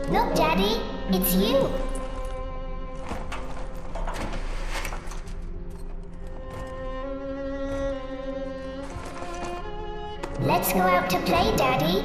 Look, Daddy, it's you. Let's go out to play, Daddy.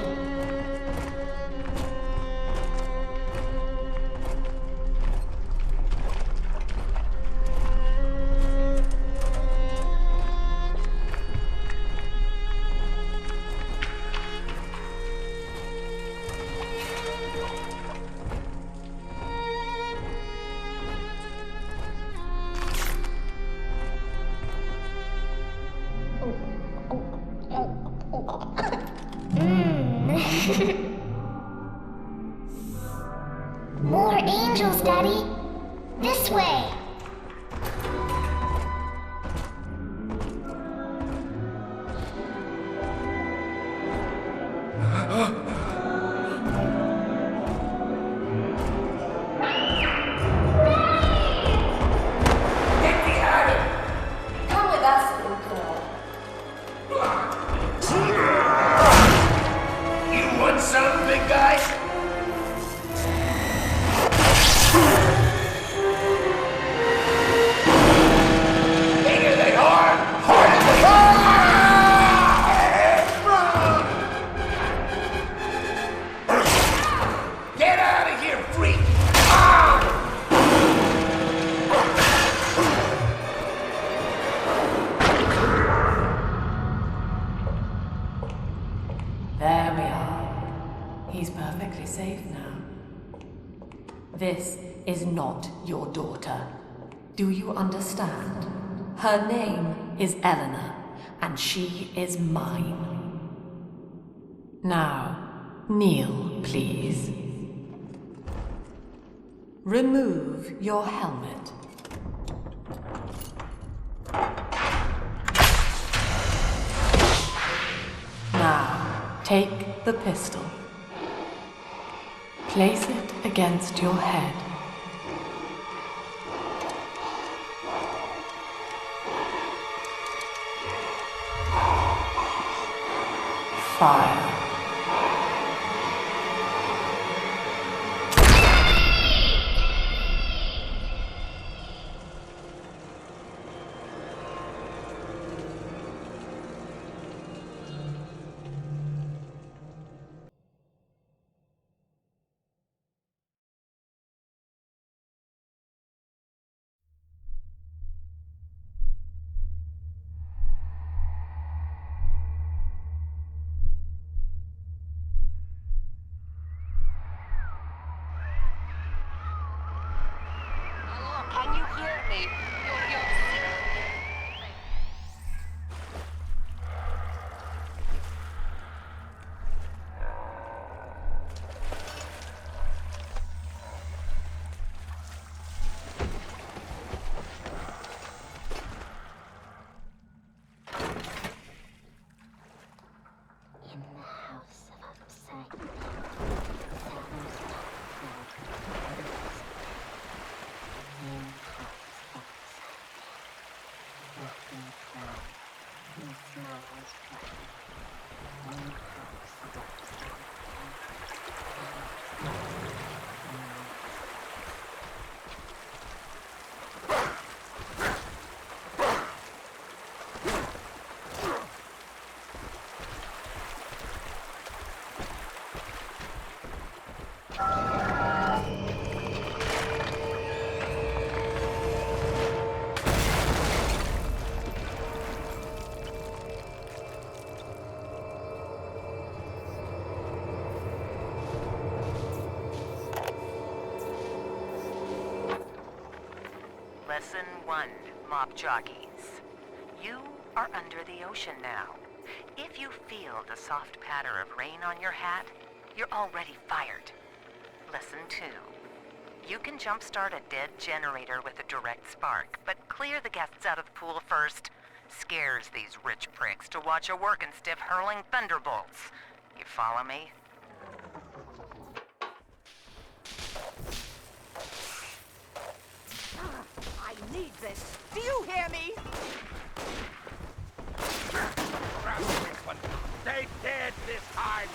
More angels, Daddy. This way. There we are. He's perfectly safe now. This is not your daughter. Do you understand? Her name is Eleanor, and she is mine. Now, kneel, please. Remove your helmet. Now, take the pistol. Place it against your head. Fire. Can you hear me? In the house of upside Lesson 1, Mop Jockeys. You are under the ocean now. If you feel the soft patter of rain on your hat, you're already fired. Lesson 2. You can jumpstart a dead generator with a direct spark, but clear the guests out of the pool first. Scares these rich pricks to watch a working stiff hurling thunderbolts. You follow me? I need this. Do you hear me? Stay dead this time!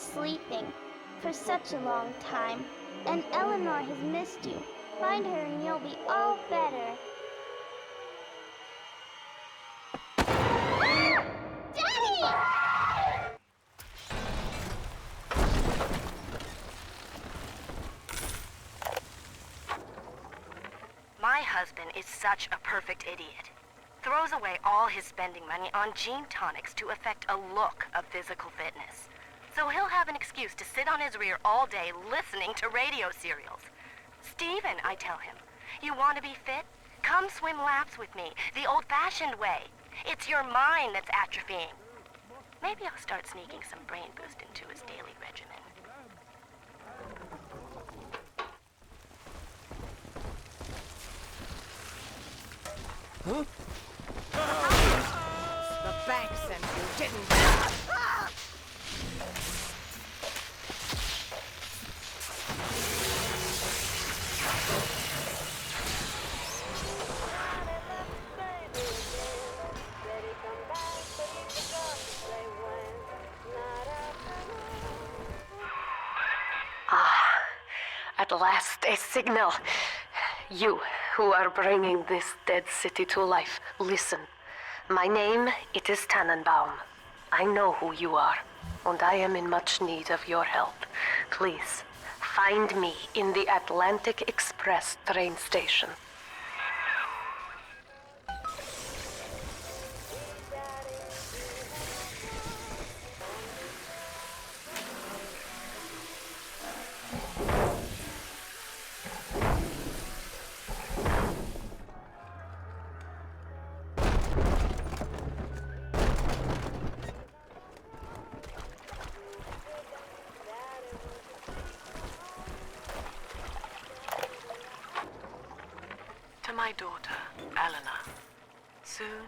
sleeping for such a long time, and Eleanor has missed you. Find her and you'll be all better. Daddy! My husband is such a perfect idiot. Throws away all his spending money on gene tonics to affect a look of physical fitness. So he'll have an excuse to sit on his rear all day listening to radio serials. Steven, I tell him, you want to be fit? Come swim laps with me, the old-fashioned way. It's your mind that's atrophying. Maybe I'll start sneaking some brain boost into his daily regimen. The bank sent you, didn't it? At last, a signal. You, who are bringing this dead city to life, listen. My name, it is Tannenbaum. I know who you are, and I am in much need of your help. Please, find me in the Atlantic Express train station. To my daughter, Eleanor, soon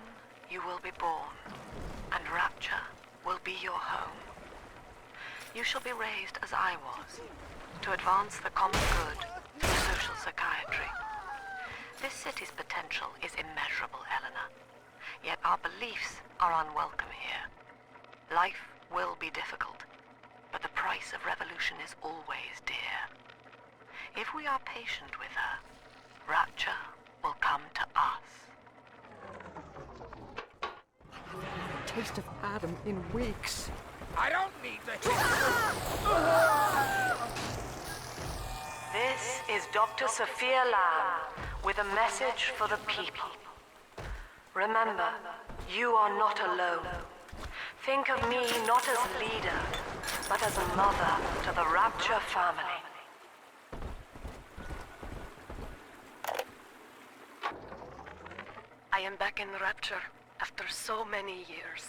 you will be born, and Rapture will be your home. You shall be raised as I was, to advance the common good through social psychiatry. This city's potential is immeasurable, Eleanor, yet our beliefs are unwelcome here. Life will be difficult, but the price of revolution is always dear. If we are patient with her, Rapture will come to us. Taste of Adam in weeks. I don't need the This is Dr. Sophia Lamb with a message for the people. Remember, you are not alone. Think of me not as leader, but as a mother to the Rapture family. I am back in Rapture after so many years.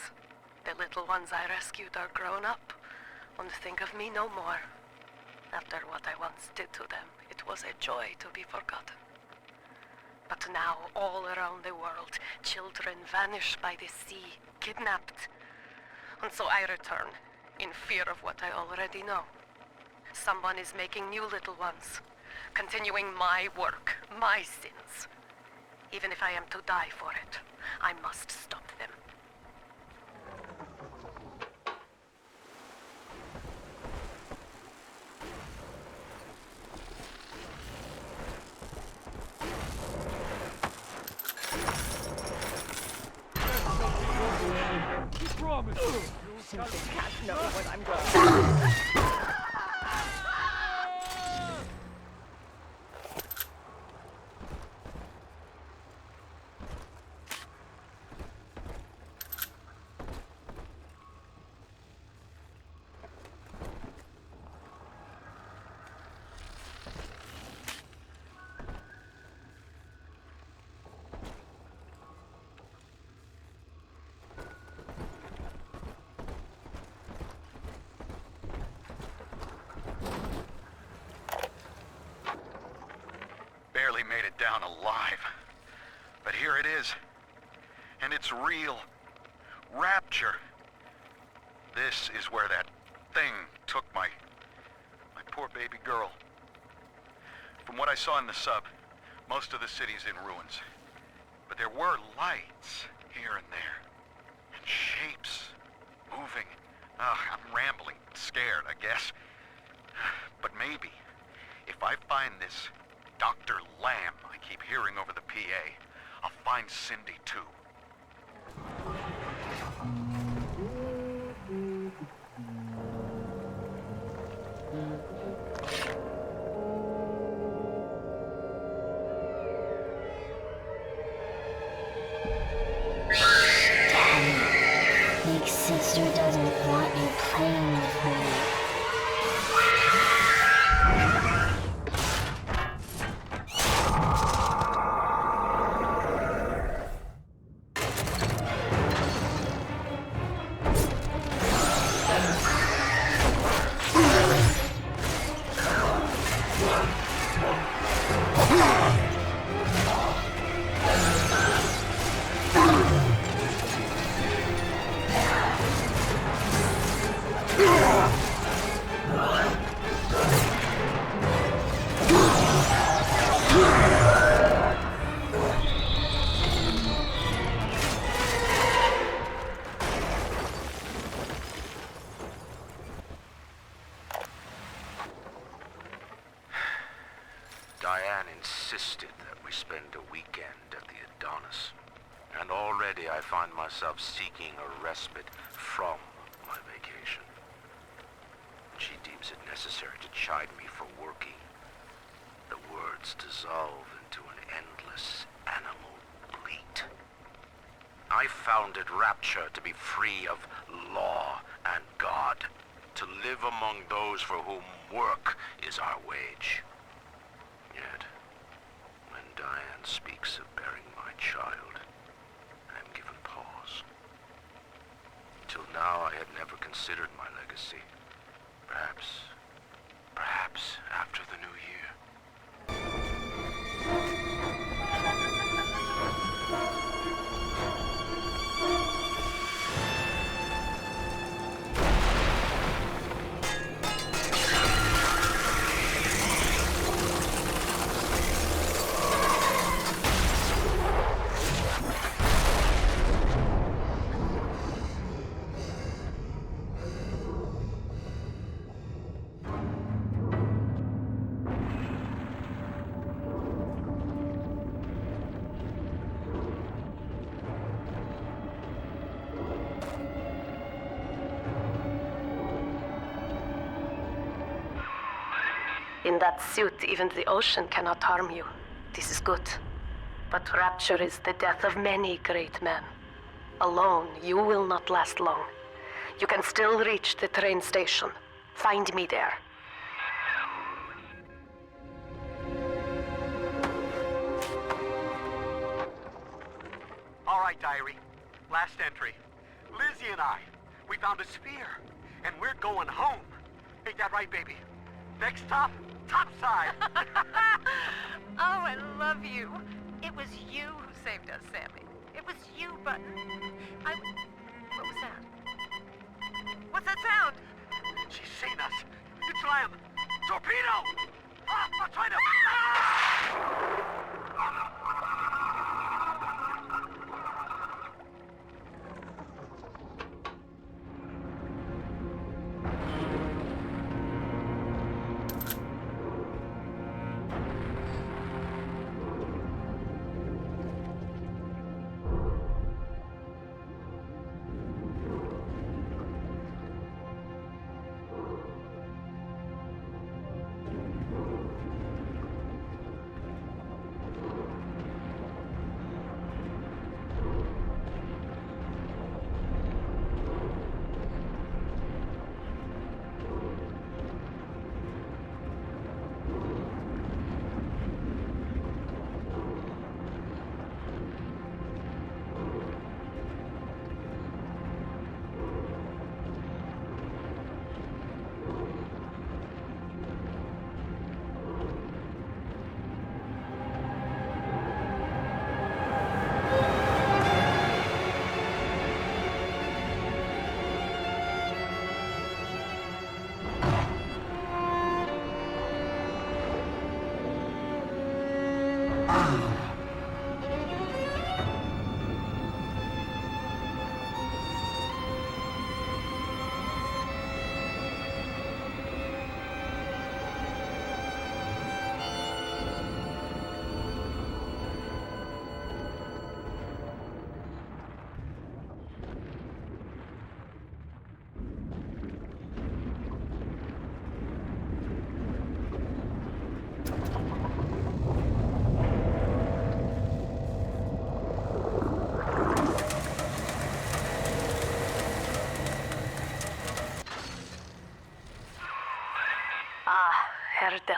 The little ones I rescued are grown up, and think of me no more. After what I once did to them, it was a joy to be forgotten. But now, all around the world, children vanish by the sea, kidnapped. And so I return, in fear of what I already know. Someone is making new little ones, continuing my work, my sins. Even if I am to die for it, I must stop them. Simply can't know what I'm going. Barely made it down alive. But here it is. And it's real. Rapture. This is where that thing took my poor baby girl. From what I saw in the sub, most of the city's in ruins. But there were lights here and there. And shapes moving. I'm rambling. scared, I guess. But maybe, if I find this Dr. Lamb I keep hearing over the PA, I'll find Cindy too. Big sister doesn't want you playing with her. Diane insisted that we spend a weekend at the Adonis, and already I find myself seeking a respite from my vacation. She deems it necessary to chide me for working. The words dissolve into an endless animal bleat. I founded Rapture to be free of law and God, to live among those for whom work is our wage. Yet, when Diane speaks of bearing my child, I am given pause. Till now, I had never considered my legacy. Perhaps after the new year. In that suit, even the ocean cannot harm you. This is good. But Rapture is the death of many great men. Alone, you will not last long. You can still reach the train station. Find me there. All right, diary. Last entry. Lizzie and I, we found a sphere, and we're going home. Ain't that right, baby? Next stop, topside. Oh, I love you. It was you who saved us, Sammy. It was you, Button. What was that? What's that sound? She's seen us. It's Lamb. Torpedo! Ah, I'm trying to...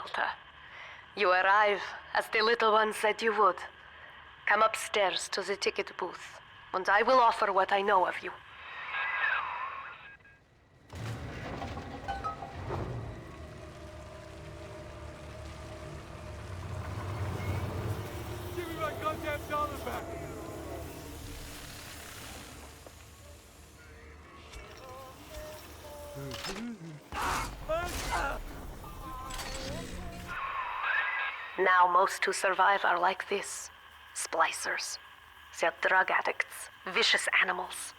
Delta. You arrive as the little one said you would. Come upstairs to the ticket booth, and I will offer what I know of you. Give me my goddamn dollar back! Now most who survive are like this. Splicers. They're drug addicts. Vicious animals.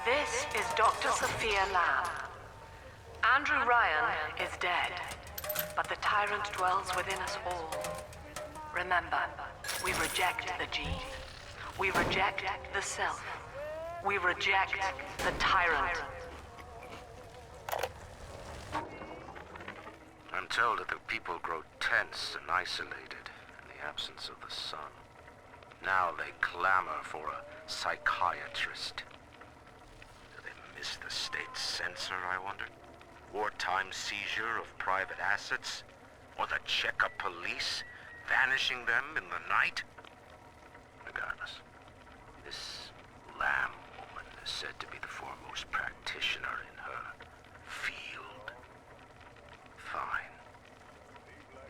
This is Dr. Sophia Lamb. Andrew Ryan is dead, but the tyrant dwells within us all. Remember, we reject the gene. We reject the self. We reject the tyrant. I'm told that the people grow tense and isolated in the absence of the sun. Now they clamor for a psychiatrist. Do they miss the state censor, I wonder? Wartime seizure of private assets? Or the checkup police vanishing them in the night? Regardless, this Lamb woman is said to be the foremost practitioner in her field. Fine.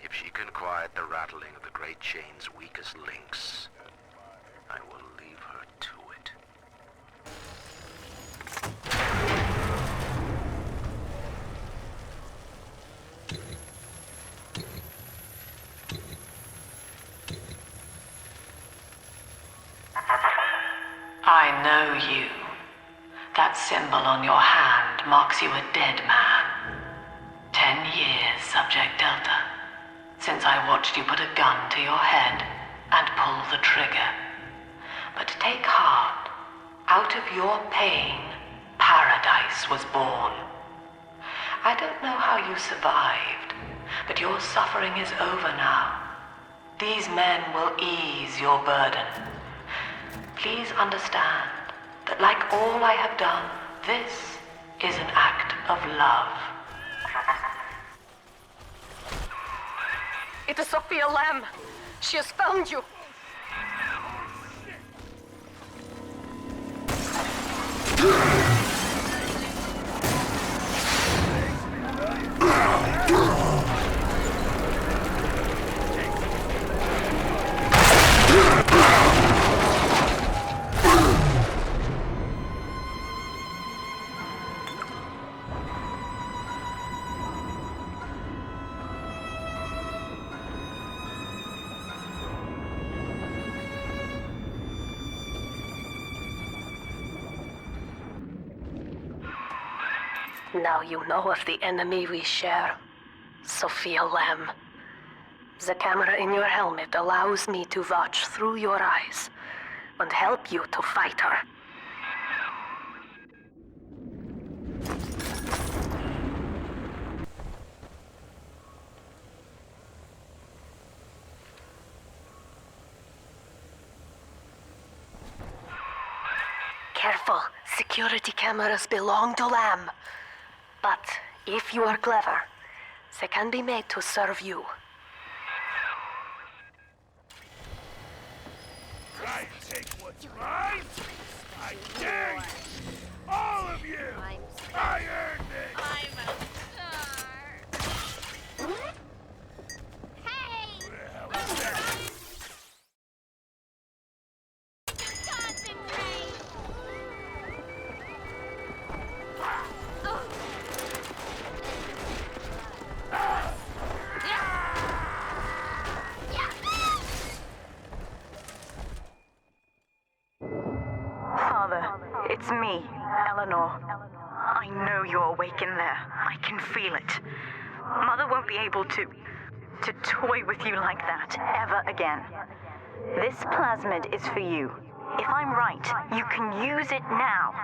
If she can quiet the rattling of the Great Chain's weakest links, I will leave her to it. I know you. That symbol on your hand marks you a dead man. 10 years, Subject Delta, since I watched you put a gun to your head and pull the trigger. But take heart. Out of your pain, paradise was born. I don't know how you survived, but your suffering is over now. These men will ease your burden. Please understand that like all I have done, this is an act of love. It is Sophia Lamb. She has found you. Now you know of the enemy we share, Sophia Lamb. The camera in your helmet allows me to watch through your eyes and help you to fight her. Careful, security cameras belong to Lamb. But if you are clever, they can be made to serve you. I take what's mine. I dare you. All of you. I earned it. I'm a star. Hey! Who the hell is that? Concentrate! Oh. It's me, Eleanor. I know you're awake in there. I can feel it. Mother won't be able to toy with you like that ever again. This plasmid is for you. If I'm right, you can use it now.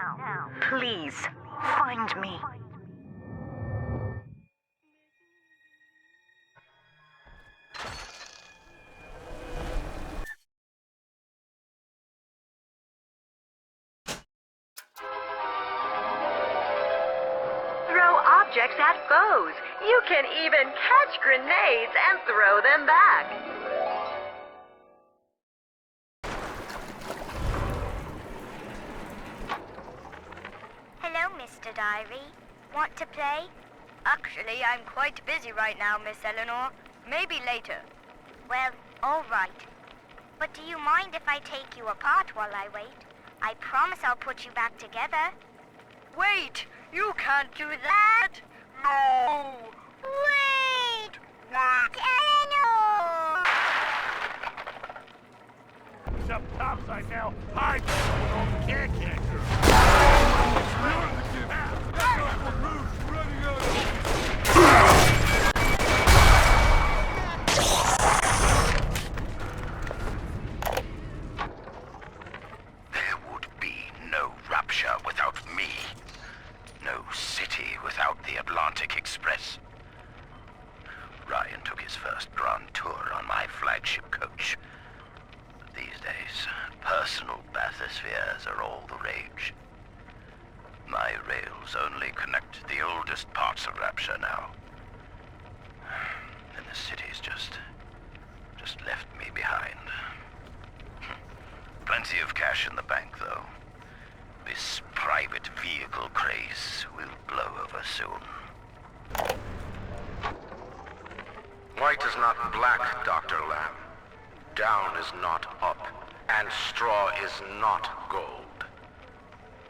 Please, find me. Throw objects at foes. You can even catch grenades and throw them back. Hello, Mr. Diary. Want to play? Actually, I'm quite busy right now, Miss Eleanor. Maybe later. Well, all right. But do you mind if I take you apart while I wait? I promise I'll put you back together. Wait! You can't do that! No! Wait! What? Eleanor! Some topside now. Hide! Can't. There would be no Rapture without me. No city without the Atlantic Express. Ryan took his first grand tour on my flagship coach. But these days, personal bathyspheres are all the rage. My rails only connect the oldest parts of Rapture now. And the city's just left me behind. Plenty of cash in the bank, though. This private vehicle craze will blow over soon. White is not black, Dr. Lamb. Down is not up, and straw is not gold.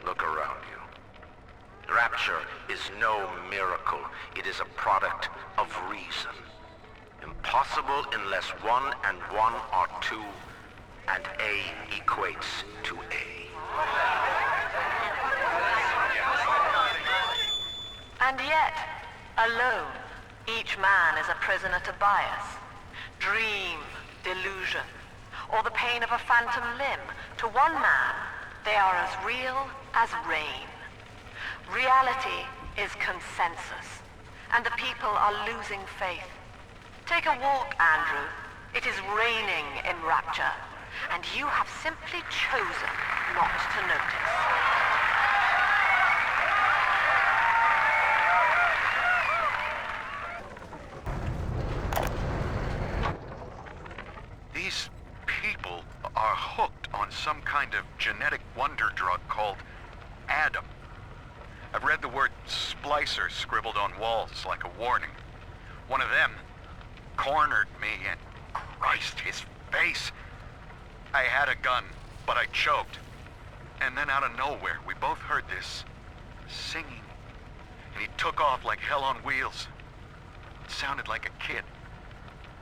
Look around you. Rapture is no miracle. It is a product of reason. Impossible unless 1 and 1 are 2, and A equates to A. And yet, alone, each man is a prisoner to bias, dream, delusion, or the pain of a phantom limb. To one man, they are as real as rain. Reality is consensus, and the people are losing faith. Take a walk, Andrew. It is raining in Rapture, and you have simply chosen not to notice. These people are hooked on some kind of genetic wonder drug called Adam. I've read the word splicer scribbled on walls like a warning. One of them cornered me and Christ, his face. I had a gun, but I choked. And then out of nowhere, we both heard this singing. And he took off like hell on wheels. It sounded like a kid.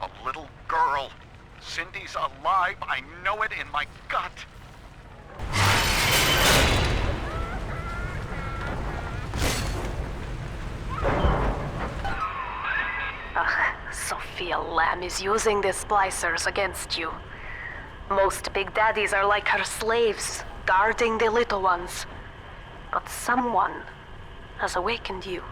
A little girl. Cindy's alive. I know it in my gut. Sophia Lamb is using the splicers against you. Most big daddies are like her slaves, guarding the little ones. But someone has awakened you.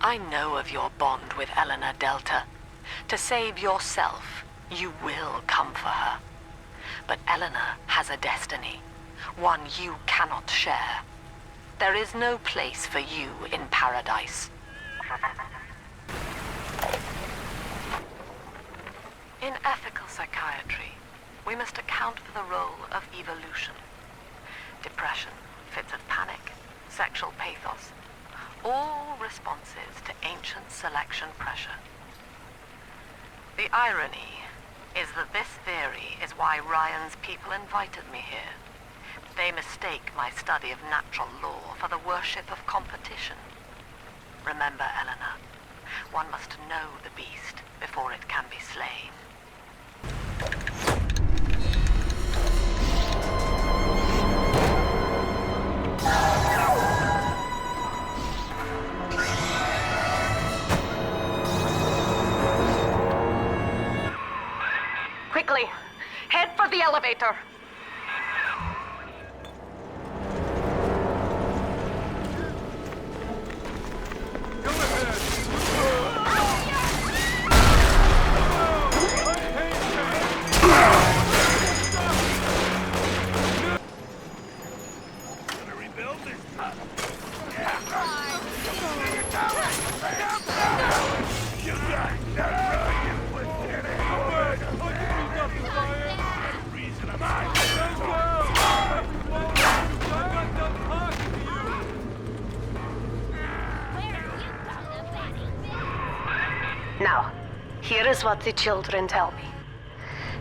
I know of your bond with Eleanor Delta. To save yourself, you will come for her. But Eleanor has a destiny, one you cannot share. There is no place for you in paradise. In ethical psychiatry, we must account for the role of evolution. Depression, fits of panic, sexual pathos, all responses to ancient selection pressure. The irony is that this theory is why Ryan's people invited me here. They mistake my study of natural law for the worship of competition. Remember, Eleanor, one must know the beast before it can be slain. elevator. Now, here is what the children tell me.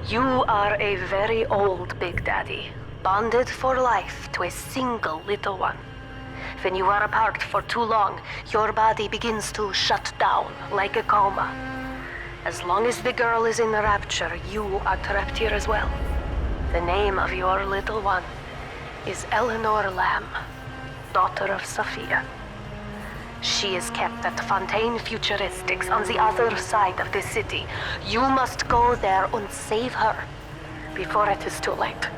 You are a very old Big Daddy, bonded for life to a single little one. When you are apart for too long, your body begins to shut down like a coma. As long as the girl is in the rapture, you are trapped here as well. The name of your little one is Eleanor Lamb, daughter of Sophia. She is kept at Fontaine Futuristics on the other side of the city. You must go there and save her before it is too late.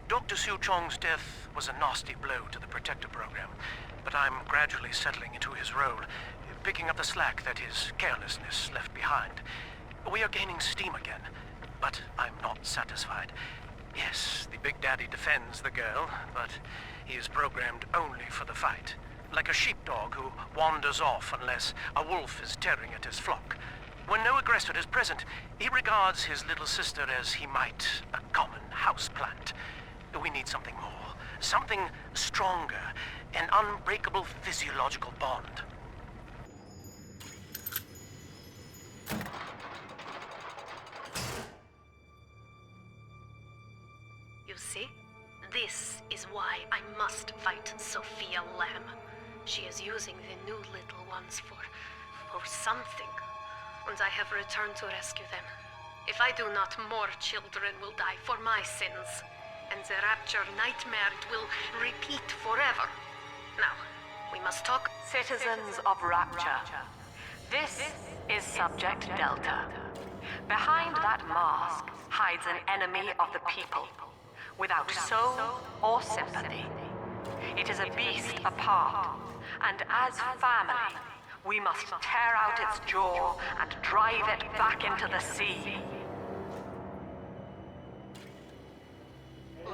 Dr. Siu Chong's death was a nasty blow to the Protector program, but I'm gradually settling into his role, picking up the slack that his carelessness left behind. We are gaining steam again, but I'm not satisfied. Yes, the Big Daddy defends the girl, but he is programmed only for the fight. Like a sheepdog who wanders off unless a wolf is tearing at his flock. When no aggressor is present, he regards his little sister as he might a common houseplant. We need something more, something stronger, an unbreakable physiological bond. You see? This is why I must fight Sophia Lamb. She is using the new little ones for something. And I have returned to rescue them. If I do not, more children will die for my sins. And the rapture nightmare will repeat forever. Now, we must talk. Citizens of Rapture, this is Subject Delta. Behind that mask hides an enemy of the people, without soul or sympathy. It is a beast apart, and as family, we must tear out its jaw and drive it back into the sea.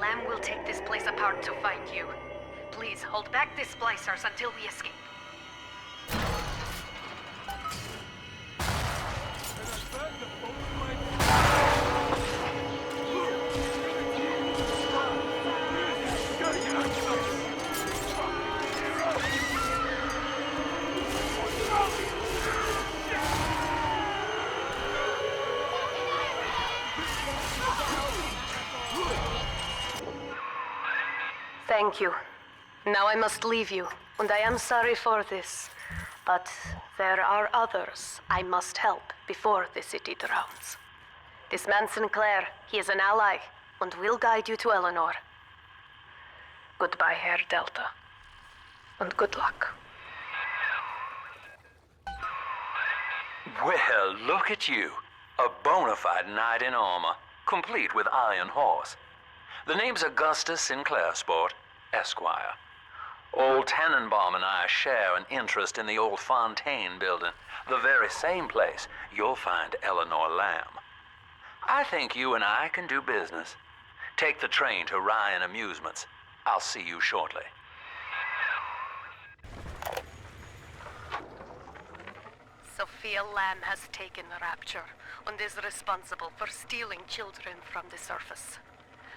Lamb will take this place apart to find you. Please hold back the splicers until we escape. Thank you. Now I must leave you, and I am sorry for this. But there are others I must help before the city drowns. This man Sinclair, he is an ally, and will guide you to Eleanor. Goodbye, Herr Delta. And good luck. Well, look at you. A bona fide knight in armor, complete with iron horse. The name's Augustus Sinclair, Sport, Esquire. Old Tannenbaum and I share an interest in the old Fontaine building, the very same place you'll find Eleanor Lamb. I think you and I can do business. Take the train to Ryan Amusements. I'll see you shortly. Sophia Lamb has taken Rapture and is responsible for stealing children from the surface.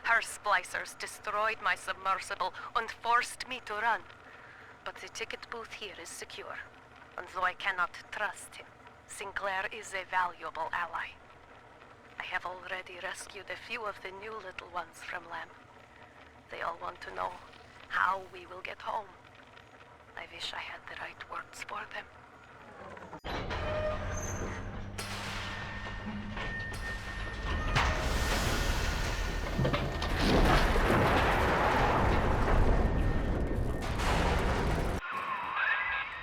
Her splicers destroyed my submersible and forced me to run. But the ticket booth here is secure, and though I cannot trust him, Sinclair is a valuable ally. I have already rescued a few of the new little ones from Lamb. They all want to know how we will get home. I wish I had the right words for them.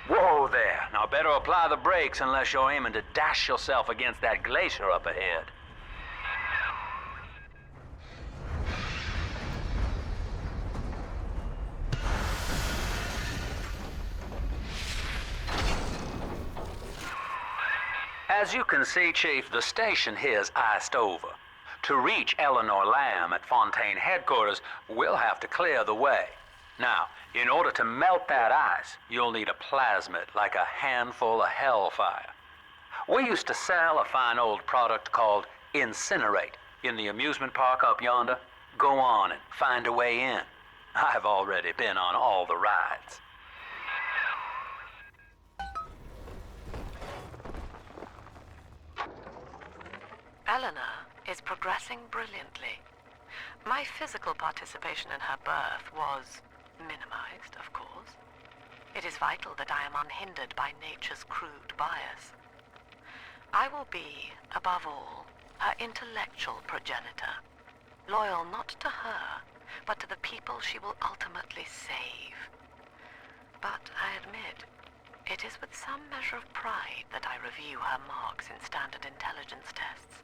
Whoa there. Now, bear Better apply the brakes unless you're aiming to dash yourself against that glacier up ahead. As you can see, Chief, the station here's iced over. To reach Eleanor Lamb at Fontaine headquarters, we'll have to clear the way. Now, in order to melt that ice, you'll need a plasmid, like a handful of hellfire. We used to sell a fine old product called Incinerate in the amusement park up yonder. Go on and find a way in. I've already been on all the rides. Eleanor is progressing brilliantly. My physical participation in her birth was minimized, of course. It is vital that I am unhindered by nature's crude bias. I will be, above all, her intellectual progenitor, loyal not to her, but to the people she will ultimately save. But I admit, it is with some measure of pride that I review her marks in standard intelligence tests.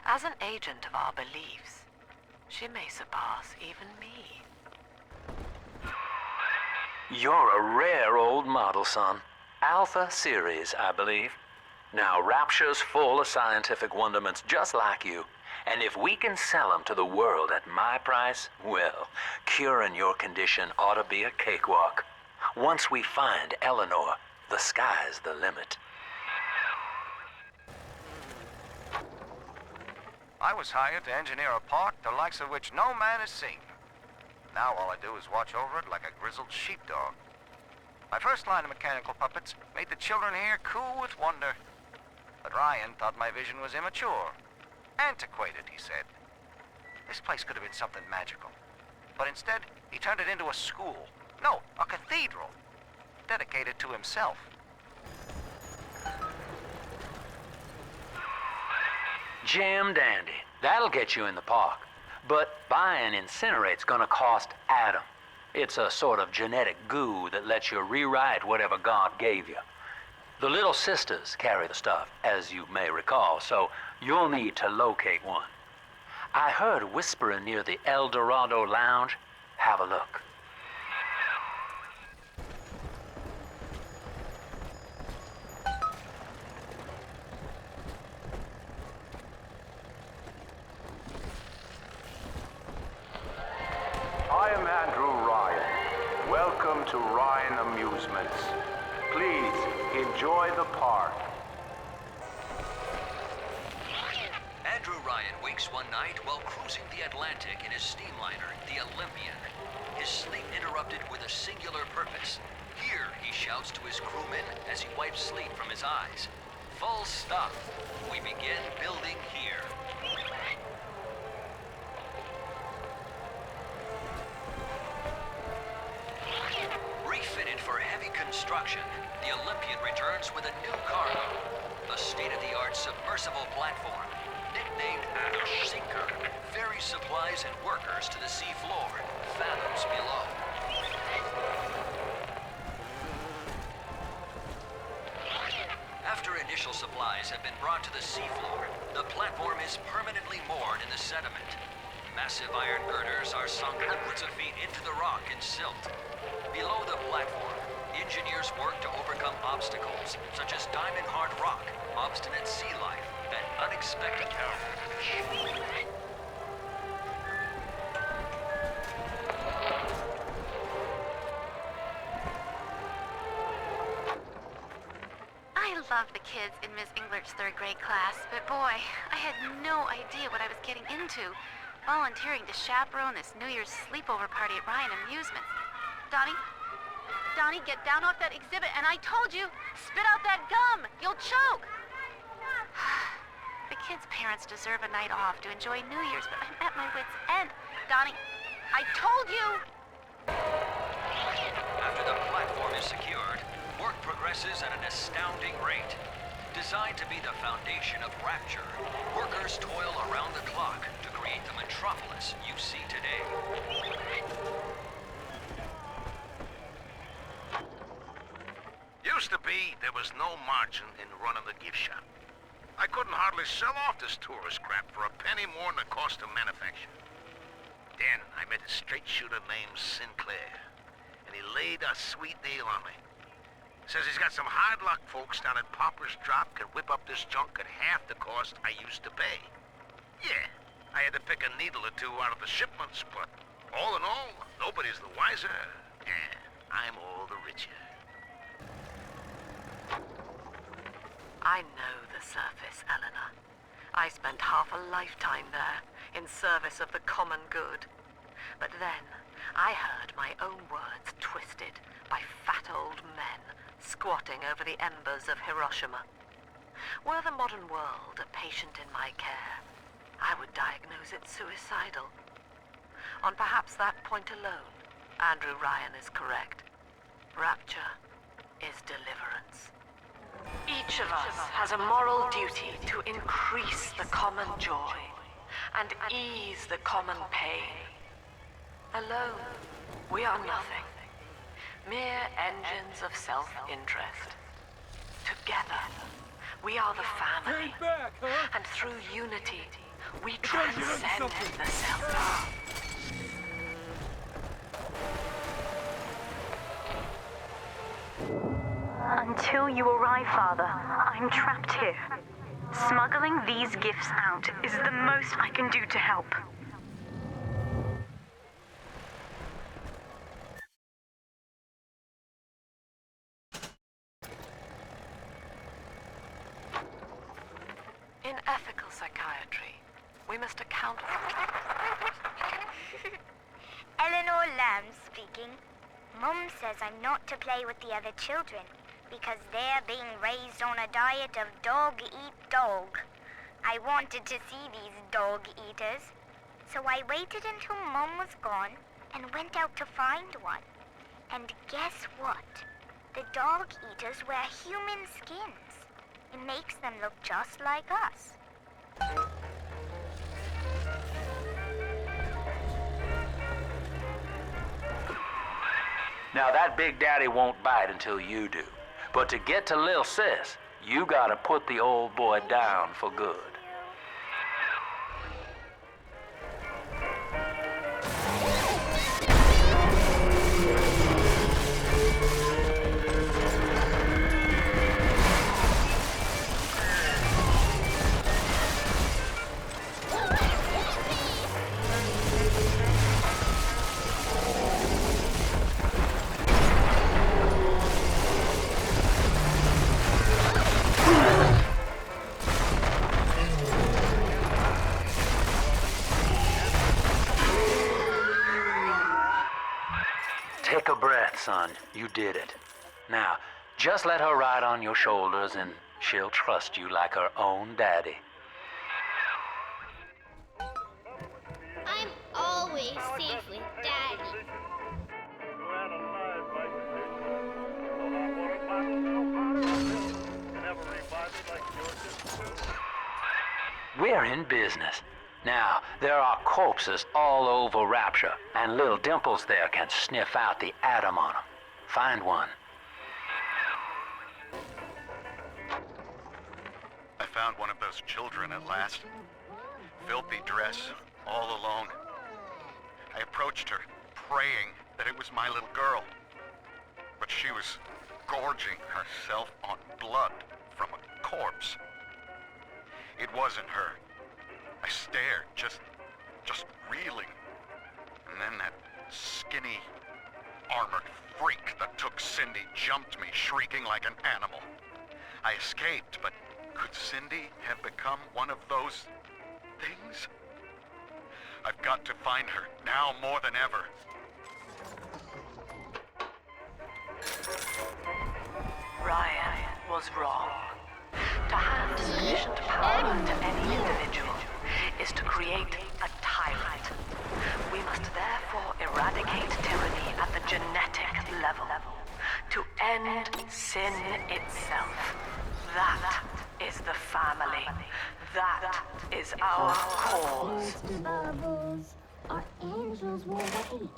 As an agent of our beliefs, she may surpass even me. You're a rare old model, son. Alpha series, I believe. Now, Rapture's full of scientific wonderments just like you. And if we can sell them to the world at my price, well, curing your condition ought to be a cakewalk. Once we find Eleanor, the sky's the limit. I was hired to engineer a park the likes of which no man has seen. Now all I do is watch over it like a grizzled sheepdog. My first line of mechanical puppets made the children here coo with wonder. But Ryan thought my vision was immature. Antiquated, he said. This place could have been something magical. But instead, he turned it into a school. No, a cathedral. Dedicated to himself. Jim dandy. That'll get you in the park. But buying Incinerate's gonna cost Adam. It's a sort of genetic goo that lets you rewrite whatever God gave you. The Little Sisters carry the stuff, as you may recall, so you'll need to locate one. I heard whispering near the El Dorado Lounge. Have a look. I am Andrew Ryan. Welcome to Ryan Amusements. Please enjoy the park. Andrew Ryan wakes one night while cruising the Atlantic in his steamliner, the Olympian. His sleep interrupted with a singular purpose. Here, he shouts to his crewmen as he wipes sleep from his eyes. Full stop. We begin building here. Refitted for heavy construction, the Olympian returns with a new cargo. A state-of-the-art submersible platform, nicknamed Sinker, ferries supplies and workers to the sea floor, fathoms below. After initial supplies have been brought to the seafloor, the platform is permanently moored in the sediment. Massive iron girders are sunk hundreds of feet into the rock and silt. Below the platform, engineers work to overcome obstacles such as diamond-hard rock, obstinate sea life, and unexpected peril. I love the kids in Miss Englert's third grade class, but boy, I had no idea what I was getting into. Volunteering to chaperone this New Year's sleepover party at Ryan Amusements. Donnie, get down off that exhibit, and I told you, spit out that gum! You'll choke! The kids' parents deserve a night off to enjoy New Year's, but I'm at my wit's end. Donnie, I told you! After the platform is secured, work progresses at an astounding rate. Designed to be the foundation of Rapture, workers toil around the clock to create the metropolis you see today. You used to be, there was no margin in running the gift shop. I couldn't hardly sell off this tourist crap for a penny more than the cost of manufacture. Then I met a straight shooter named Sinclair, and he laid a sweet deal on me. Says he's got some hard luck folks down at Pauper's Drop can whip up this junk at half the cost I used to pay. Yeah, I had to pick a needle or two out of the shipments, but all in all, nobody's the wiser, and I'm all the richer. I know the surface, Eleanor. I spent half a lifetime there, in service of the common good. But then, I heard my own words twisted by fat old men squatting over the embers of Hiroshima. Were the modern world a patient in my care, I would diagnose it suicidal. On perhaps that point alone, Andrew Ryan is correct. Rapture is deliverance. Each of us has a moral duty to increase the common joy and ease the common pain. Alone, we are nothing, mere engines of self-interest. Together, we are the family, and through unity, we transcend the self. Until you arrive, Father, I'm trapped here. Smuggling these gifts out is the most I can do to help. In ethical psychiatry, we must account for... Eleanor Lamb speaking. Mum says I'm not to play with the other children because they're being raised on a diet of dog-eat-dog. I wanted to see these dog-eaters, so I waited until Mum was gone and went out to find one. And guess what? The dog-eaters wear human skins. It makes them look just like us. Now that Big Daddy won't bite until you do. But to get to Lil Sis, you gotta put the old boy down for good. Take a breath, son. You did it. Now, just let her ride on your shoulders and she'll trust you like her own daddy. I'm always safe with Daddy. We're in business. Now, there are corpses all over Rapture, and little Dimples there can sniff out the atom on them. Find one. I found one of those children at last. Filthy dress, all alone. I approached her, praying that it was my little girl. But she was gorging herself on blood from a corpse. It wasn't her. I stared, just reeling. And then that skinny, armored freak that took Cindy jumped me, shrieking like an animal. I escaped, but could Cindy have become one of those things? I've got to find her, now more than ever. Ryan was wrong. To hand sufficient power to any individual is to create a tyrant. We must therefore eradicate tyranny at the genetic level. To end sin itself. That is the family. That is our cause. Bubbles, our angels will wait.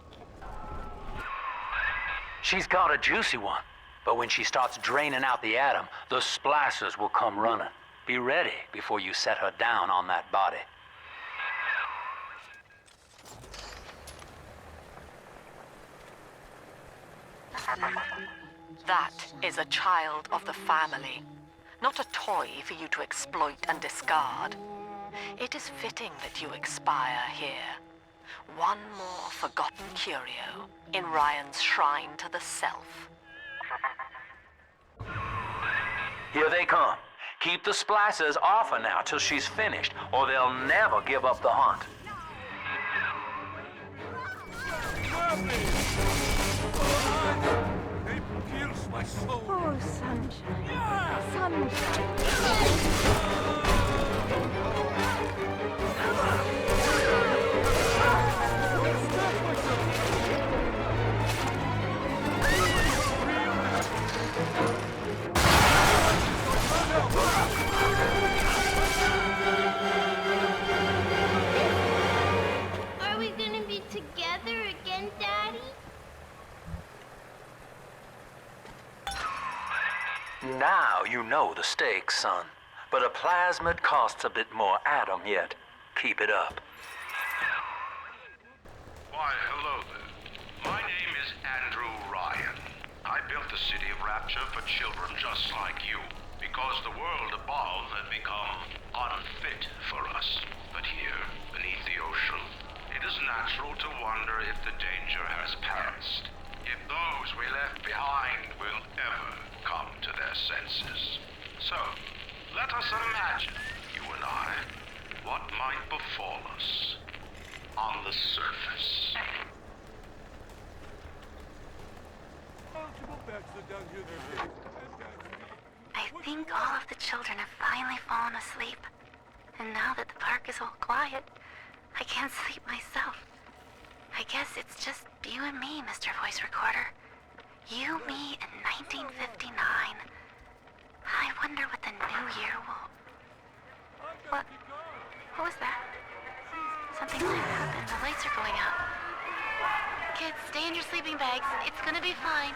She's got a juicy one. But when she starts draining out the atom, the splicers will come running. Be ready before you set her down on that body. That is a child of the family, not a toy for you to exploit and discard. It is fitting that you expire here. One more forgotten curio in Ryan's shrine to the self. Here they come. Keep the splicers off her now till she's finished, or they'll never give up the hunt. They pierce my soul. Oh, sunshine. Sunshine. Are we gonna be together again, Daddy? Now you know the stakes, son. But a plasmid costs a bit more atom yet. Keep it up. Why, hello there. My name is Andrew Ryan. I built the city of Rapture for children just like you, because the world above had become unfit for us. But here, beneath the ocean, it is natural to wonder if the danger has passed. If those we left behind will ever come to their senses. So, let us imagine, you and I, what might befall us on the surface. I think all of the children have finally fallen asleep. And now that the park is all quiet, I can't sleep myself. I guess it's just you and me, Mr. Voice Recorder. You, me, and 1959. I wonder what the new year will... What was that? Something might happen. The lights are going out. Kids, stay in your sleeping bags. It's gonna be fine.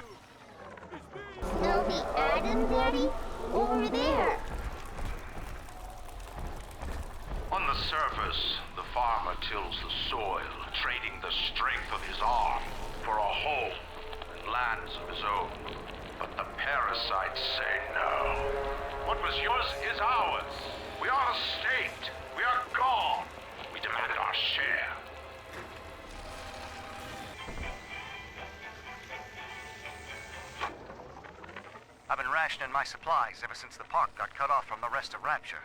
Smell the atom, Daddy? Over there. On the surface, the farmer tills the soil, trading the strength of his arm for a home and lands of his own. But the parasites say no. What was yours is ours. We are a state. We are gone. We demand our share. I've been rationing my supplies ever since the park got cut off from the rest of Rapture.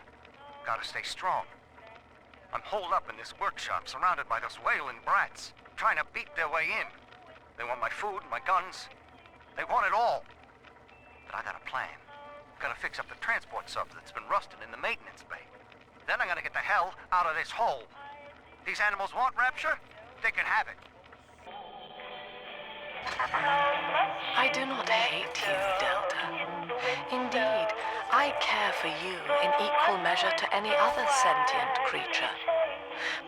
Gotta stay strong. I'm holed up in this workshop, surrounded by those wailing brats, trying to beat their way in. They want my food, my guns. They want it all. But I got a plan. Gonna fix up the transport sub that's been rusted in the maintenance bay. Then I'm gonna get the hell out of this hole. These animals want Rapture? They can have it. I do not hate you, Delta. Indeed, I care for you in equal measure to any other sentient creature.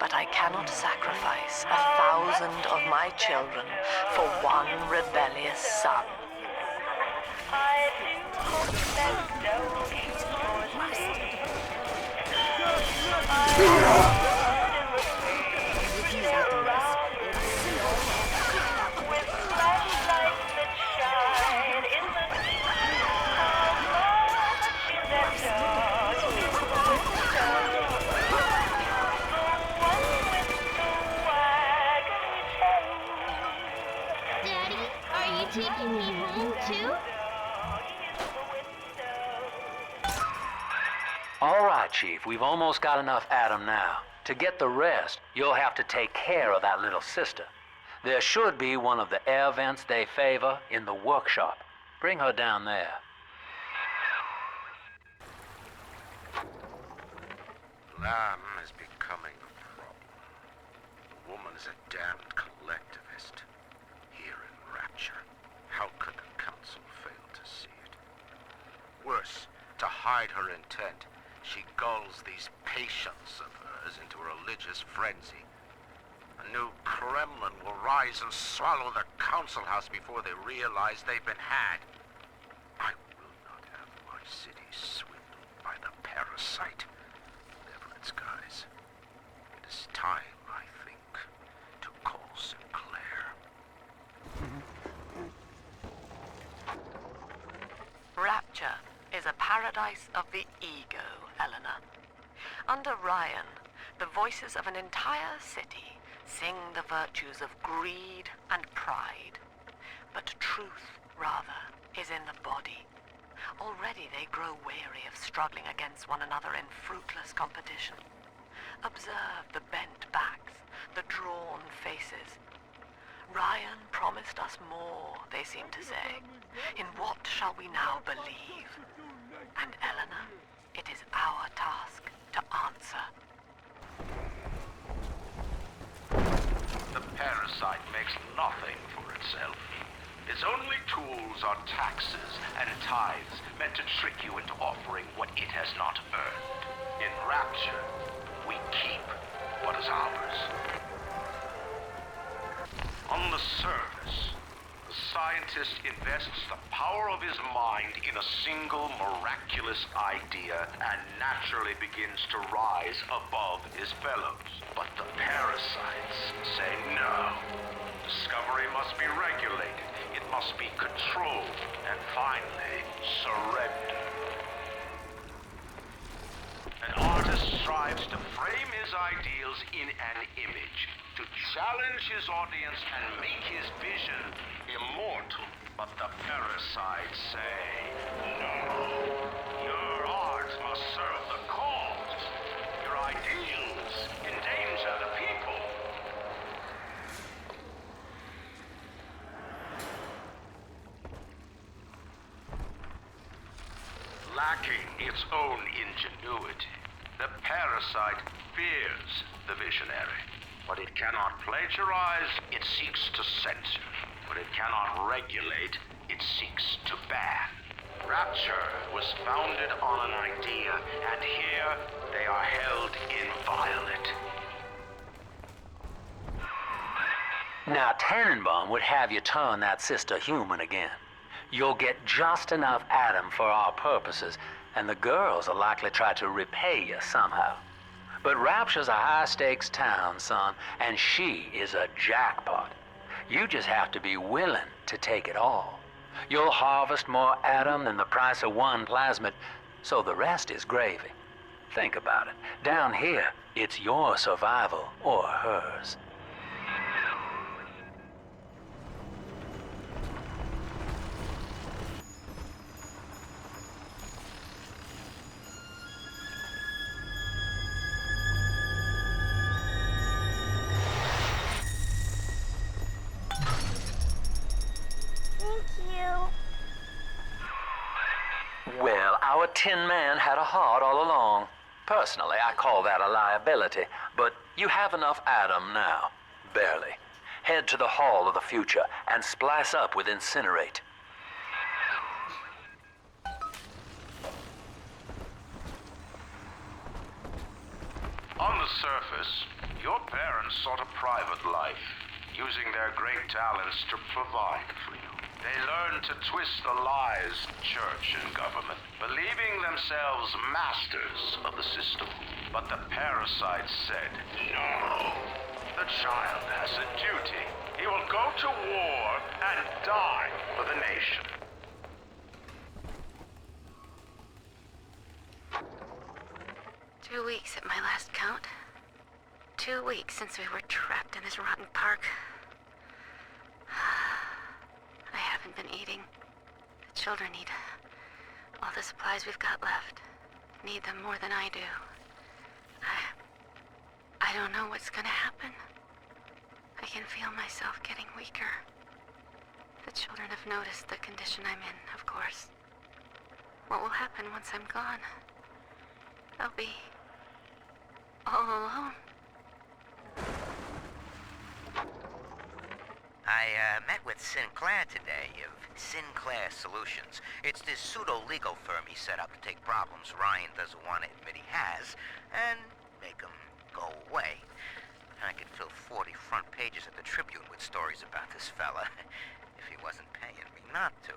But I cannot sacrifice 1,000 of my children for one rebellious son. Daddy, are you taking me home too? All right, Chief, we've almost got enough atom now. To get the rest, you'll have to take care of that little sister. There should be one of the air vents they favor in the workshop. Bring her down there. Lamb is becoming a problem. The woman is a damned collectivist. Here in Rapture, how could the council fail to see it? Worse, to hide her intent, she gulls these patients of hers into a religious frenzy. A new Kremlin will rise and swallow the council house before they realize they've been had. city swindled by the parasite, whatever its guise. It is time, I think, to call Sinclair. Rapture is a paradise of the ego, Eleanor. Under Ryan, the voices of an entire city sing the virtues of greed and pride. But truth, rather, is in the body. Already they grow weary of struggling against one another in fruitless competition. Observe the bent backs, the drawn faces. Ryan promised us more, they seem to say. In what shall we now believe? And Eleanor, it is our task to answer. The parasite makes nothing for itself. Its only tools are taxes and tithes meant to trick you into offering what it has not earned. In Rapture, we keep what is ours. On the surface, the scientist invests the power of his mind in a single miraculous idea and naturally begins to rise above his fellows. But the parasites say no. Discovery must be regulated, it must be controlled, and finally, surrendered. An artist strives to frame his ideals in an image, to challenge his audience and make his vision immortal. But the parasites say, no. Your art must serve the cause. Your ideals endanger the people. Lacking its own ingenuity, the parasite fears the visionary. What it cannot plagiarize, it seeks to censor. What it cannot regulate, it seeks to ban. Rapture was founded on an idea, and here they are held inviolate. Now, Tannenbaum would have you turn that sister human again. You'll get just enough Adam for our purposes, and the girls will likely try to repay you somehow. But Rapture's a high-stakes town, son, and she is a jackpot. You just have to be willing to take it all. You'll harvest more Adam than the price of one plasmid, so the rest is gravy. Think about it. Down here, it's your survival or hers. Well, our Tin Man had a heart all along. Personally, I call that a liability, but you have enough Adam now. Barely. Head to the Hall of the Future and splice up with Incinerate. On the surface, your parents sought a private life, using their great talents to provide for you. They learned to twist the lies of church and government, believing themselves masters of the system. But the parasite said, no. The child has a duty. He will go to war and die for the nation. 2 weeks at my last count. 2 weeks since we were trapped in this rotten park. I haven't been eating. The children need all the supplies we've got left. Need them more than I do. I don't know what's gonna happen. I can feel myself getting weaker. The children have noticed the condition I'm in, of course. What will happen once I'm gone? I'll be all alone. I met with Sinclair today of Sinclair Solutions. It's this pseudo-legal firm he set up to take problems Ryan doesn't want to admit he has and make them go away. I could fill 40 front pages of the Tribune with stories about this fella if he wasn't paying me not to.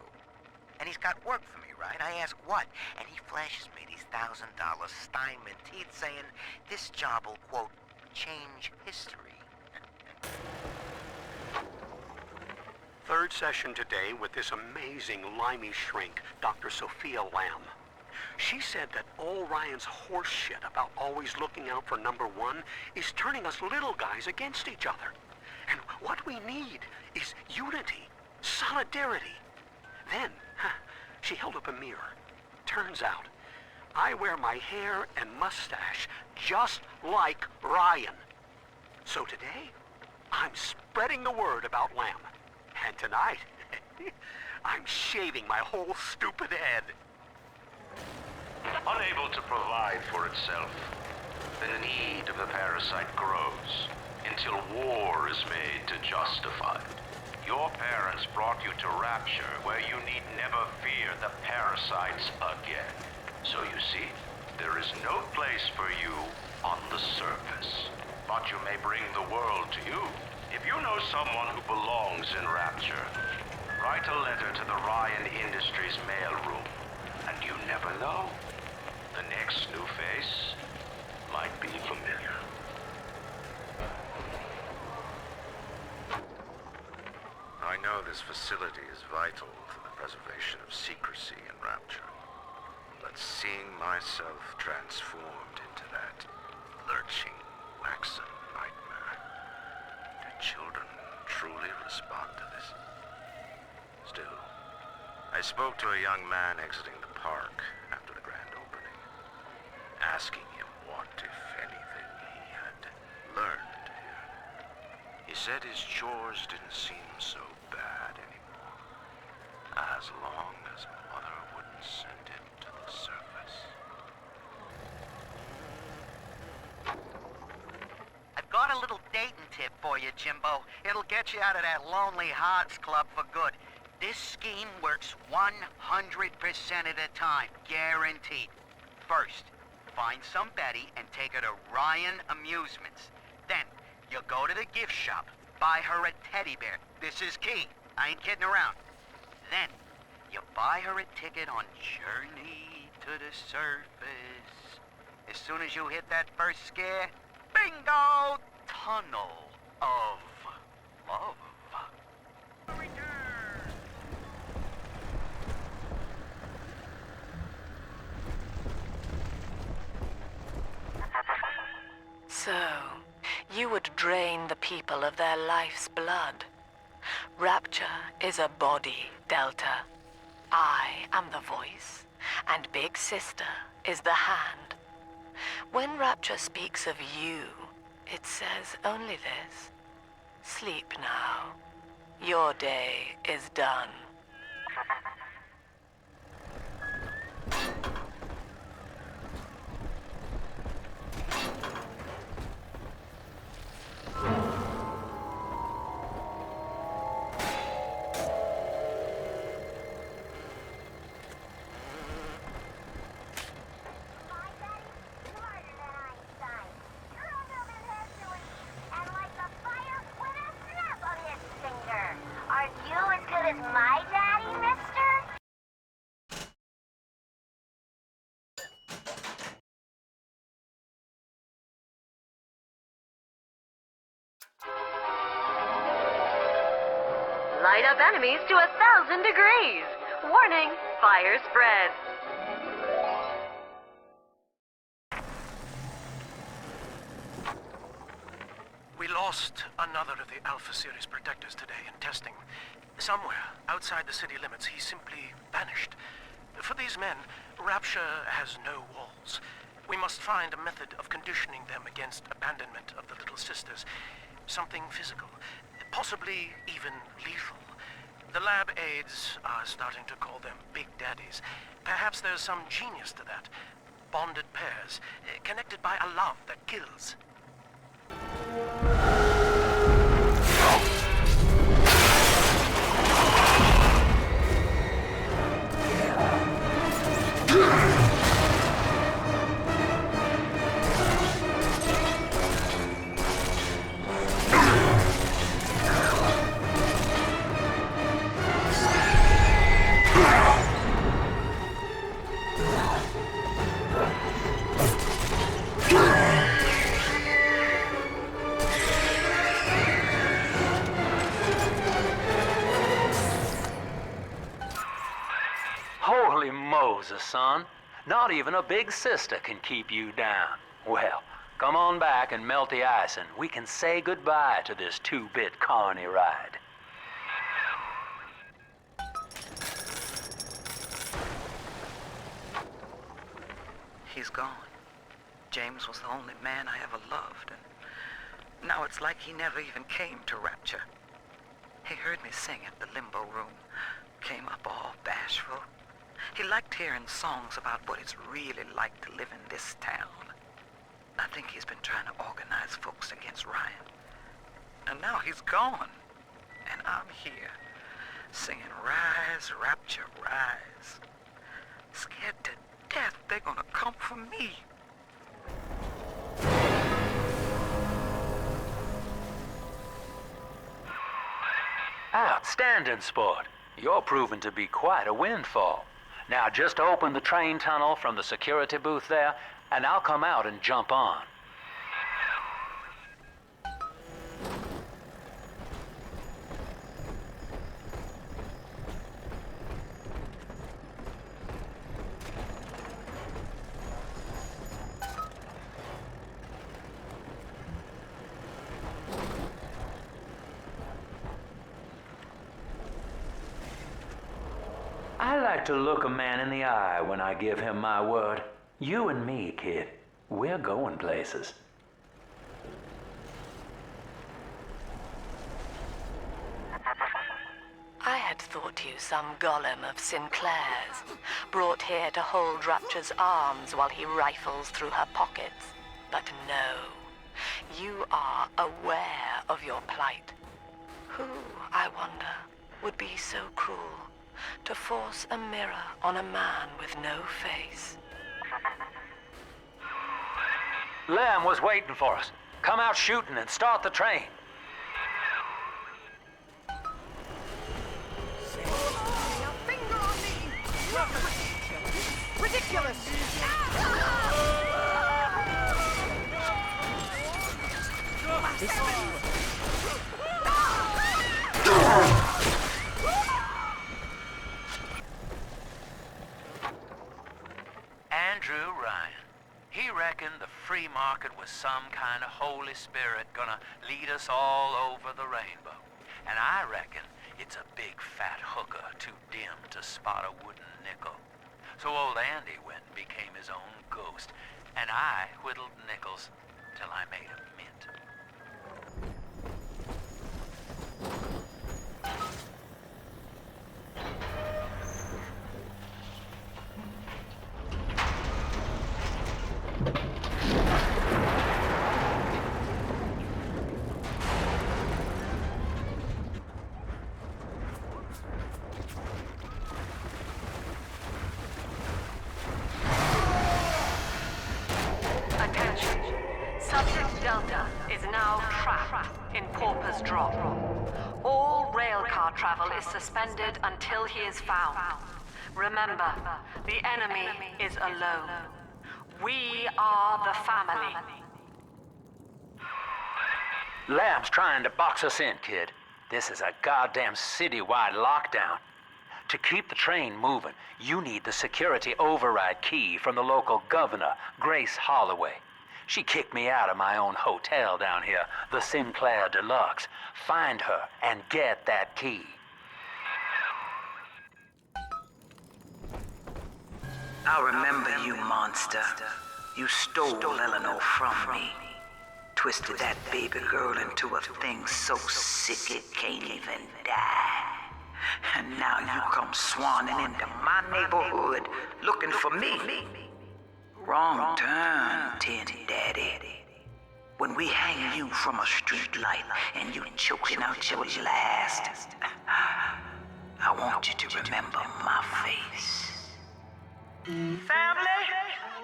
And he's got work for me right? I ask what, and he flashes me these $1,000 Steinman teeth saying this job will, quote, change history. Third session today with this amazing limey shrink, Dr. Sophia Lamb. She said that all Ryan's horse shit about always looking out for number one is turning us little guys against each other. And what we need is unity, solidarity. Then, she held up a mirror. Turns out, I wear my hair and mustache just like Ryan. So today, I'm spreading the word about Lamb. And tonight, I'm shaving my whole stupid head. Unable to provide for itself, the need of the parasite grows until war is made to justify it. Your parents brought you to Rapture, where you need never fear the parasites again. So you see, there is no place for you on the surface. But you may bring the world to you. If you know someone who belongs in Rapture, write a letter to the Ryan Industries mailroom. And you never know. The next new face might be familiar. I know this facility is vital for the preservation of secrecy in Rapture. But seeing myself transformed into that lurching, waxen nightmare, do children truly respond to this? Still, I spoke to a young man exiting the park after the grand opening, asking him what, if anything, he had learned here. He said his chores didn't seem so bad anymore, as long as Mother wouldn't send him to the surface. I've got a little dating tip for you, Jimbo. It'll get you out of that Lonely Hearts Club for good. This scheme works 100% of the time, guaranteed. First, find some Betty and take her to Ryan Amusements. Then, you go to the gift shop, buy her a teddy bear. This is key. I ain't kidding around. Then, you buy her a ticket on Journey to the Surface. As soon as you hit that first scare, bingo! Tunnel of love. So, you would drain the people of their life's blood. Rapture is a body, Delta. I am the voice, and Big Sister is the hand. When Rapture speaks of you, it says only this. Sleep now. Your day is done. Light up enemies to 1,000 degrees. Warning, fire spread. We lost another of the Alpha Series protectors today in testing. Somewhere outside the city limits, he simply vanished. For these men, Rapture has no walls. We must find a method of conditioning them against abandonment of the Little Sisters. Something physical, possibly even lethal. The lab aides are starting to call them Big Daddies. Perhaps there's some genius to that. Bonded pairs, connected by a love that kills. Holy Moses, son. Not even a big sister can keep you down. Well, come on back and melt the ice and we can say goodbye to this 2-bit carny ride. He's gone. James was the only man I ever loved, and now it's like he never even came to Rapture. He heard me sing at the limbo room, came up all bashful. He liked hearing songs about what it's really like to live in this town. I think he's been trying to organize folks against Ryan. And now he's gone, and I'm here, singing Rise, Rapture, Rise. Scared to death they're gonna come for me. Outstanding, sport. You're proving to be quite a windfall. Now just open the train tunnel from the security booth there, and I'll come out and jump on. I like to look a man in the eye when I give him my word. You and me, kid, we're going places. I had thought you some golem of Sinclair's, brought here to hold Rapture's arms while he rifles through her pockets. But no, you are aware of your plight. Who, I wonder, would be so cruel to force a mirror on a man with no face? Lamb was waiting for us. Come out shooting and start the train. Ridiculous! Andrew Ryan. He reckoned the free market was some kind of Holy Spirit gonna lead us all over the rainbow. And I reckon it's a big fat hooker too dim to spot a wooden nickel. So old Andy went and became his own ghost, and I whittled nickels till I made a mint. Subject Delta is now trapped in Pauper's drop. All railcar travel is suspended until he is found. Remember, the enemy is alone. We are the family. Lamb's trying to box us in, kid. This is a goddamn city-wide lockdown. To keep the train moving, you need the security override key from the local governor, Grace Holloway. She kicked me out of my own hotel down here, the Sinclair Deluxe. Find her and get that key. I remember you, monster. You stole Eleanor from me. Twisted that baby girl into a thing so sick it can't even die. And now you come swanning into my neighborhood looking for me. Wrong turn, Tin Daddy. When we hang you from a street light and you choking out your last, I want you to remember my face. Family,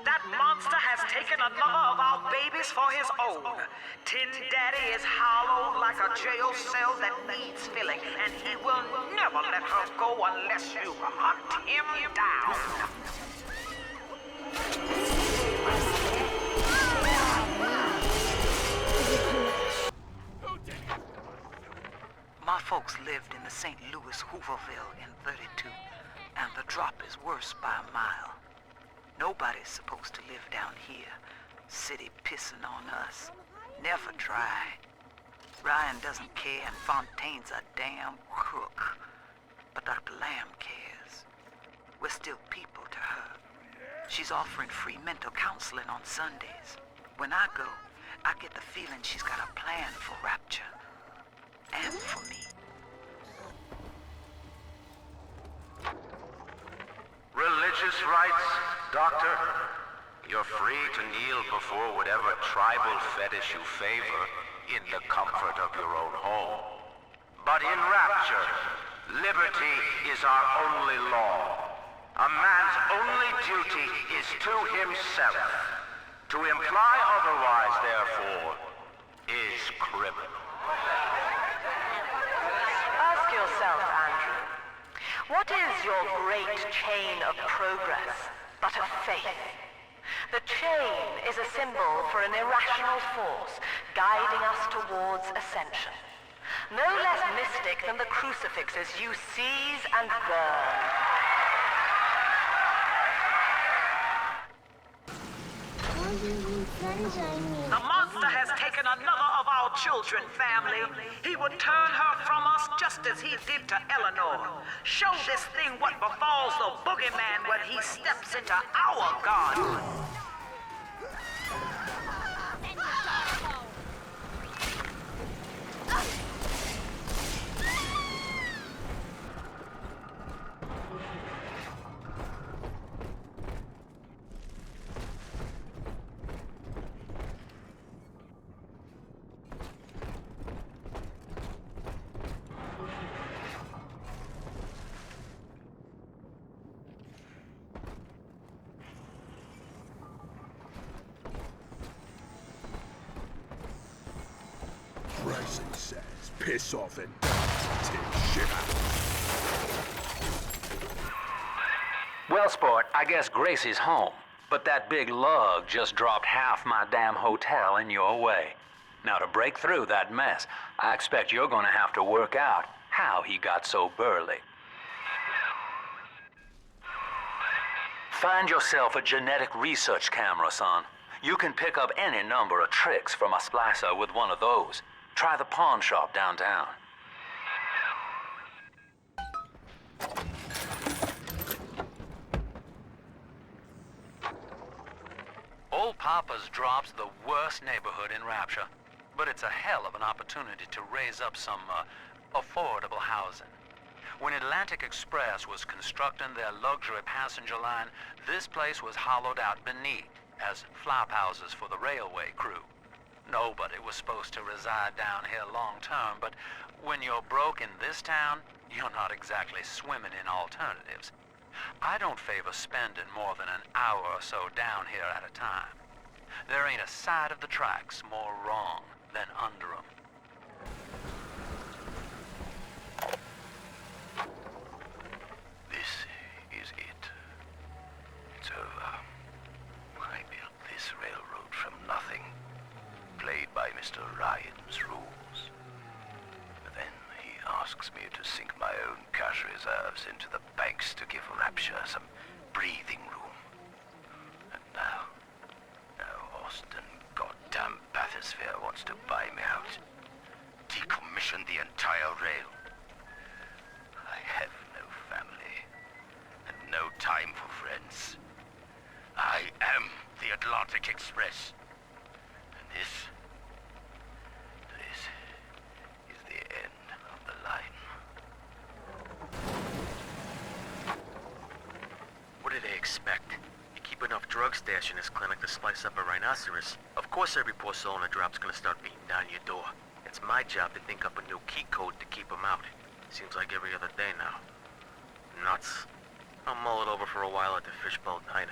that monster has taken another of our babies for his own. Tin Daddy is hollow like a jail cell that needs filling, and he will never let her go unless you hunt him down. My folks lived in the St. Louis Hooverville in 32, and the drop is worse by a mile. Nobody's supposed to live down here. City pissing on us. Never try. Ryan doesn't care and Fontaine's a damn crook. But Dr. Lamb cares. We're still people to her. She's offering free mental counseling on Sundays. When I go, I get the feeling she's got a plan for Rapture. And for me. Religious rites, Doctor? You're free to kneel before whatever tribal fetish you favor in the comfort of your own home. But in Rapture, liberty is our only law. A man's only duty is to himself. To imply otherwise, therefore, is criminal. Ask yourself, Andrew, what is your great chain of progress but a faith? The chain is a symbol for an irrational force guiding us towards ascension. No less mystic than the crucifixes you seize and burn. The monster has taken another of our children, family. He would turn her from us just as he did to Eleanor. Show this thing what befalls the boogeyman when he steps into our garden. Pricing says, piss off and take shit out. Well, sport, I guess Gracie's home. But that big lug just dropped half my damn hotel in your way. Now, to break through that mess, I expect you're gonna have to work out how he got so burly. Find yourself a genetic research camera, son. You can pick up any number of tricks from a splicer with one of those. Try the pawn shop downtown. Old Pauper's Drop's the worst neighborhood in Rapture, but it's a hell of an opportunity to raise up some, affordable housing. When Atlantic Express was constructing their luxury passenger line, this place was hollowed out beneath as flop houses for the railway crew. Nobody was supposed to reside down here long term, but when you're broke in this town, you're not exactly swimming in alternatives. I don't favor spending more than an hour or so down here at a time. There ain't a side of the tracks more wrong than under 'em. This is it. It's over. I built this railroad from nothing. Played by Mr. Ryan's rules. But then he asks me to sink my own cash reserves into the banks to give Rapture some breathing room. And now Austin goddamn Bathysphere wants to buy me out. Decommission the entire rail. I have no family. And no time for friends. I am the Atlantic Express. And this is the end of the line. What do they expect? You keep enough drug stash in this clinic to slice up a rhinoceros. Of course every poor soul in the drop's gonna start beating down your door. It's my job to think up a new key code to keep them out. Seems like every other day now. Nuts. I'll mull it over for a while at the Fishbowl Diner.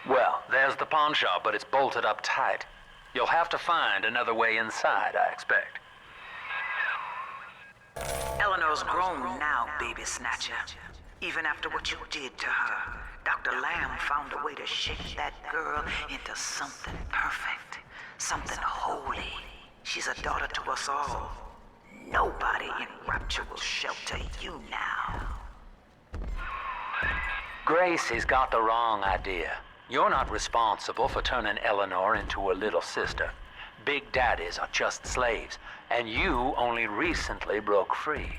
Well, there's the pawn shop, but it's bolted up tight. You'll have to find another way inside, I expect. Eleanor's grown now, baby snatcher. Even after what you did to her, Dr. Lamb found a way to shape that girl into something perfect, something holy. She's a daughter to us all. Nobody in Rapture will shelter you now. Gracie's got the wrong idea. You're not responsible for turning Eleanor into a little sister. Big daddies are just slaves, and you only recently broke free.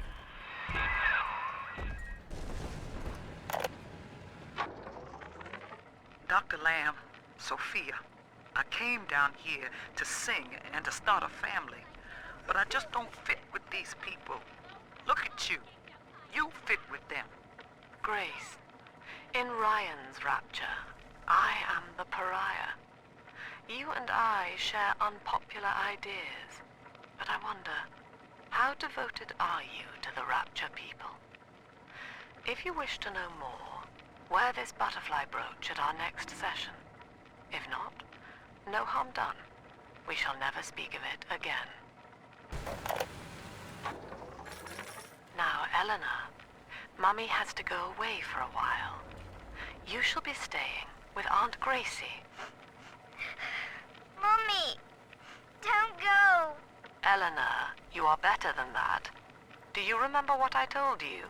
Dr. Lamb, Sophia, I came down here to sing and to start a family, but I just don't fit with these people. Look at you. You fit with them. Grace, in Ryan's rapture, I am the pariah. You and I share unpopular ideas, but I wonder, how devoted are you to the rapture people? If you wish to know more, wear this butterfly brooch at our next session. If not, no harm done. We shall never speak of it again. Now, Eleanor, Mummy has to go away for a while. You shall be staying with Aunt Gracie. Mummy, don't go. Eleanor, you are better than that. Do you remember what I told you?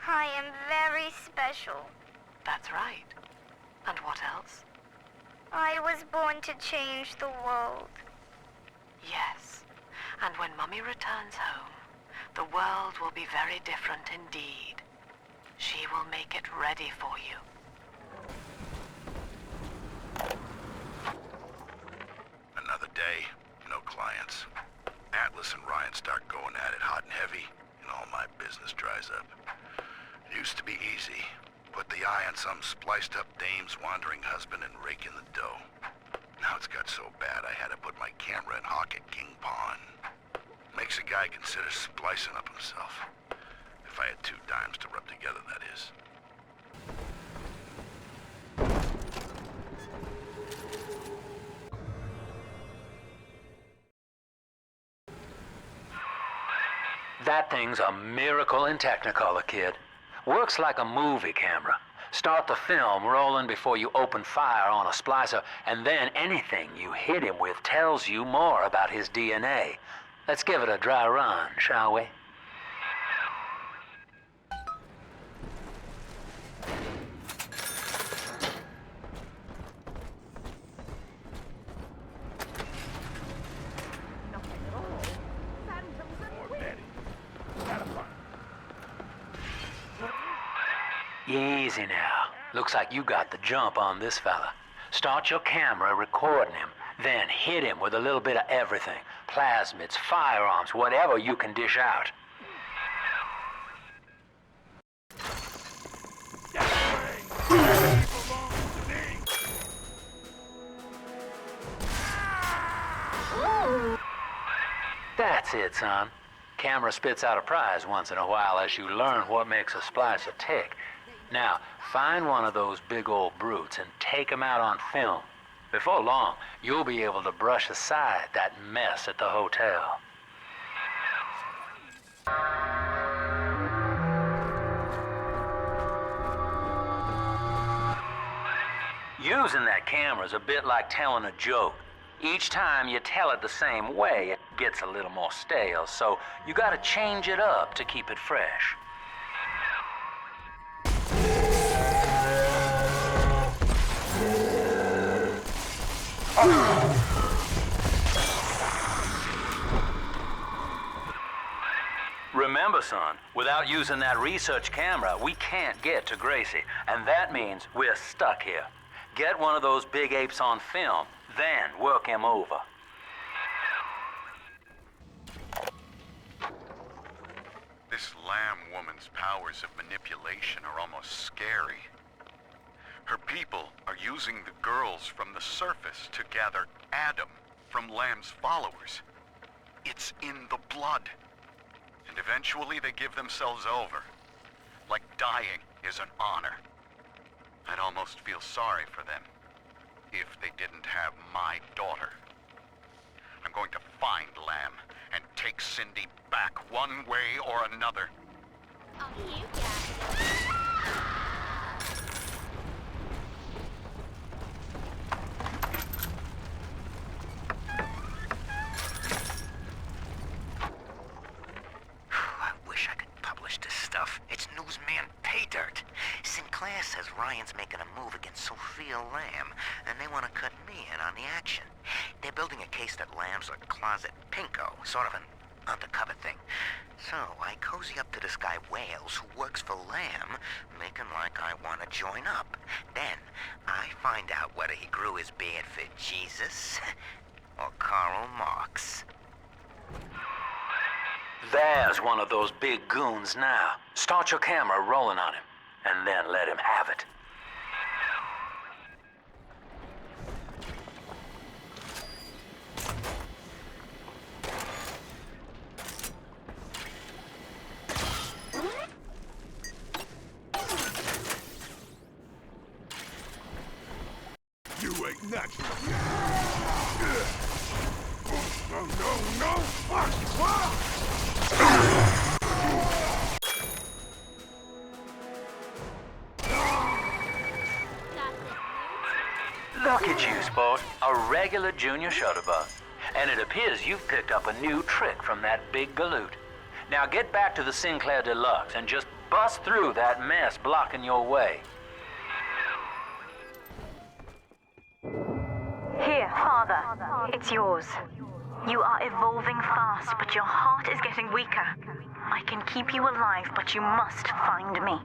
I am very special. That's right. And what else? I was born to change the world. Yes. And when Mummy returns home, the world will be very different indeed. She will make it ready for you. Another day, no clients. Atlas and Ryan start going at it hot and heavy, and all my business dries up. It used to be easy. Put the eye on some spliced-up dame's wandering husband and rake in the dough. Now it's got so bad I had to put my camera and hawk at King Pawn. Makes a guy consider splicing up himself. If I had 2 dimes to rub together, that is. That thing's a miracle in Technicolor, kid. Works like a movie camera. Start the film rolling before you open fire on a splicer, and then anything you hit him with tells you more about his DNA. Let's give it a dry run, shall we? Easy now. Looks like you got the jump on this fella. Start your camera recording him, then hit him with a little bit of everything. Plasmids, firearms, whatever you can dish out. That's it, son. Camera spits out a prize once in a while as you learn what makes a splicer tick. Now, find one of those big old brutes and take him out on film. Before long, you'll be able to brush aside that mess at the hotel. Using that camera's a bit like telling a joke. Each time you tell it the same way, it gets a little more stale, so you gotta change it up to keep it fresh. Remember, son, without using that research camera, we can't get to Gracie, and that means we're stuck here. Get one of those big apes on film, then work him over. This Lamb woman's powers of manipulation are almost scary. Her people are using the girls from the surface to gather Adam from Lamb's followers. It's in the blood. And eventually they give themselves over. Like dying is an honor. I'd almost feel sorry for them if they didn't have my daughter. I'm going to find Lamb and take Cindy back one way or another. Oh, you got it. me in on the action. They're building a case that Lamb's a closet pinko, sort of an undercover thing. So I cozy up to this guy Wales who works for Lamb, making like I want to join up. Then I find out whether he grew his beard for Jesus or Karl Marx. There's one of those big goons now. Start your camera rolling on him, and then let him have it. You ain't natural. No, no, no! Look at you, sport. A regular junior shutterbug. And it appears you've picked up a new trick from that big galoot. Now get back to the Sinclair Deluxe and just bust through that mess blocking your way. Here, Father. It's yours. You are evolving fast, but your heart is getting weaker. I can keep you alive, but you must find me.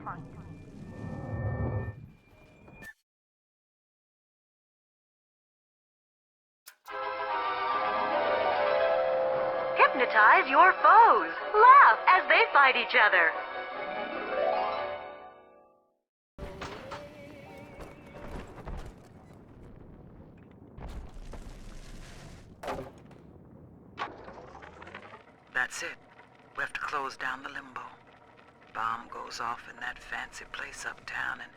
Hypnotize your foes. Laugh as they fight each other. That's it. We have to close down the limbo. Bomb goes off in that fancy place uptown and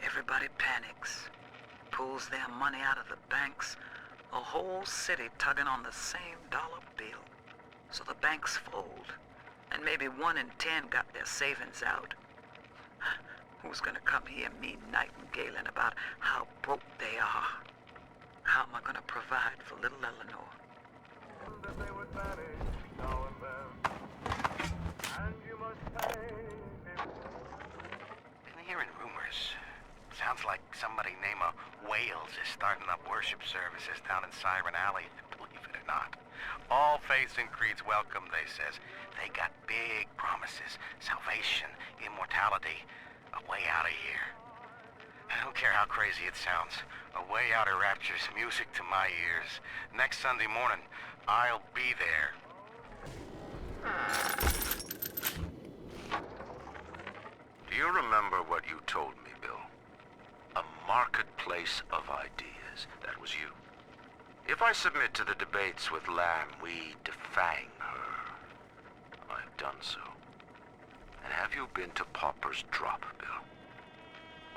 everybody panics. Pulls their money out of the banks. A whole city tugging on the same dollar bill. So the banks fold. And maybe 1 in 10 got their savings out. Who's gonna come here me nightingaling about how broke they are? How am I gonna provide for little Eleanor? Been hearing rumors. Sounds like somebody named Wales is starting up worship services down in Siren Alley, believe it or not. All faiths and creeds welcome, they says. They got big promises, salvation, immortality, a way out of here. I don't care how crazy it sounds. A way out of rapture's music to my ears. Next Sunday morning, I'll be there. Do you remember what you told me, Bill? A marketplace of ideas. That was you. If I submit to the debates with Lamb, we defang her. I've done so. And have you been to Pauper's drop, Bill?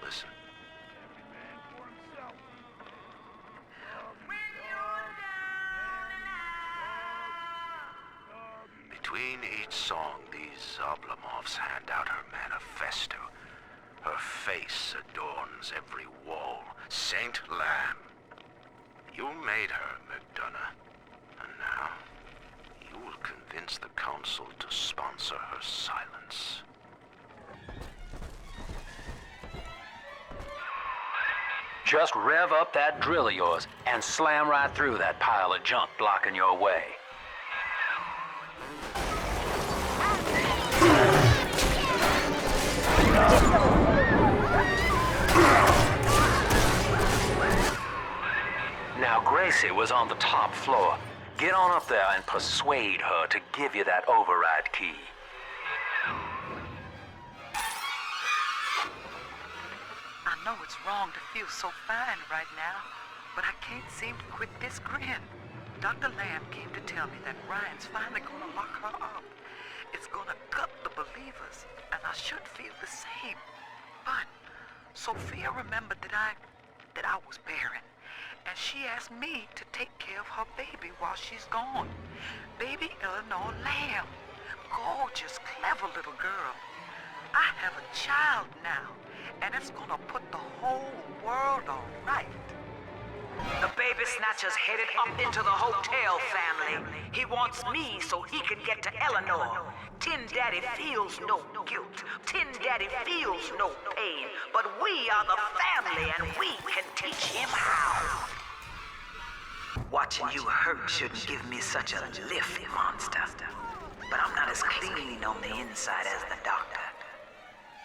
Listen. Between each song, these Oblomovs hand out her manifesto. Her face adorns every wall. Saint Lamb. You made her, McDonough. And now, you will convince the council to sponsor her silence. Just rev up that drill of yours and slam right through that pile of junk blocking your way. Now, Gracie was on the top floor. Get on up there and persuade her to give you that override key. I know it's wrong to feel so fine right now, but I can't seem to quit this grin. Dr. Lamb came to tell me that Ryan's finally gonna lock her up. It's gonna gut the believers, and I should feel the same. But Sophia remembered that I was barren, and she asked me to take care of her baby while she's gone. Baby Eleanor Lamb. Gorgeous, clever little girl. I have a child now, and it's gonna put the whole world on right. The baby snatcher's headed up into the hotel, family. He wants me so he can get to Eleanor. Tin Daddy feels no guilt. Tin Daddy feels no pain. But we are the family, and we can teach him how. Watching you hurt shouldn't give me such a lift, monster. But I'm not as clean on the inside as the doctor.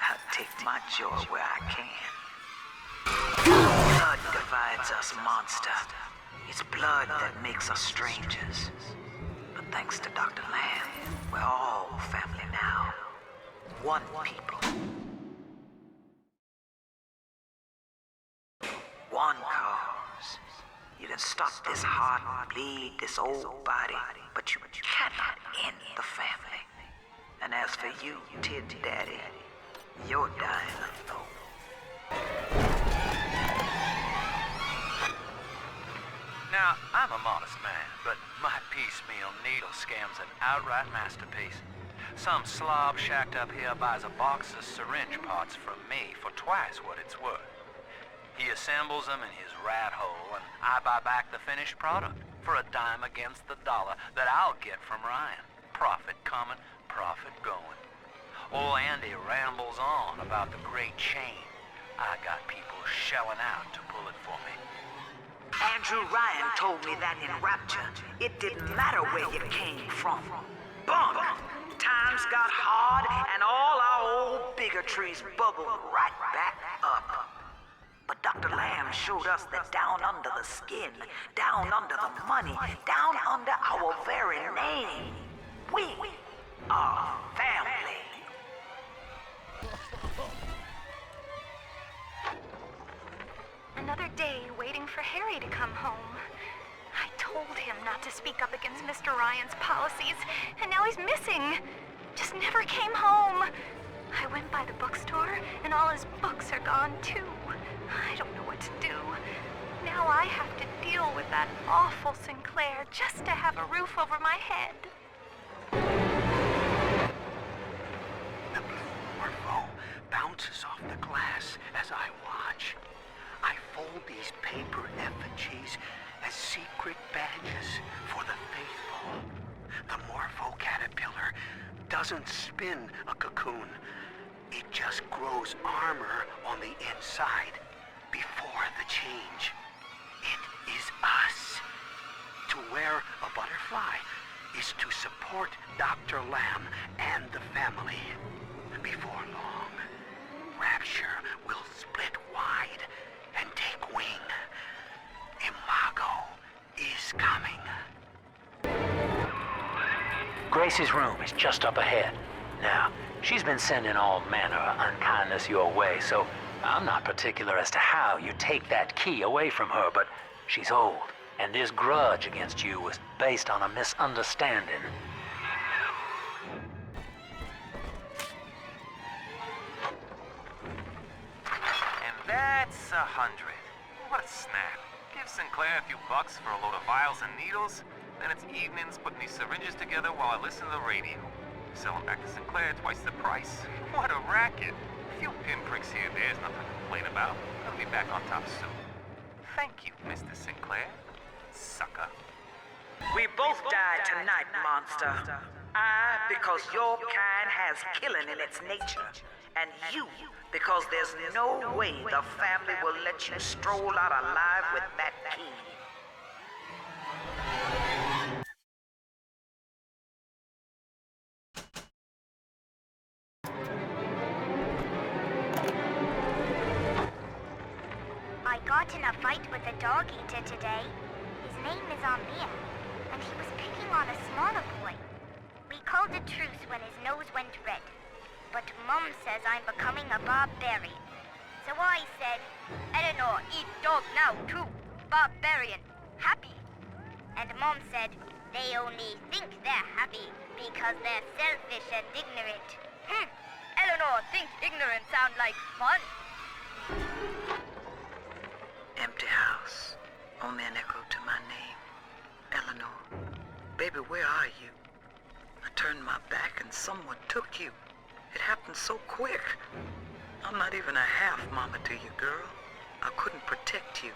I'll take my joy where I can. Blood divides us, monster. It's blood that makes us strangers. But thanks to Dr. Lamb, we're all family now. One people. One cause. You can stop this heart bleed, this old body, but you cannot end the family. And as for you, Tid Daddy, you're dying alone. Now, I'm a modest man, but my piecemeal needle scam's an outright masterpiece. Some slob shacked up here buys a box of syringe parts from me for twice what it's worth. He assembles them in his rat hole, and I buy back the finished product for a dime against the dollar that I'll get from Ryan. Profit coming, profit going. Old Andy rambles on about the great chain. I got people shelling out to pull it for me. Andrew Ryan told me that in Rapture, it didn't matter where you came from. Bump! Times got hard, and all our old bigotries bubbled right back up. But Dr. Lamb showed us that down under the skin, down under the money, down under our very name, we are family. Another day waiting for Harry to come home. I told him not to speak up against Mr. Ryan's policies, and now he's missing. Just never came home. I went by the bookstore, and all his books are gone too. I don't know what to do. Now I have to deal with that awful Sinclair just to have a roof over my head. The blue morpho bounces off the glass as I watch. I fold these paper effigies as secret badges for the faithful. The morpho caterpillar doesn't spin a cocoon. It just grows armor on the inside before the change. It is us. To wear a butterfly is to support Dr. Lamb and the family. Before long, Rapture will split wide and take wing. Imago is coming. Grace's room is just up ahead. Now, she's been sending all manner of unkindness your way, so I'm not particular as to how you take that key away from her, but she's old, and this grudge against you was based on a misunderstanding. And that's 100. What a snap. Give Sinclair a few bucks for a load of vials and needles, then it's evenings putting these syringes together while I listen to the radio. Sell them back to Sinclair twice the price. What a racket. A few pinpricks here and there's nothing to complain about. I'll be back on top soon. Thank you, Mr. Sinclair. Sucker. We both died tonight, monster. I, because your kind has killing in its nature. And you, because there's no way the family will let you stroll out alive with that key. I got in a fight with a dog eater today. His name is Amir, and he was picking on a smaller boy. We called a truce when his nose went red. But Mom says I'm becoming a barbarian. So I said, Eleanor, eat dog now too. Barbarian. Happy. And Mom said, they only think they're happy because they're selfish and ignorant. Eleanor, think ignorant sound like fun. Empty house. Only an echo to my name. Eleanor. Baby, where are you? I turned my back and someone took you. It happened so quick. I'm not even a half mama to you, girl. I couldn't protect you.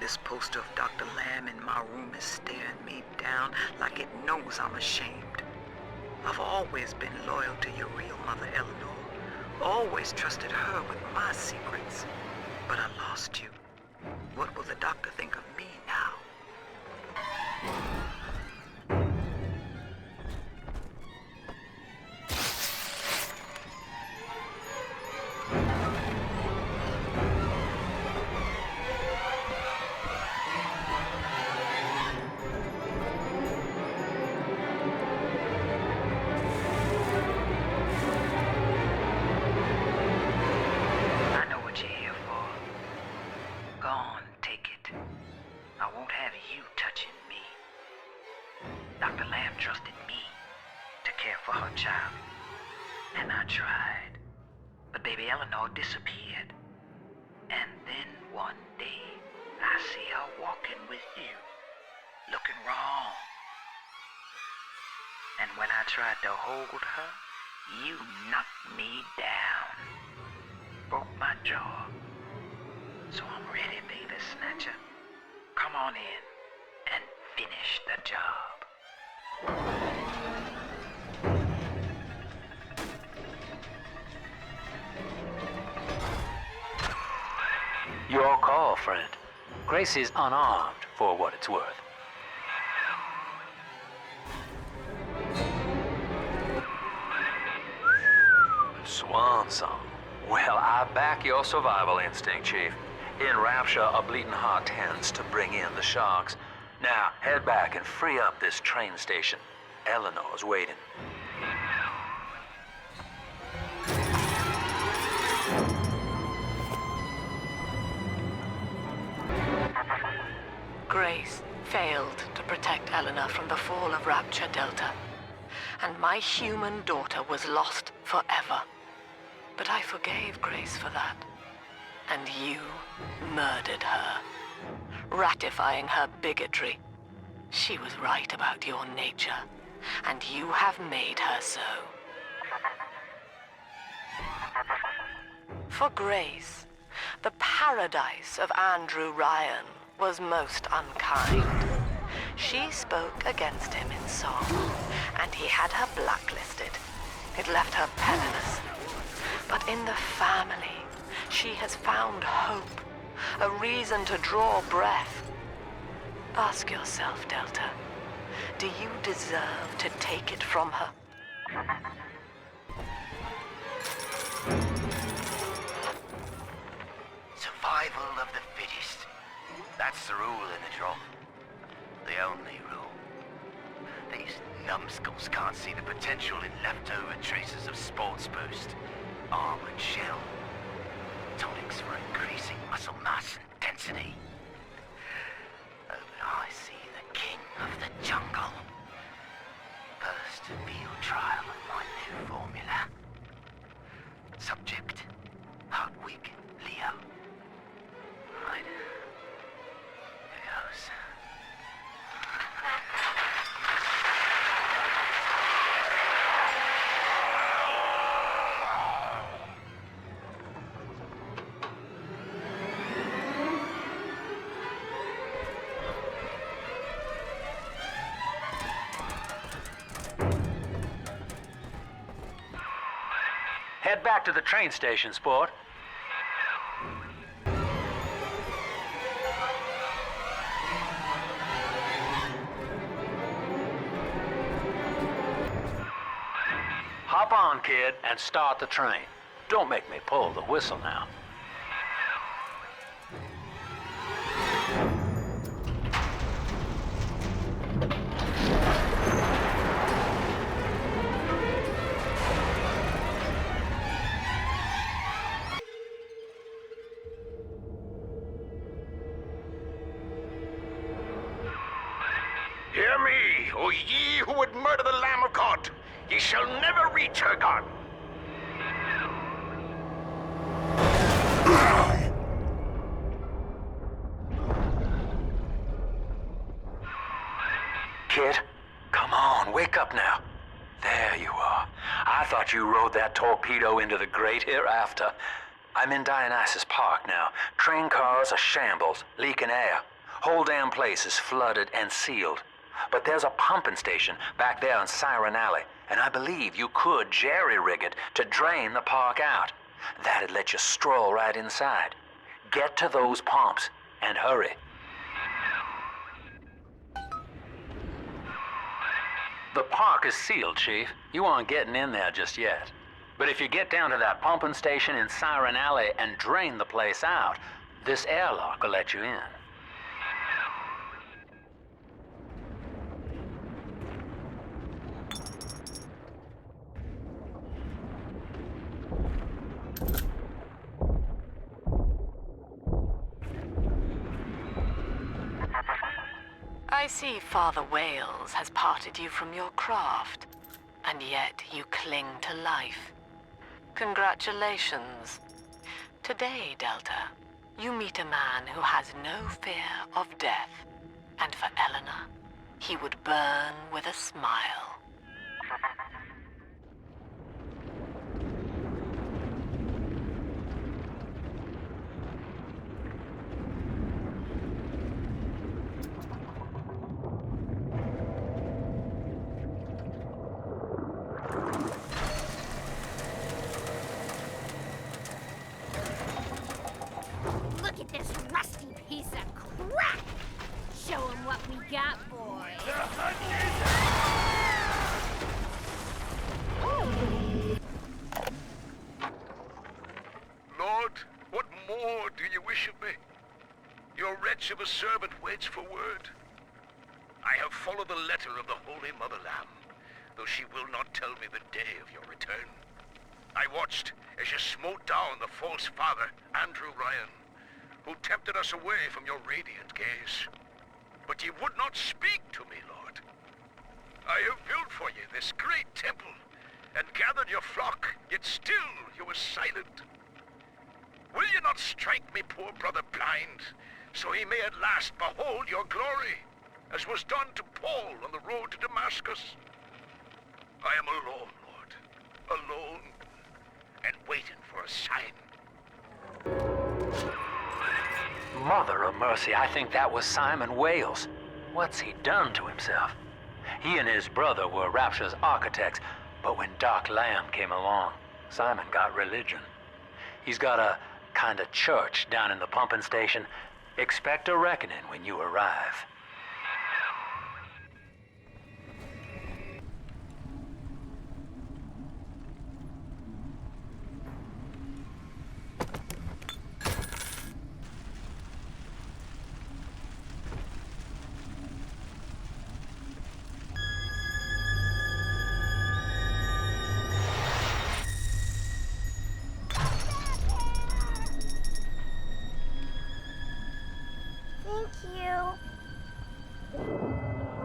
This poster of Dr. Lamb in my room is staring me down like it knows I'm ashamed. I've always been loyal to your real mother, Eleanor. Always trusted her with my secrets. But I lost you. What will the doctor think of me now? Dr. Lamb trusted me to care for her child. And I tried. But baby Eleanor disappeared. And then one day, I see her walking with you, looking wrong. And when I tried to hold her, you knocked me down. Broke my jaw. So I'm ready, baby snatcher. Come on in and finish the job. Your call, friend. Grace is unarmed, for what it's worth. Swan song. Well, I back your survival instinct, Chief. In Rapture, a bleeding heart tends to bring in the sharks. Now, head back and free up this train station. Eleanor's waiting. Grace failed to protect Eleanor from the fall of Rapture Delta, and my human daughter was lost forever. But I forgave Grace for that, and you murdered her, ratifying her bigotry. She was right about your nature, and you have made her so. For Grace, the paradise of Andrew Ryan was most unkind. She spoke against him in song, and he had her blacklisted. It left her penniless. But in the family, she has found hope, a reason to draw breath. Ask yourself, Delta, do you deserve to take it from her? Survival of the fittest. That's the rule in the drop. The only rule. These numbskulls can't see the potential in leftover traces of sports boost, armored shell, tonics for increasing muscle mass and density. Oh, but I see the king of the jungle. First field trial of my new formula. Subject, Hardwick Leo. Right. Here goes. Head back to the train station, sport. Hop on, kid, and start the train. Don't make me pull the whistle now. Hear me, O ye who would murder the Lamb of God! Ye shall never reach her God! Kid, come on, wake up now. There you are. I thought you rode that torpedo into the great hereafter. I'm in Dionysus Park now. Train cars are shambles, leaking air. Whole damn place is flooded and sealed. But there's a pumping station back there in Siren Alley, and I believe you could jerry-rig it to drain the park out. That'd let you stroll right inside. Get to those pumps, and hurry. The park is sealed, Chief. You aren't getting in there just yet. But if you get down to that pumping station in Siren Alley and drain the place out, this airlock will let you in. I see Father Wales has parted you from your craft, and yet you cling to life. Congratulations. Today, Delta, you meet a man who has no fear of death, and for Eleanor, he would burn with a smile. Look at this rusty piece of crap! Show 'em what we got, boys! Lord, what more do you wish of me? Your wretch of a servant waits for word. I have followed the letter of the Holy Mother Lamb, though she will not tell me the day of your return. I watched as you smote down the false father, Andrew Ryan, who tempted us away from your radiant gaze. But ye would not speak to me, Lord. I have built for you this great temple, and gathered your flock, yet still you were silent. Will you not strike me poor brother blind, so he may at last behold your glory, as was done to Paul on the road to Damascus? I am alone, Lord, alone, and waiting for a sign. Mother of mercy, I think that was Simon Wales. What's he done to himself? He and his brother were Rapture's architects, but when Dark Lamb came along, Simon got religion. He's got a kind of church down in the pumping station. Expect a reckoning when you arrive.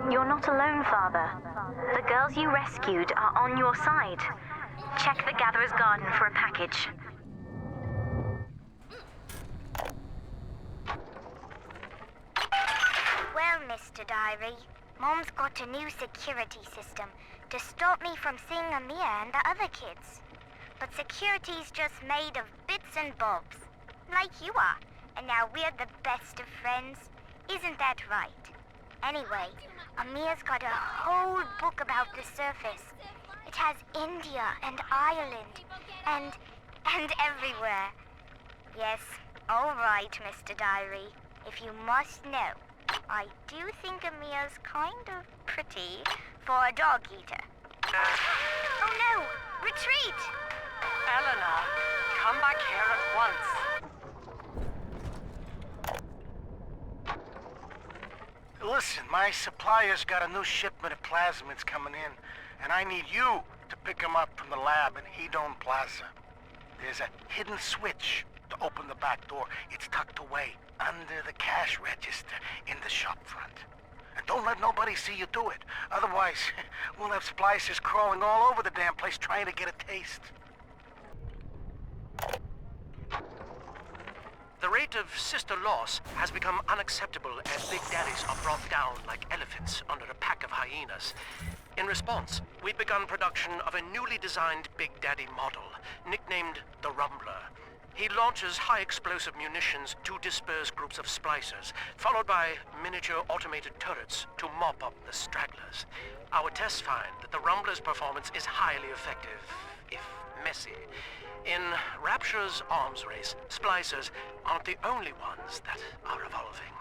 You're not alone, Father. The girls you rescued are on your side. Check the Gatherer's Garden for a package. Well, Mr. Diary, Mom's got a new security system to stop me from seeing Amir and the other kids. But security's just made of bits and bobs, like you are. And now we're the best of friends. Isn't that right? Anyway, Amir's got a whole book about the surface. It has India and Ireland and everywhere. Yes, all right, Mr. Diary. If you must know, I do think Amir's kind of pretty for a dog eater. Oh no! Retreat! Eleanor, come back here at once. Listen, my supplier's got a new shipment of plasmids coming in, and I need you to pick them up from the lab in Hedon Plaza. There's a hidden switch to open the back door. It's tucked away under the cash register in the shop front. And don't let nobody see you do it. Otherwise, we'll have splicers crawling all over the damn place trying to get a taste. The rate of sister loss has become unacceptable as Big Daddies are brought down like elephants under a pack of hyenas. In response, we've begun production of a newly designed Big Daddy model, nicknamed the Rumbler. He launches high-explosive munitions to disperse groups of splicers, followed by miniature automated turrets to mop up the stragglers. Our tests find that the Rumbler's performance is highly effective, if messy. In Rapture's arms race, splicers aren't the only ones that are evolving.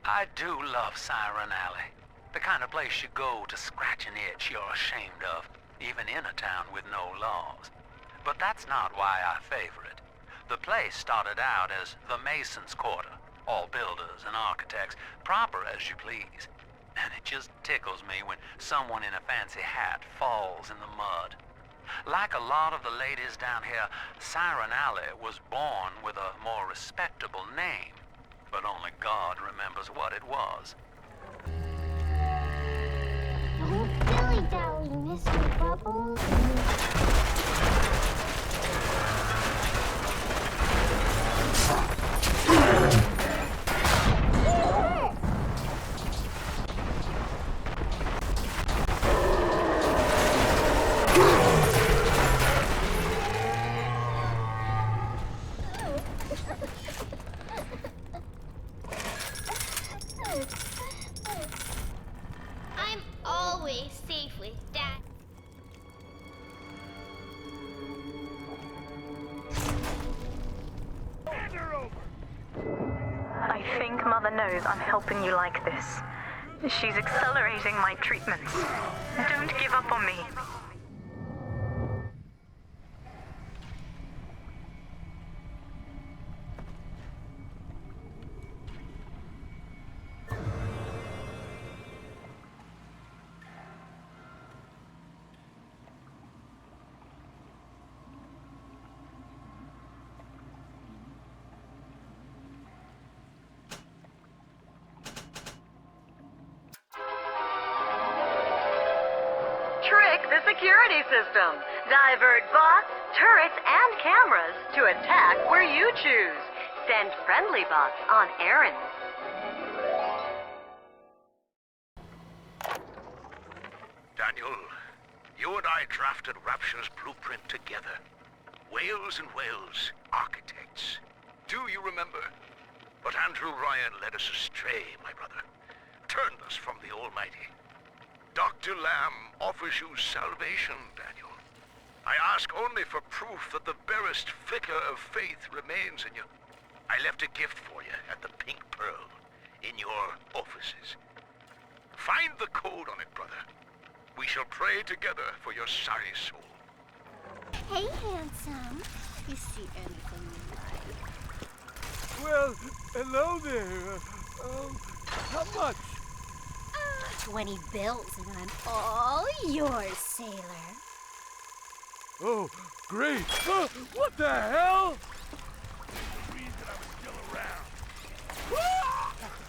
I do love Siren Alley. The kind of place you go to scratch an itch you're ashamed of, even in a town with no laws. But that's not why I favor it. The place started out as the Mason's Quarter, all builders and architects, proper as you please. And it just tickles me when someone in a fancy hat falls in the mud. like a lot of the ladies down here, Siren Alley was born with a more respectable name. But only God remembers what it was. Don't dilly-dally, Mr. Bubbles. I'm always safe with Dad. I think Mother knows I'm helping you like this. She's accelerating my treatments. Don't give up on me. Trick the security system. Divert bots, turrets, and cameras to attack where you choose. Send friendly bots on errands. Daniel, you and I drafted Rapture's blueprint together. Wales and Wales, architects. Do you remember? But Andrew Ryan led us astray, my brother. Turned us from the Almighty. Dr. Lamb offers you salvation, Daniel. I ask only for proof that the barest flicker of faith remains in you. I left a gift for you at the Pink Pearl, in your offices. Find the code on it, brother. We shall pray together for your sorry soul. Hey, handsome. You see anything you like? Well, hello there. How much? 20 bills and I'm all yours, sailor. Oh, great. What the hell? The reason I was still around.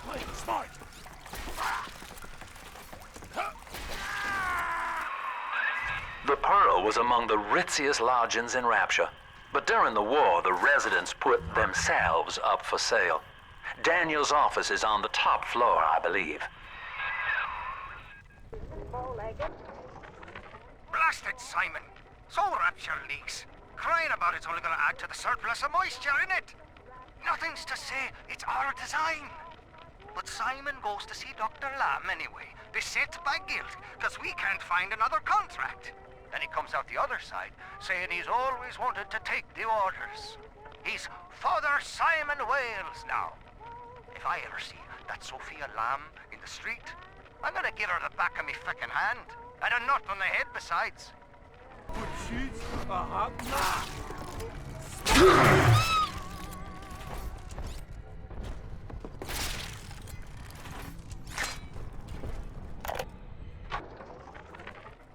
Play it smart. The Pearl was among the ritziest lodgings in Rapture. But during the war, the residents put themselves up for sale. Daniel's office is on the top floor, I believe. Blasted Simon! Soul Rapture leaks. Crying about it's only gonna add to the surplus of moisture in it. Nothing's to say it's our design. But Simon goes to see Dr. Lamb anyway, beset by guilt, because we can't find another contract. Then he comes out the other side, saying he's always wanted to take the orders. He's Father Simon Wales now. If I ever see that Sophia Lamb in the street, I'm gonna give her the back of me frickin' hand. And a nut on the head besides. Good sheets, a hot knock.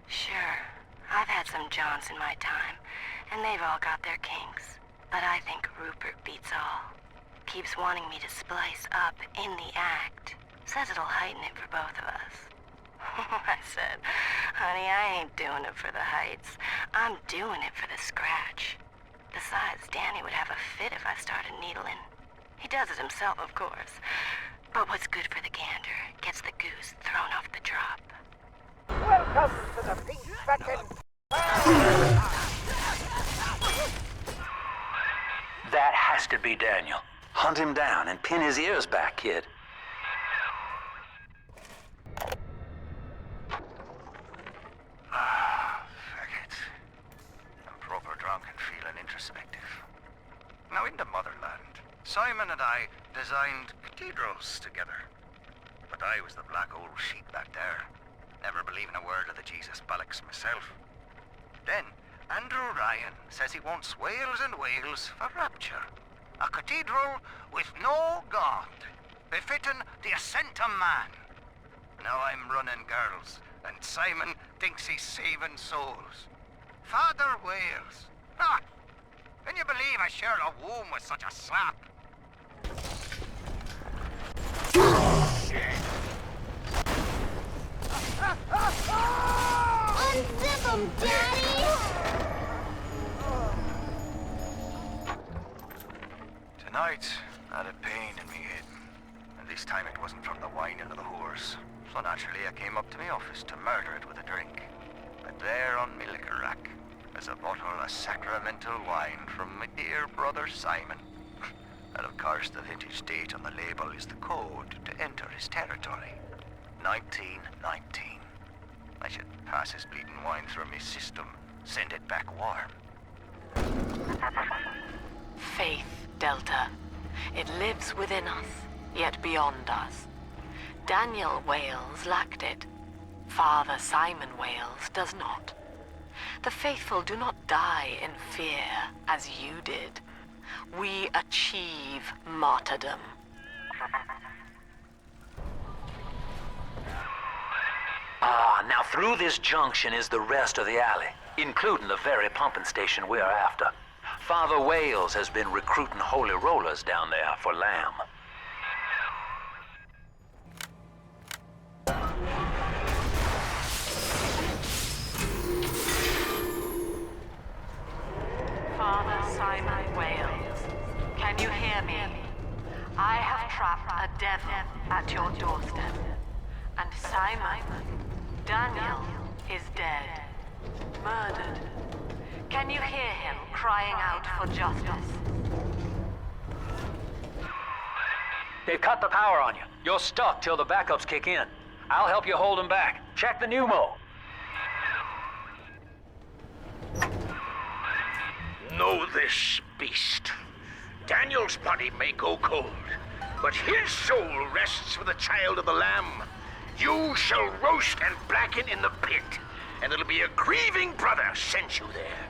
Sure, I've had some Johns in my time, and they've all got their kinks. But I think Rupert beats all. Keeps wanting me to splice up in the act. Says it'll heighten it for both of us. I said, honey, I ain't doing it for the heights. I'm doing it for the scratch. Besides, Danny would have a fit if I started needling. He does it himself, of course. But what's good for the gander gets the goose thrown off the drop. Welcome to the Pink Second. That has to be Daniel. Hunt him down and pin his ears back, kid. Now in the motherland, Simon and I designed cathedrals together. But I was the black old sheep back there, never believing a word of the Jesus bollocks myself. Then, Andrew Ryan says he wants Wales and Wales for Rapture. A cathedral with no God, befitting the ascent of man. Now I'm running girls, and Simon thinks he's saving souls. Father Wales. Ha! Can you believe I shared a womb with such a sap? Unzip 'em, Daddy! Tonight, I had a pain in me head. And this time it wasn't from the whining of the whores. So naturally, I came up to my office to murder it with a drink. But there on me liquor rack, there's a bottle of sacramental wine from my dear brother Simon. And of course, the vintage date on the label is the code to enter his territory. 1919. I should pass his bleeding wine through my system, send it back warm. Faith, Delta. It lives within us, yet beyond us. Daniel Wales lacked it. Father Simon Wales does not. The faithful do not die in fear, as you did. We achieve martyrdom. Now through this junction is the rest of the alley, including the very pumping station we're after. Father Wales has been recruiting holy rollers down there for lamb. Father Simon Wales, can you hear me? I have trapped a devil at your doorstep. And Simon, Daniel, is dead. Murdered. Can you hear him crying out for justice? They've cut the power on you. You're stuck till the backups kick in. I'll help you hold them back. Check the pneumo. Know this, beast. Daniel's body may go cold, but his soul rests with the child of the Lamb. You shall roast and blacken in the pit, and it'll be a grieving brother sent you there.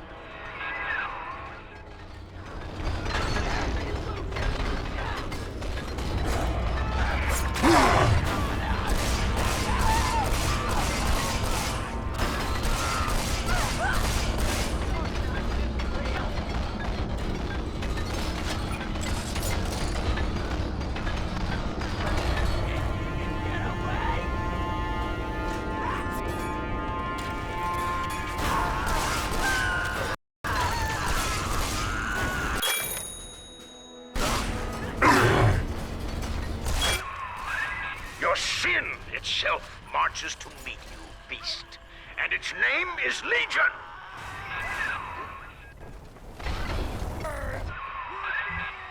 Itself marches to meet you, beast, and its name is Legion.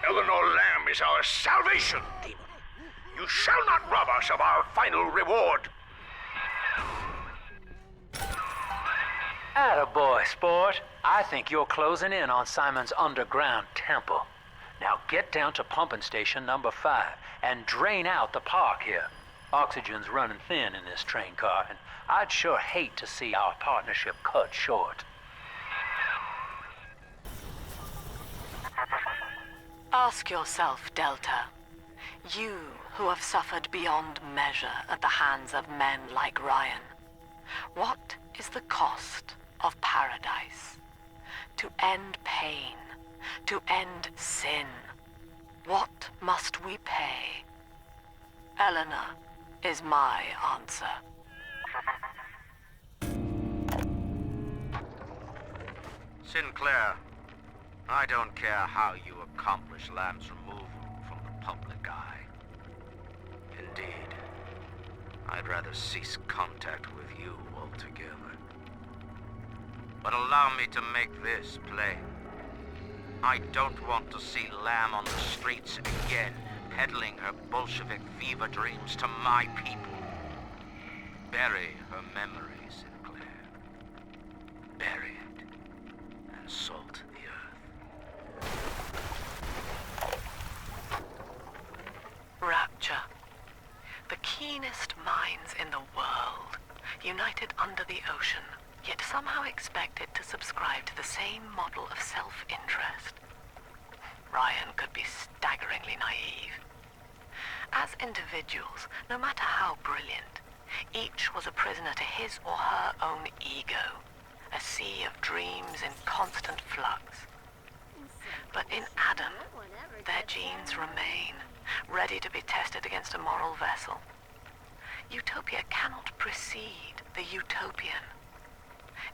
Eleanor Lamb is our salvation, demon. You shall not rob us of our final reward. Attaboy, sport. I think you're closing in on Simon's underground temple. Now get down to pumping station number 5 and drain out the park here. Oxygen's running thin in this train car, and I'd sure hate to see our partnership cut short. Ask yourself, Delta. You who have suffered beyond measure at the hands of men like Ryan. What is the cost of paradise? To end pain, to end sin. What must we pay? Eleanor is my answer. Sinclair, I don't care how you accomplish Lamb's removal from the public eye. Indeed, I'd rather cease contact with you altogether. But allow me to make this plain. I don't want to see Lamb on the streets again, peddling her Bolshevik fever dreams to my people. Bury her memory, Sinclair. Bury it, and salt the earth. Rapture. The keenest minds in the world, united under the ocean, yet somehow expected to subscribe to the same model of self-interest. Ryan could be staggeringly naive. As individuals, no matter how brilliant, each was a prisoner to his or her own ego. a sea of dreams in constant flux. But in Adam, their genes remain, ready to be tested against a moral vessel. Utopia cannot precede the utopian.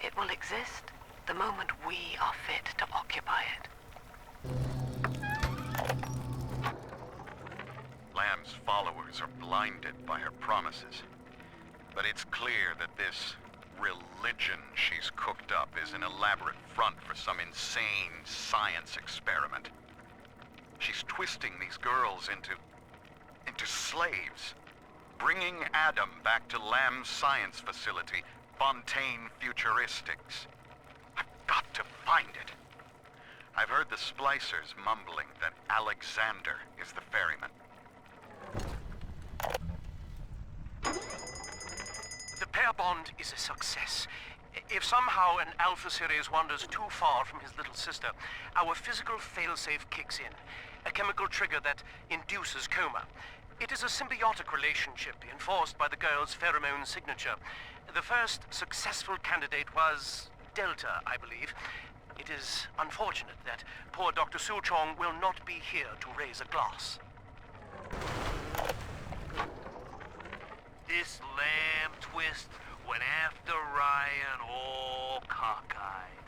It will exist the moment we are fit to occupy it. Lamb's followers are blinded by her promises. But it's clear that this religion she's cooked up is an elaborate front for some insane science experiment. She's twisting these girls into slaves, bringing Adam back to Lamb's science facility, Fontaine Futuristics. I've got to find it. I've heard the splicers mumbling that Alexander is the ferryman. The pair bond is a success. If somehow an Alpha Series wanders too far from his little sister, our physical failsafe kicks in, a chemical trigger that induces coma. It is a symbiotic relationship enforced by the girl's pheromone signature. The first successful candidate was Delta, I believe. It is unfortunate that poor Dr. Suchong will not be here to raise a glass. This lamb twist went after Ryan all cockeyed.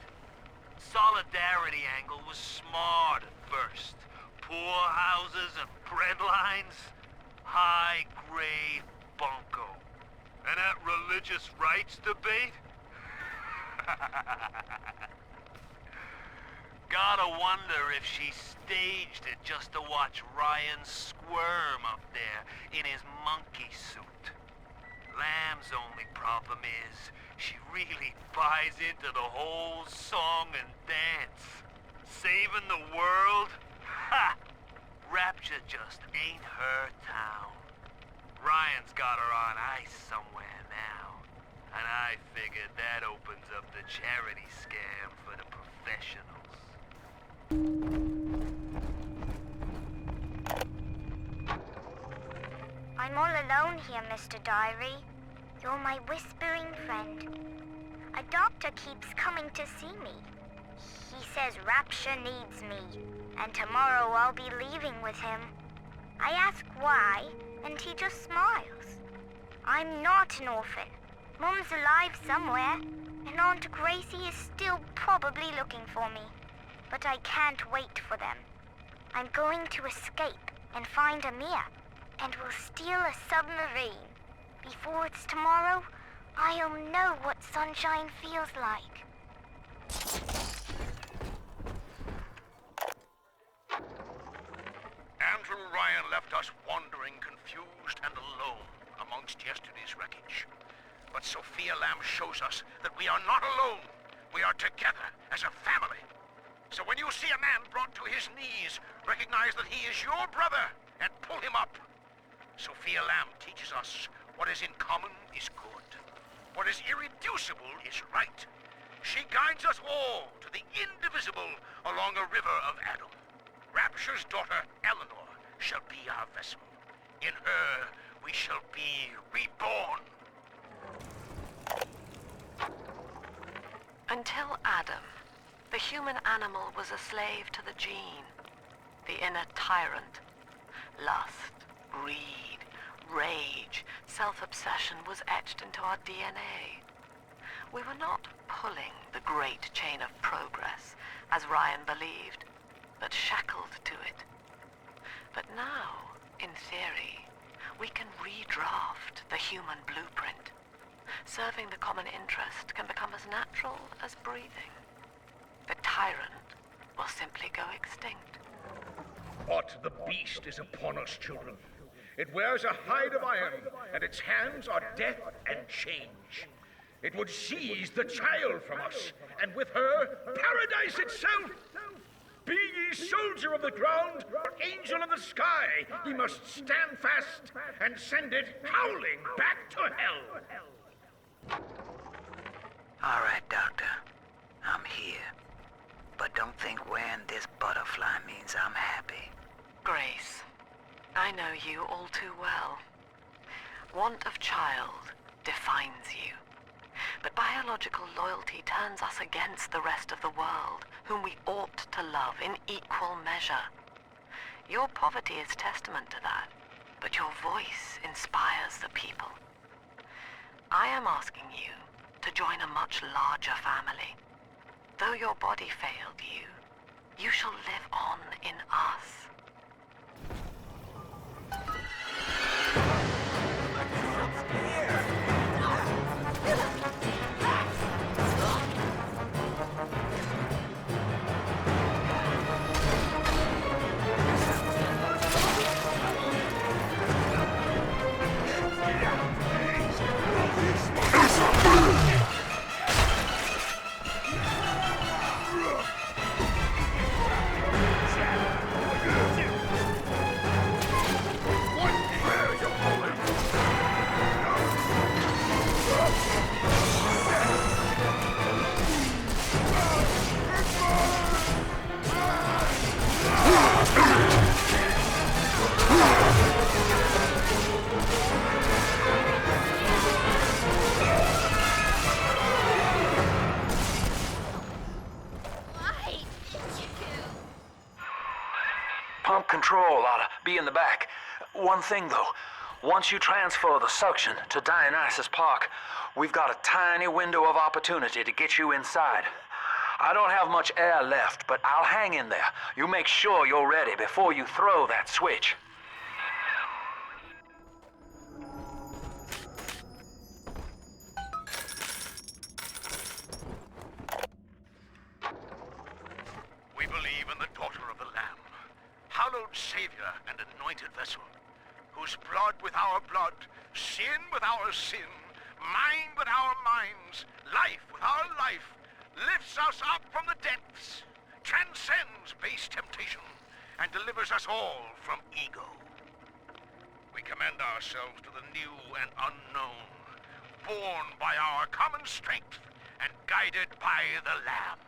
Solidarity angle was smart at first. Poor houses and bread lines, high-grade bunco. And that religious rights debate? Gotta wonder if she staged it just to watch Ryan squirm up there in his monkey suit. Lamb's only problem is she really buys into the whole song and dance. Saving the world? Ha! Rapture just ain't her town. Ryan's got her on ice somewhere now. And I figured that opens up the charity scam for the professionals. I'm all alone here, Mr. Diary. You're my whispering friend. A doctor keeps coming to see me. He says Rapture needs me, and tomorrow I'll be leaving with him. I ask why, and he just smiles. I'm not an orphan. Mum's alive somewhere, and Aunt Gracie is still probably looking for me. But I can't wait for them. I'm going to escape and find Amir, and we'll steal a submarine. Before it's tomorrow, I'll know what sunshine feels like. Andrew Ryan left us wandering, confused, and alone amongst yesterday's wreckage. But Sophia Lamb shows us that we are not alone. We are together as a family. So when you see a man brought to his knees, recognize that he is your brother and pull him up. Sophia Lamb teaches us what is in common is good. What is irreducible is right. She guides us all to the indivisible along a river of Adam. Rapture's daughter, Eleanor, shall be our vessel. In her, we shall be reborn. Until Adam, the human animal was a slave to the gene, the inner tyrant. Lust, greed, rage, self-obsession was etched into our DNA. We were not pulling the great chain of progress, as Ryan believed, but shackled to it. But now, in theory, we can redraft the human blueprint. Serving the common interest can become as natural as breathing. The tyrant will simply go extinct. But the beast is upon us, children. It wears a hide of iron, and its hands are death and change. It would seize the child from us, and with her, paradise itself. Be ye soldier of the ground, or angel of the sky, ye must stand fast and send it howling back to hell. All right, Doctor. I'm here. But don't think wearing this butterfly means I'm happy. Grace, I know you all too well. Want of child defines you. But biological loyalty turns us against the rest of the world, whom we ought to love in equal measure. Your poverty is testament to that, but your voice inspires the people. I am asking you to join a much larger family. Though your body failed you, you shall live on in us. Pump control ought to be in the back. One thing, though. Once you transfer the suction to Dionysus Park, we've got a tiny window of opportunity to get you inside. I don't have much air left, but I'll hang in there. You make sure you're ready before you throw that switch. We believe in the daughter of the Lamb, hallowed Savior and anointed vessel, whose blood with our blood, sin with our sin, mind with our minds, life with our life, lifts us up from the depths, transcends base temptation, and delivers us all from ego. We commend ourselves to the new and unknown, born by our common strength and guided by the Lamb.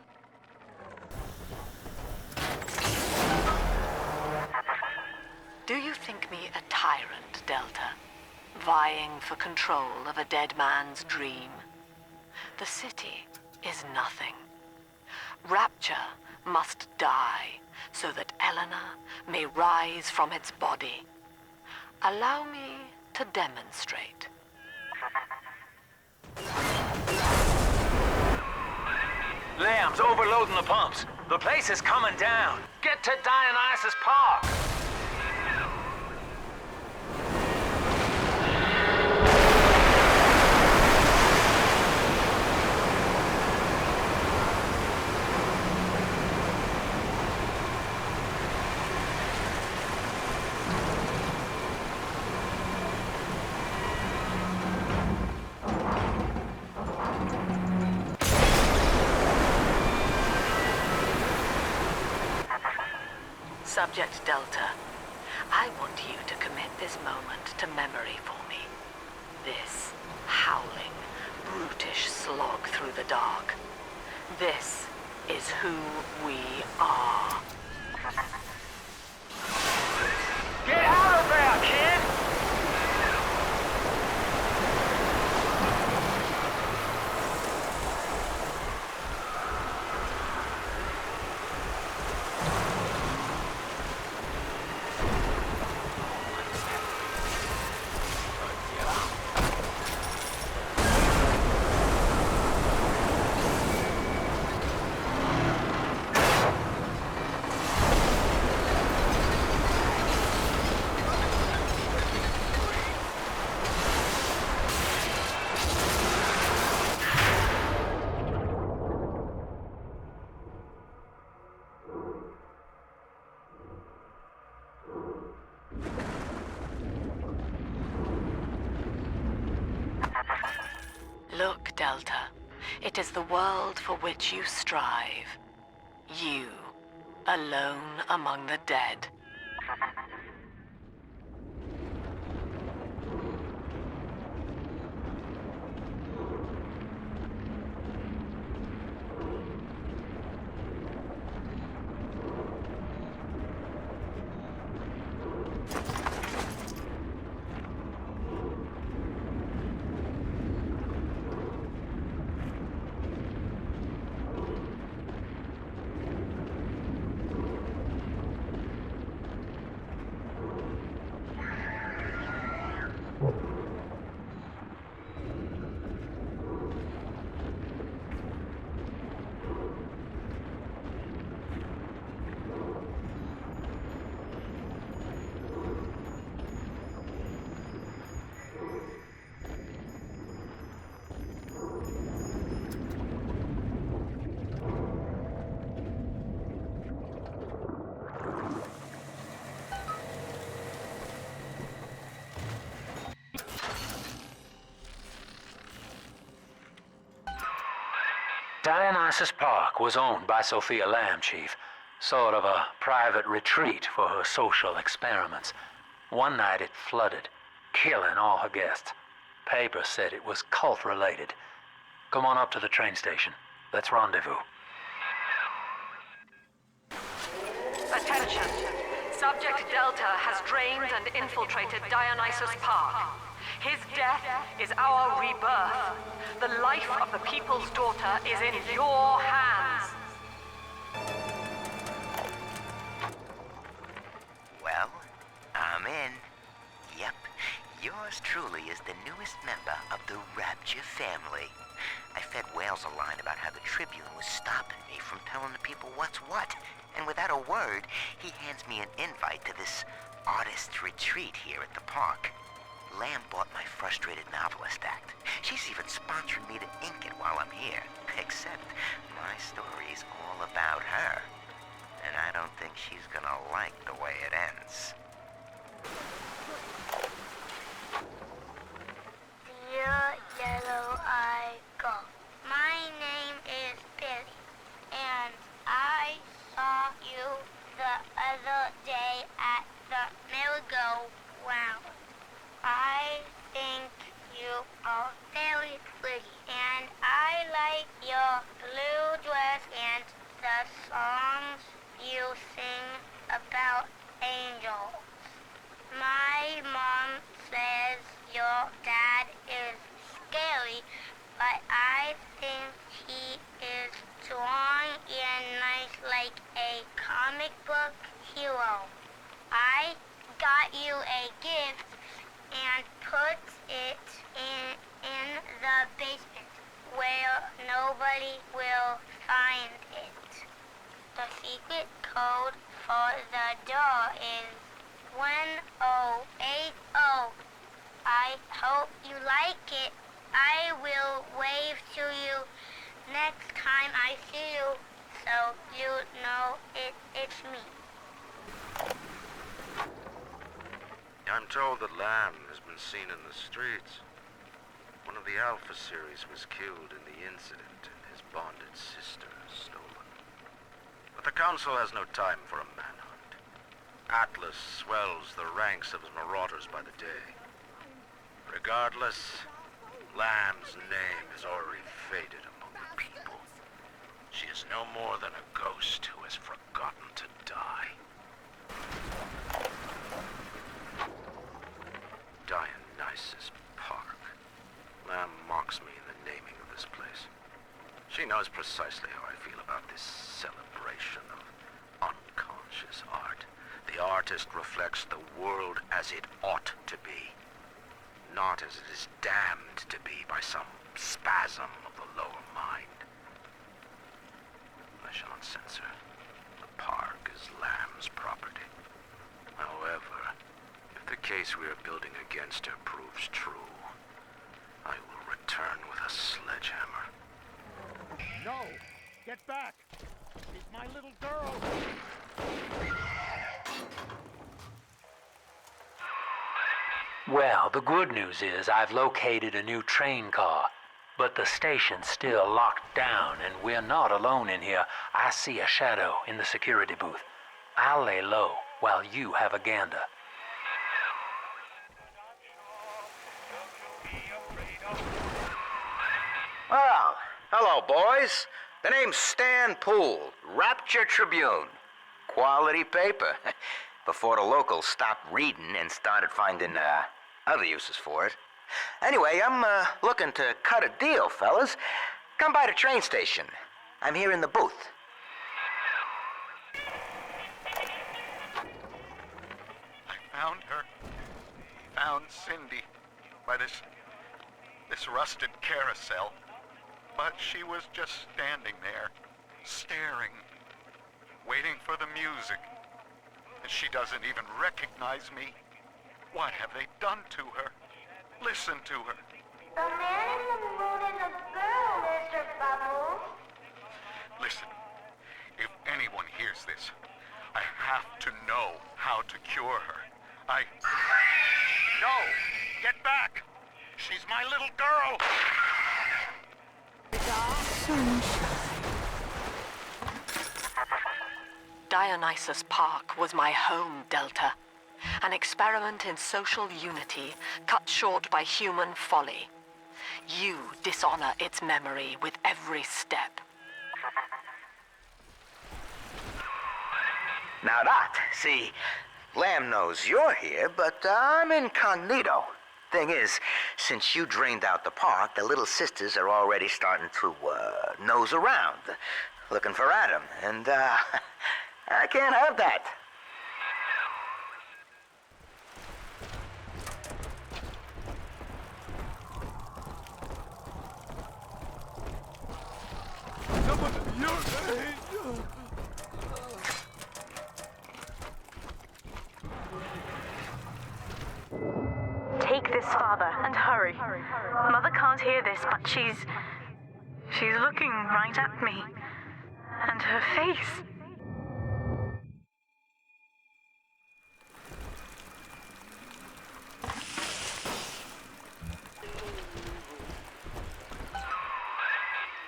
Do you think me a tyrant, Delta, vying for control of a dead man's dream? The city is nothing. Rapture must die so that Eleanor may rise from its body. Allow me to demonstrate. Lamb's overloading the pumps. The place is coming down. Get to Dionysus Park. Subject Delta, I want you to commit this moment to memory for me. This howling, brutish slog through the dark. This is who we are. Get out of there, kid! Look, Delta, it is the world for which you strive. You, alone among the dead. Dionysus Park was owned by Sophia Lamb, Chief. Sort of a private retreat for her social experiments. One night it flooded, killing all her guests. Pauper said it was cult-related. Come on up to the train station. Let's rendezvous. Attention! Subject Delta has drained and infiltrated Dionysus Park. His death is our rebirth. The life of the People's Daughter is in your hands. Well, I'm in. Yep, yours truly is the newest member of the Rapture family. I fed Wales a line about how the Tribune was stopping me from telling the people what's what. And without a word, he hands me an invite to this artist retreat here at the park. Lamb bought my Frustrated Novelist Act. She's even sponsoring me to ink it while I'm here. Except my story's all about her. And I don't think she's gonna like the way it ends. Dear Yellow Eye Golf, my name is Billy, and I saw you the other day at the merry-go-round. I think you are very pretty, and I like your blue dress and the songs you sing about angels. My mom says your dad is scary, but I think he is strong and nice like a comic book hero. I got you a gift and put it in the basement where nobody will find it. The secret code for the door is 1080. I hope you like it. I will wave to you next time I see you, so you know it's me. I'm told that Lamb has been seen in the streets. One of the Alpha series was killed in the incident, and his bonded sister stolen. But the Council has no time for a manhunt. Atlas swells the ranks of his marauders by the day. Regardless, Lamb's name has already faded among the people. She is no more than a ghost who has forgotten to die. Dionysus Park. Lamb mocks me in the naming of this place. She knows precisely how I feel about this celebration of unconscious art. The artist reflects the world as it ought to be, not as it is damned to be by some spasm of the lower mind. I shall not censor. The park is Lamb's property. However, if the case we are building against her proves true, I will return with a sledgehammer. No! Get back! She's my little girl! Well, the good news is I've located a new train car, but the station's still locked down and we're not alone in here. I see a shadow in the security booth. I'll lay low while you have a gander. Well, hello, boys. The name's Stan Poole, Rapture Tribune. Quality paper. Before the locals stopped reading and started finding other uses for it. Anyway, I'm looking to cut a deal, fellas. Come by the train station. I'm here in the booth. I found her. Found Cindy by this rusted carousel. But she was just standing there, staring, waiting for the music. And she doesn't even recognize me. What have they done to her? Listen to her. The man in the moon is a girl, Mr. Bubbles. Listen, if anyone hears this, I have to know how to cure her. No! Get back! She's my little girl! Sunshine. Dionysus Park was my home, Delta. An experiment in social unity, cut short by human folly. You dishonor its memory with every step. Now see, Lamb knows you're here, but I'm incognito. Thing is, since you drained out the park, the little sisters are already starting to, nose around, looking for Adam, and, I can't have that. Take this, Father, and hurry. Mother can't hear this, but she's looking right at me. And her face.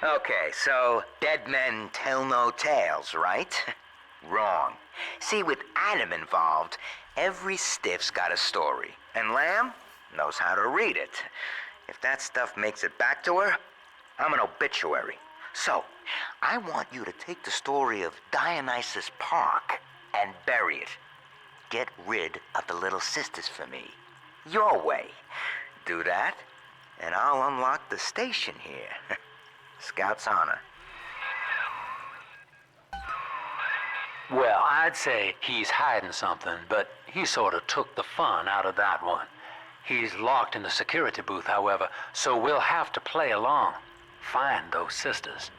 Okay, so dead men tell no tales, right? Wrong. See, with Adam involved, every stiff's got a story, and Lamb knows how to read it. If that stuff makes it back to her, I'm an obituary. So, I want you to take the story of Dionysus Park and bury it. Get rid of the little sisters for me. Your way. Do that, and I'll unlock the station here. Scout's honor. Well, I'd say he's hiding something, but he sort of took the fun out of that one. He's locked in the security booth, however, so we'll have to play along. Find those sisters.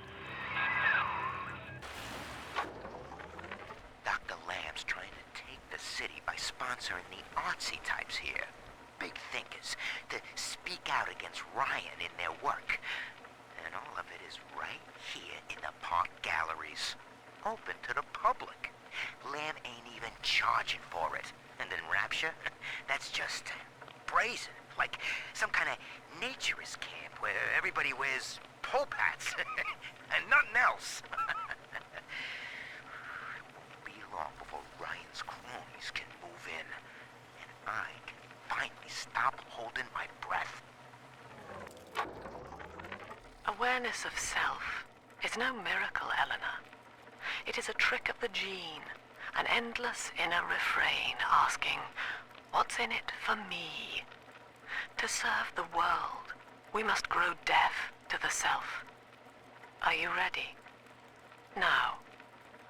Dr. Lamb's trying to take the city by sponsoring the artsy types here. Big thinkers, to speak out against Ryan in their work. And all of it is right here in the park galleries. Open to the public. Lamb ain't even charging for it. And then Rapture, that's just brazen. Like some kind of naturist camp where everybody wears Pope hats and nothing else. It won't be long before Ryan's cronies can move in. And I can finally stop holding my breath. Awareness of self is no miracle, Eleanor. It is a trick of the gene, an endless inner refrain asking, what's in it for me? To serve the world, we must grow deaf to the self. Are you ready? Now,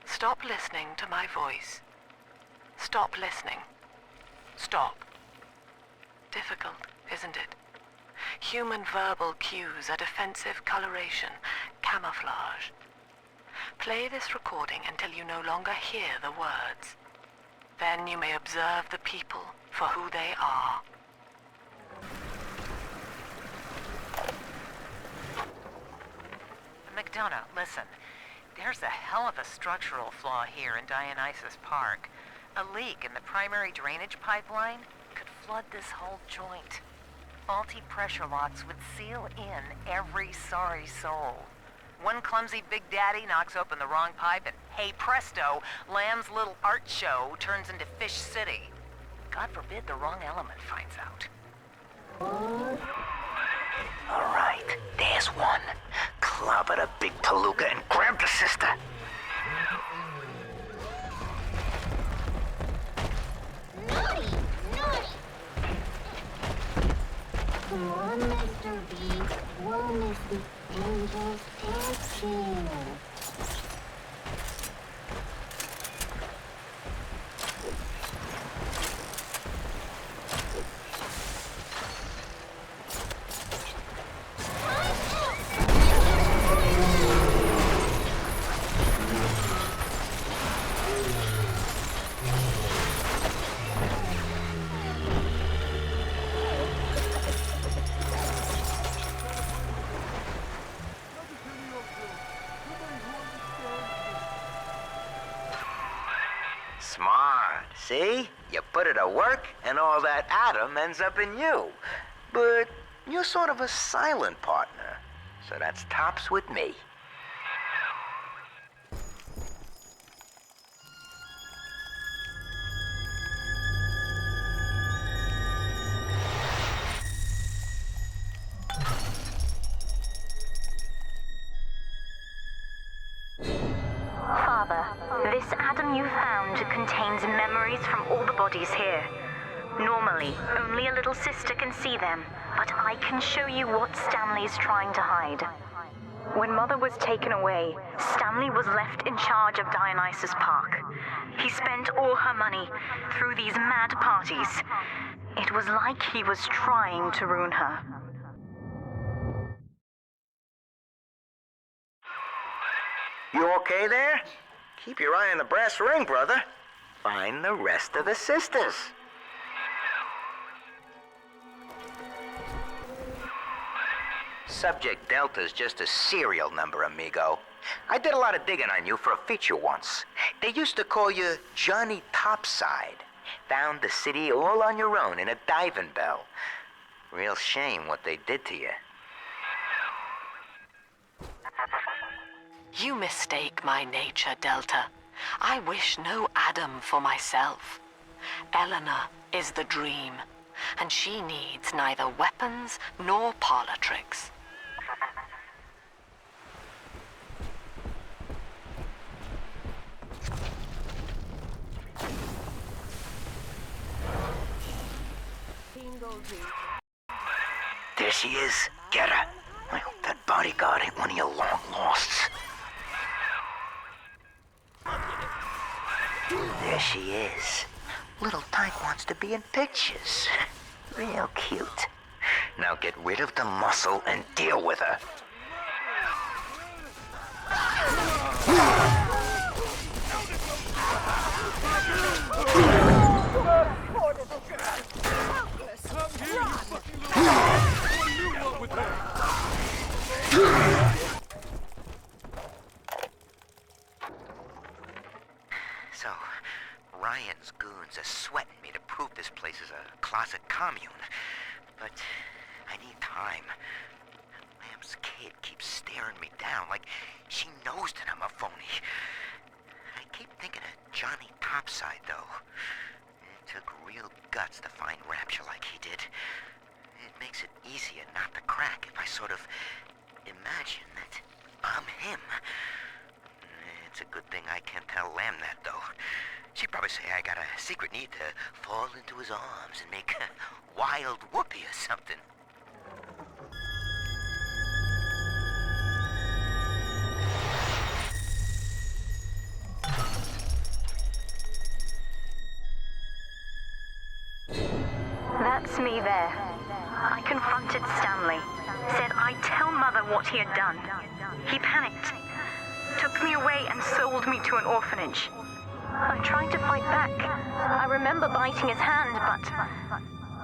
stop listening to my voice. Stop listening. Stop. Difficult, isn't it? Human verbal cues are defensive coloration, camouflage. Play this recording until you no longer hear the words. Then you may observe the people for who they are. McDonough, listen. There's a hell of a structural flaw here in Dionysus Park. A leak in the primary drainage pipeline could flood this whole joint. Faulty pressure locks would seal in every sorry soul. One clumsy Big Daddy knocks open the wrong pipe and, hey presto, Lamb's little art show turns into Fish City. God forbid the wrong element finds out. All right, there's one. Clobber the big palooka and grab the sister. Naughty! Naughty! Come on, Mr. B. We'll miss the angels dancing. Smart, see? You put it to work, and all that Adam ends up in you. But you're sort of a silent partner, so that's tops with me. you found contains memories from all the bodies here. Normally, only a little sister can see them, but I can show you what Stanley's trying to hide. When Mother was taken away, Stanley was left in charge of Dionysus Park. He spent all her money through these mad parties. It was like he was trying to ruin her. You okay there? Keep your eye on the brass ring, brother. Find the rest of the sisters. Subject Delta's just a serial number, amigo. I did a lot of digging on you for a feature once. They used to call you Johnny Topside. Found the city all on your own in a diving bell. Real shame what they did to you. You mistake my nature, Delta. I wish no Adam for myself. Eleanor is the dream, and she needs neither weapons nor parlor tricks. There she is. Get her. I hope that bodyguard ain't one of your long losts. There she is. Little Tyke wants to be in pictures. Real cute. Now get rid of the muscle and deal with her. So, Ryan's goons are sweating me to prove this place is a closet commune. But I need time. Lamb's kid keeps staring me down like she knows that I'm a phony. I keep thinking of Johnny Topside, though. It took real guts to find Rapture like he did. It makes it easier not to crack if I sort of imagine that I'm him. It's a good thing I can't tell Lamb that, though. She'd probably say I got a secret need to fall into his arms and make a wild whoopee or something. That's me there. I confronted Stanley. Said I'd tell Mother what he had done. He panicked. Took me away and sold me to an orphanage. I tried to fight back. I remember biting his hand, but...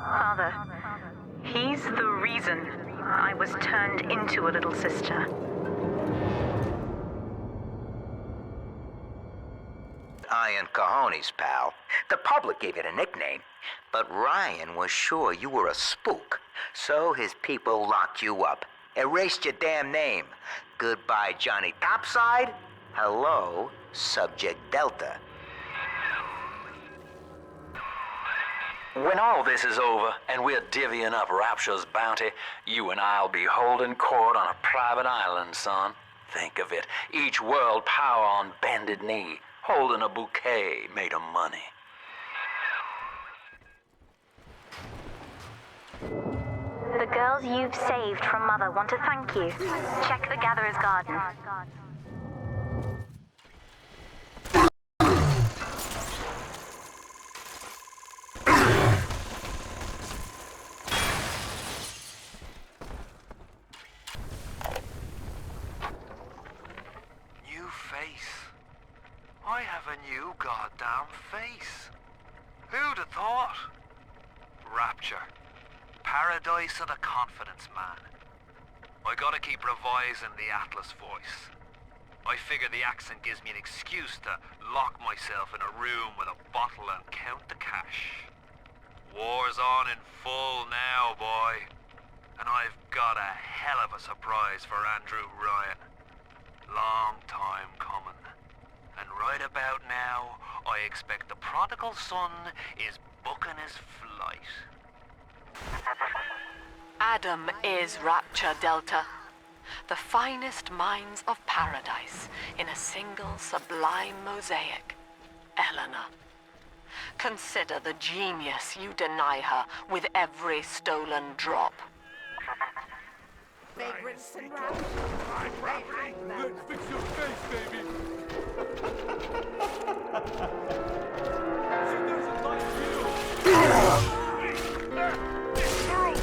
Father, he's the reason I was turned into a little sister. Iron cojones, pal. The public gave it a nickname, but Ryan was sure you were a spook, so his people locked you up, erased your damn name. Goodbye, Johnny Topside. Hello, Subject Delta. When all this is over and we're divvying up Rapture's bounty, you and I'll be holding court on a private island, son. Think of it, each world power on bended knee, holding a bouquet made of money. The girls you've saved from Mother want to thank you. Check the Gatherer's Garden. New face. I have a new goddamn face. Who'd have thought? Rapture. Paradise of the confidence man. I gotta keep revising the Atlas voice. I figure the accent gives me an excuse to lock myself in a room with a bottle and count the cash. War's on in full now, boy. And I've got a hell of a surprise for Andrew Ryan. Long time coming. And right about now, I expect the prodigal son is booking his flight. Adam is Rapture, Delta. The finest minds of paradise in a single sublime mosaic. Consider the genius you deny her with every stolen drop. Vagrants and rats. My property! Let's fix your face, baby! She doesn't like you! This girl!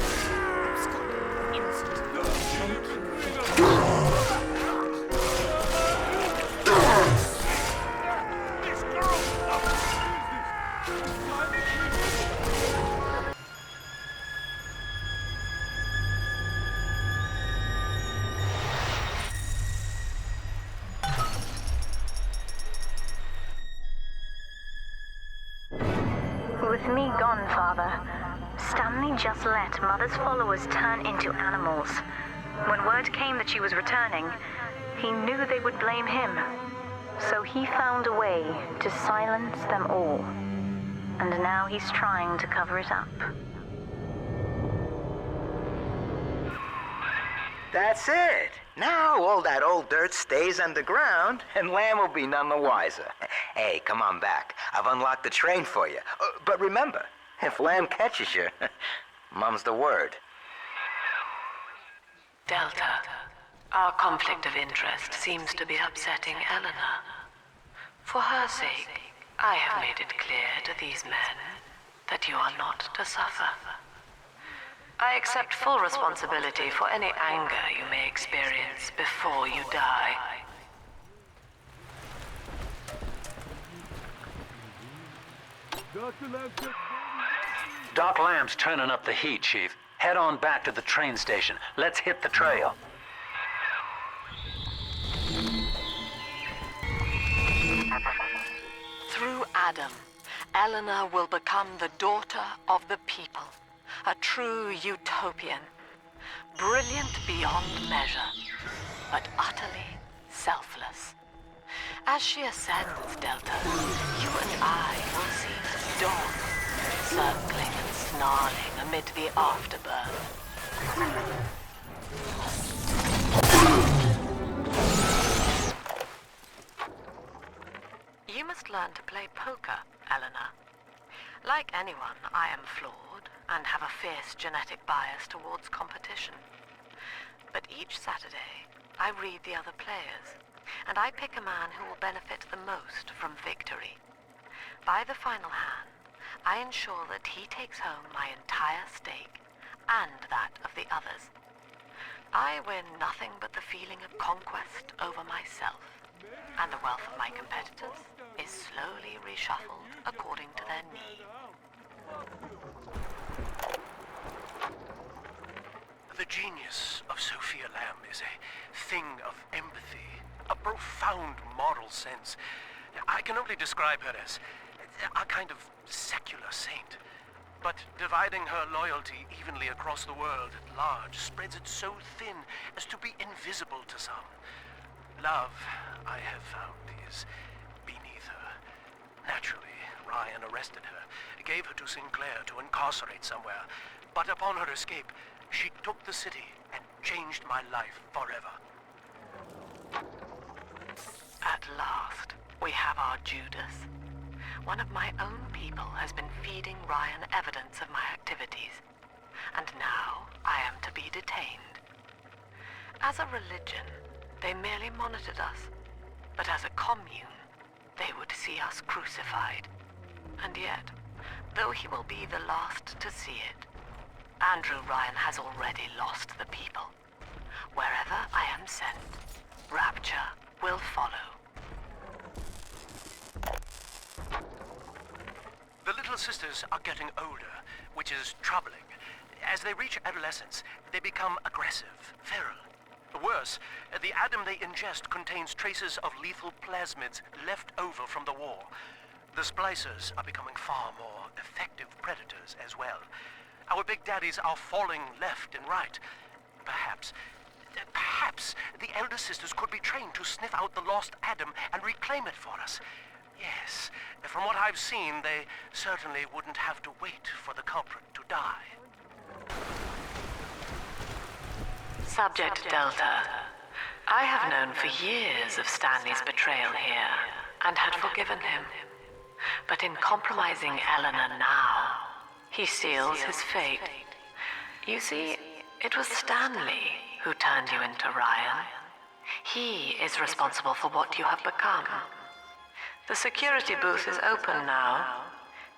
Innocent. This girl! With me gone, Father, Stanley just let Mother's followers turn into animals. When word came that she was returning, he knew they would blame him. So he found a way to silence them all. And now he's trying to cover it up. That's it. Now all that old dirt stays underground, and Lamb will be none the wiser. Hey, come on back. I've unlocked the train for you. But remember, if Lamb catches you, mum's the word. Delta, our conflict of interest seems to be upsetting Eleanor. For her sake, I have made it clear to these men that you are not to suffer. I accept full responsibility for any anger you may experience before you die. Doc Lamb's turning up the heat, Chief. Head on back to the train station. Let's hit the trail. Through Adam, Eleanor will become the daughter of the people. A true utopian. Brilliant beyond measure, but utterly selfless. As she ascends, Delta, you and I will see the dawn, circling and snarling amid the afterbirth. You must learn to play poker, Eleanor. Like anyone, I am flawed and have a fierce genetic bias towards competition. But each Saturday, I read the other players, and I pick a man who will benefit the most from victory. By the final hand, I ensure that he takes home my entire stake, and that of the others. I win nothing but the feeling of conquest over myself, and the wealth of my competitors is slowly reshuffled according to their need. The genius of Sophia Lamb is a thing of empathy, a profound moral sense. I can only describe her as a kind of secular saint. But dividing her loyalty evenly across the world at large spreads it so thin as to be invisible to some. Love, I have found, is beneath her. Naturally, Ryan arrested her, gave her to Sinclair to incarcerate somewhere. But upon her escape, she took the city and changed my life forever. At last, we have our Judas. One of my own people has been feeding Ryan evidence of my activities, and now I am to be detained. As a religion, they merely monitored us, but as a commune, they would see us crucified. And yet, though he will be the last to see it, Andrew Ryan has already lost the people. Wherever I am sent, rapture will follow. The little sisters are getting older, which is troubling. As they reach adolescence, they become aggressive, feral. Worse, the Adam they ingest contains traces of lethal plasmids left over from the war. The splicers are becoming far more effective predators as well. Our big daddies are falling left and right. Perhaps the elder sisters could be trained to sniff out the lost Adam and reclaim it for us. Yes, from what I've seen, they certainly wouldn't have to wait for the culprit to die. Subject Delta, I have known for years of Stanley's betrayal here, and had forgiven him. But in compromising Eleanor now, he seals his fate. You see, it was Stanley who turned you into Ryan. He is responsible for what you have become. The security booth is open now.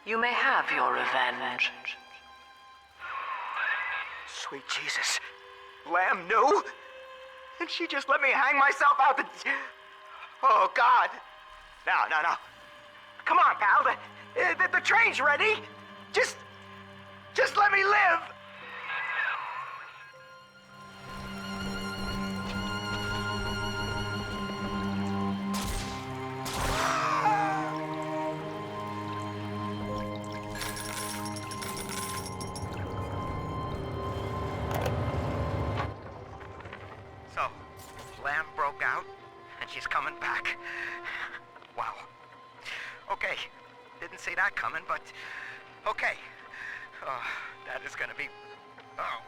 You may have your revenge. Sweet Jesus. Lamb knew? And she just let me hang myself out the... Oh, God. No. Come on, pal. The train's ready. Just let me live. So, Lamb broke out, and she's coming back. Wow. Okay, didn't see that coming, but okay. That is gonna be...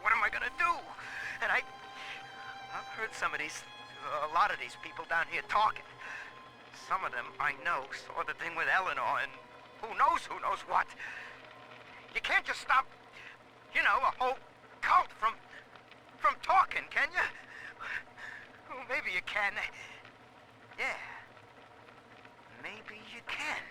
what am I gonna do? And I've heard a lot of these people down here talking. Some of them I know saw the thing with Eleanor, and who knows what. You can't just stop, a whole cult from talking, can you? Well, maybe you can. Yeah. Maybe you can.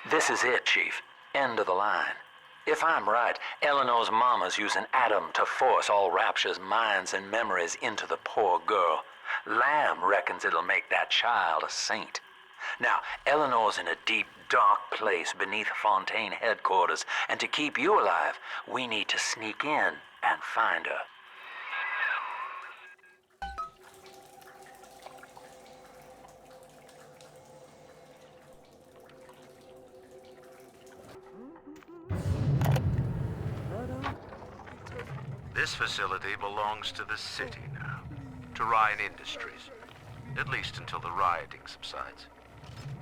This is it, Chief. End of the line. If I'm right, Eleanor's mama's using Adam to force all Rapture's minds and memories into the poor girl. Lamb reckons it'll make that child a saint. Now, Eleanor's in a deep, dark place beneath Fontaine headquarters, and to keep you alive, we need to sneak in and find her. This facility belongs to the city now, to Ryan Industries, at least until the rioting subsides.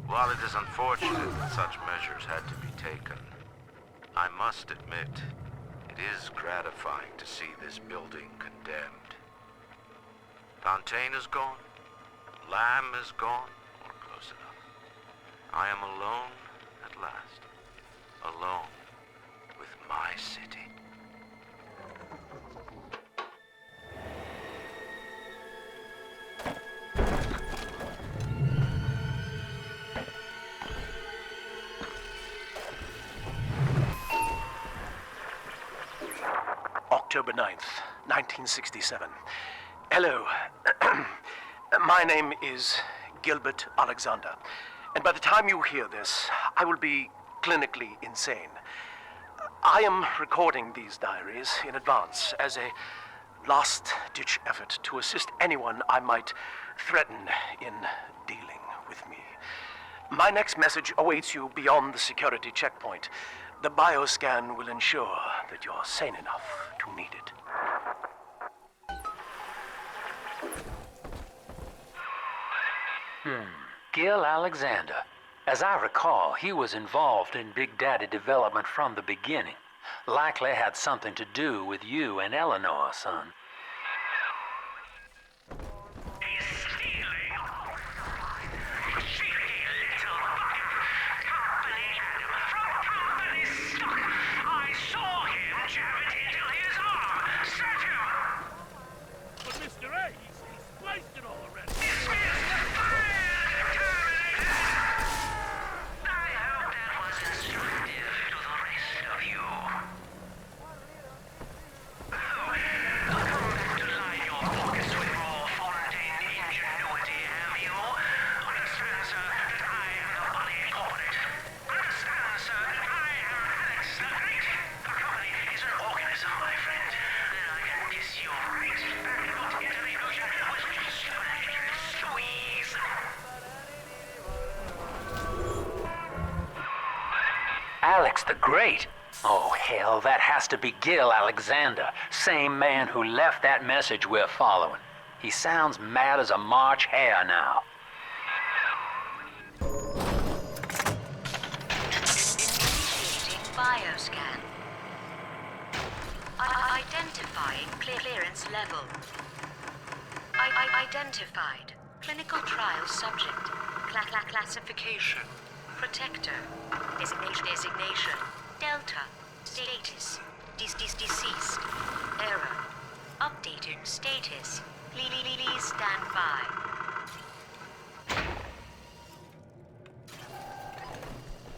While it is unfortunate that such measures had to be taken, I must admit, it is gratifying to see this building condemned. Fontaine is gone, Lamb is gone, or close enough. I am alone at last, alone with my city. October 9th, 1967. Hello. My name is Gilbert Alexander, and by the time you hear this, I will be clinically insane. I am recording these diaries in advance as a last-ditch effort to assist anyone I might threaten in dealing with me. My next message awaits you beyond the security checkpoint. The bioscan will ensure that you're sane enough to need it. Gil Alexander. As I recall, he was involved in Big Daddy development from the beginning. Likely had something to do with you and Eleanor, son. Alex the Great? Oh, hell, that has to be Gil Alexander, same man who left that message we're following. He sounds mad as a March hare now. Initiating bioscan. Identifying clearance level. Identified. Clinical trial subject. Classification. Protector. Designation. Delta. Status. Deceased. Error. Updating status. Please stand by.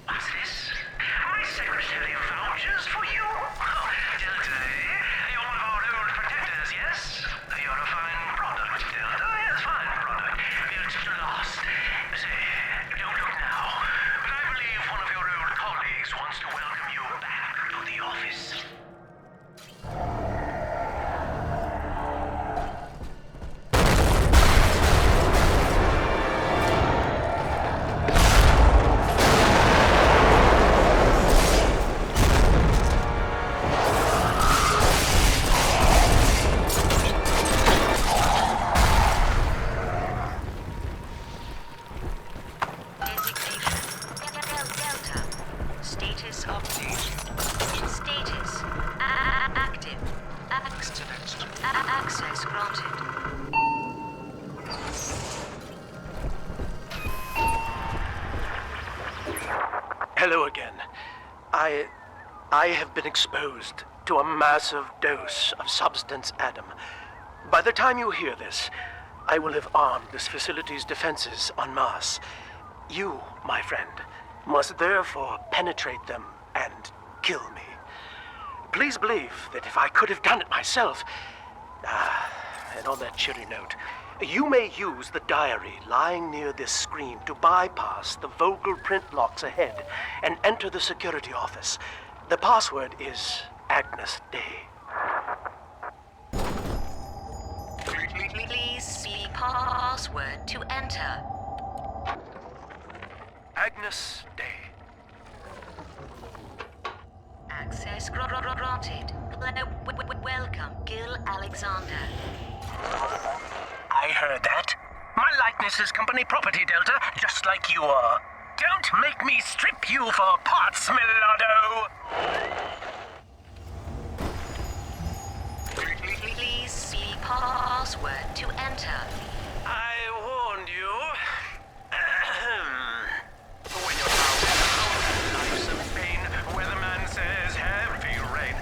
What's this? My secretary of vouchers for you? Oh, Delta, eh? You're one of our old protectors, yes? You're a fine product, Delta. Yes, fine product. Built to last. Say, don't look now, but I believe one of your old colleagues wants to welcome you back to the office. Hello again. I have been exposed to a massive dose of substance Adam. By the time you hear this, I will have armed this facility's defenses en masse. You, my friend, must therefore penetrate them and kill me. Please believe that if I could have done it myself... and on that cheery note, you may use the diary lying near this screen to bypass the Vogel print locks ahead and enter the security office. The password is Agnes Day. Please see password to enter. Agnes Day. Access granted. Welcome, Gil Alexander. I heard that. My likeness is company property, Delta, just like you are. Don't make me strip you for parts, Millardo! Please see password to enter. I warned you. When you're down, life's a pain. Weatherman says heavy rain.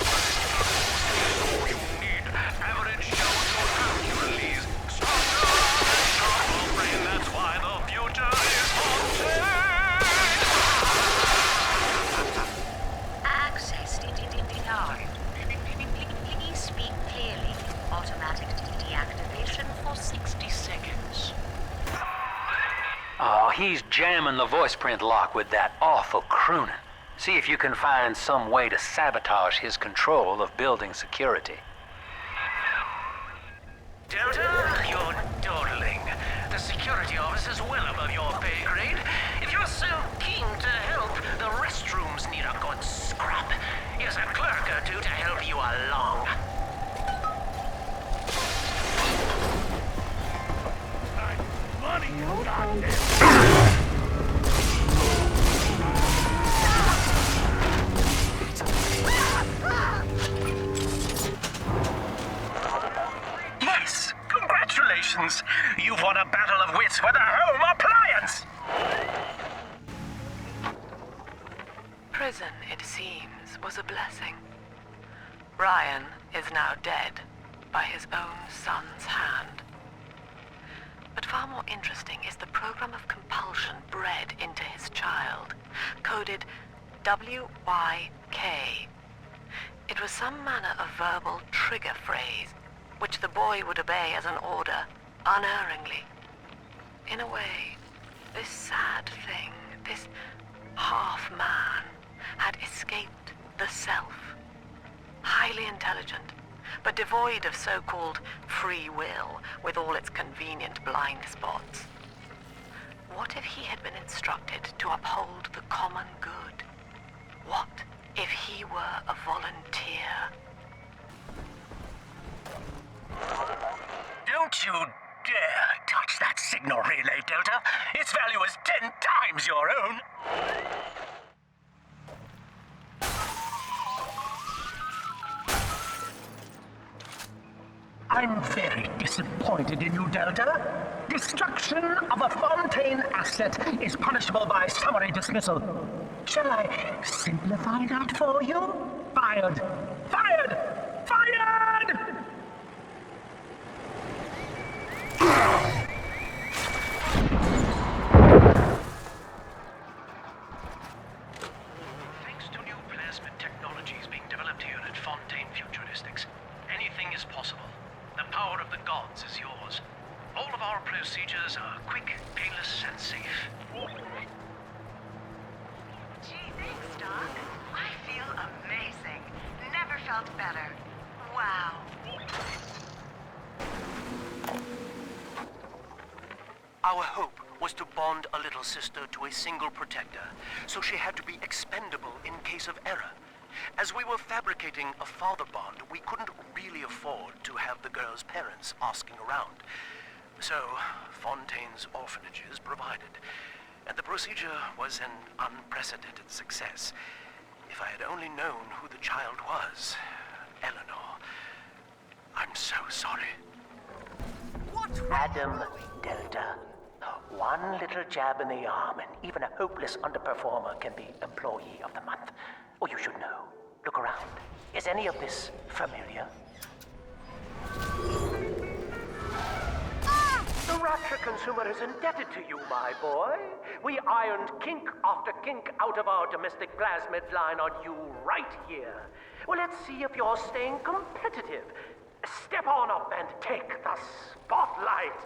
All you need. Average shows your actualities. Stronger and sharper brain. That's why the future is haunted. Access denied. Please speak clearly. Automatic deactivation for 60 seconds. Oh, he's jamming the voice print lock with that awful crooning. See if you can find some way to sabotage his control of building security. Delta, you're dawdling. The security office is well above your pay grade. If you're so keen to help, the restrooms need a good scrub. Here's a clerk or two to help you along. Money, Yes, congratulations. You've won a battle of wits with a home appliance. Prison, it seems, was a blessing. Ryan is now dead by his own son's hand. But far more interesting is the program of compulsion bred into his child, coded WYK. It was some manner of verbal trigger phrase, which the boy would obey as an order, unerringly. In a way, this sad thing, this half-man, had escaped the self. Highly intelligent, but devoid of so-called free will with all its convenient blind spots. What if he had been instructed to uphold the common good? What he were a volunteer. Don't you dare touch that signal relay, Delta. Its value is 10 times your own. I'm very disappointed in you, Delta. Destruction of a Fontaine asset is punishable by summary dismissal. Shall I simplify that for you? Fired! Fired! Fired! Thanks to new plasmid technologies being developed here at Fontaine Futuristics, anything is possible. The power of the gods is yours. All of our procedures are quick, painless, and safe. Gee, thanks, Doc. I feel amazing. Never felt better. Wow. Our hope was to bond a little sister to a single protector, so she had to be expendable in case of error. As we were fabricating a father bond, we couldn't really afford to have the girl's parents asking around. So, Fontaine's orphanages provided, and the procedure was an unprecedented success. If I had only known who the child was, Eleanor, I'm so sorry. Adam Delta. One little jab in the arm, and even a hopeless underperformer can be Employee of the Month. Oh, you should know. Look around. Is any of this familiar? The Rapture consumer is indebted to you, my boy. We ironed kink after kink out of our domestic plasmid line on you right here. Well, let's see if you're staying competitive. Step on up and take the spotlight.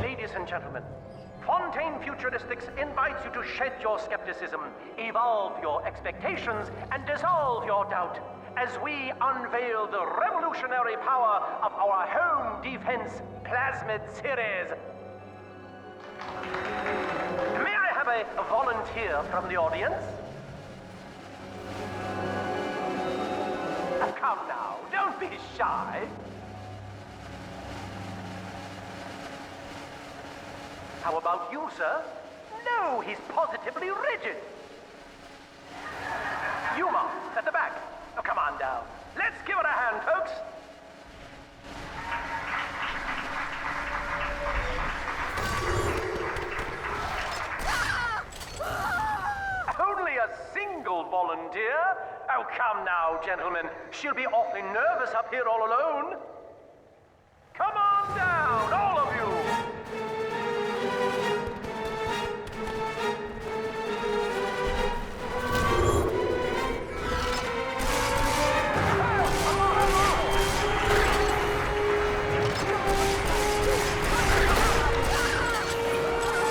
Ladies and gentlemen, Fontaine Futuristics invites you to shed your skepticism, evolve your expectations, and dissolve your doubt as we unveil the revolutionary power of our home defense plasmid series. May I have a volunteer from the audience? Come now, don't be shy. How about you, sir? No, he's positively rigid. Yuma, at the back. Oh, come on down. Let's give it a hand, folks. Only a single volunteer? Oh, come now, gentlemen. She'll be awfully nervous up here all alone. Come on down, all of you.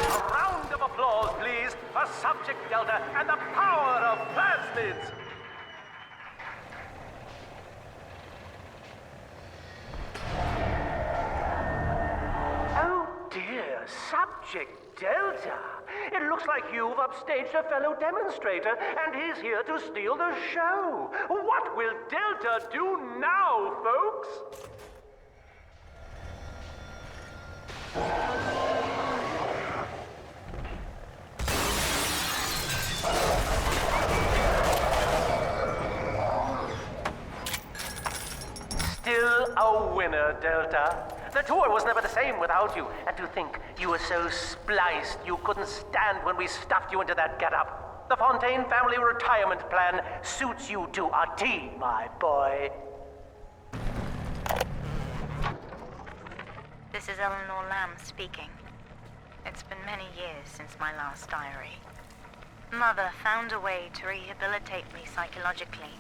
A round of applause, please, for Subject Delta and the power of plasmids. Subject Delta. It looks like you've upstaged a fellow demonstrator, and he's here to steal the show. What will Delta do now, folks? Still a winner, Delta. The tour was never the same without you, and to think you were so spliced you couldn't stand when we stuffed you into that getup. The Fontaine family retirement plan suits you to a T, my boy. This is Eleanor Lamb speaking. It's been many years since my last diary. Mother found a way to rehabilitate me psychologically,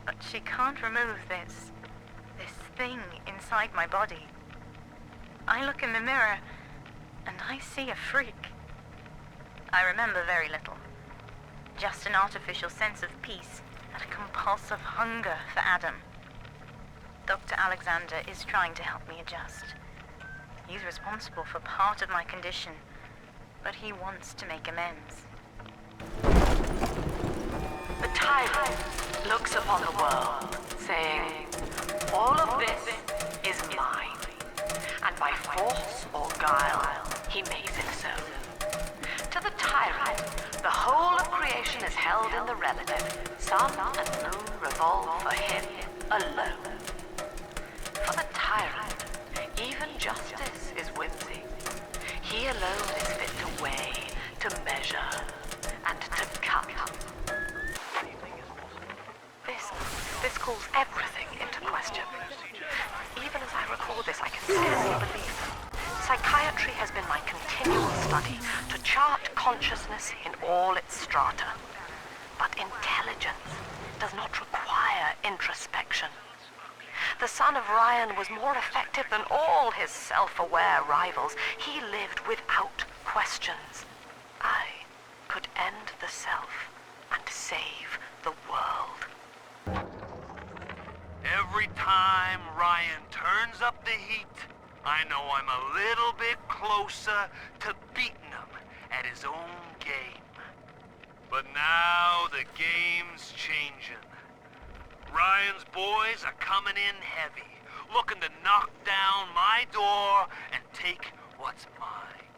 but she can't remove this thing inside my body. I look in the mirror, and I see a freak. I remember very little. Just an artificial sense of peace and a compulsive hunger for Adam. Dr. Alexander is trying to help me adjust. He's responsible for part of my condition, but he wants to make amends. The tyrant looks upon the world, saying, all of this is mine, and by force or guile, he makes it so. To the tyrant, the whole of creation is held in the relative. Sun and moon revolve for him alone. For the tyrant, even justice is whimsy. He alone is fit to weigh, to measure, and to cut. This calls everything into question. Even as I record this, I can scarcely believe them. Psychiatry has been my continual study to chart consciousness in all its strata. But intelligence does not require introspection. The son of Ryan was more effective than all his self-aware rivals. He lived without questions. I could end the self and save the world. Every time Ryan turns up the heat, I know I'm a little bit closer to beating him at his own game. But now the game's changing. Ryan's boys are coming in heavy, looking to knock down my door and take what's mine.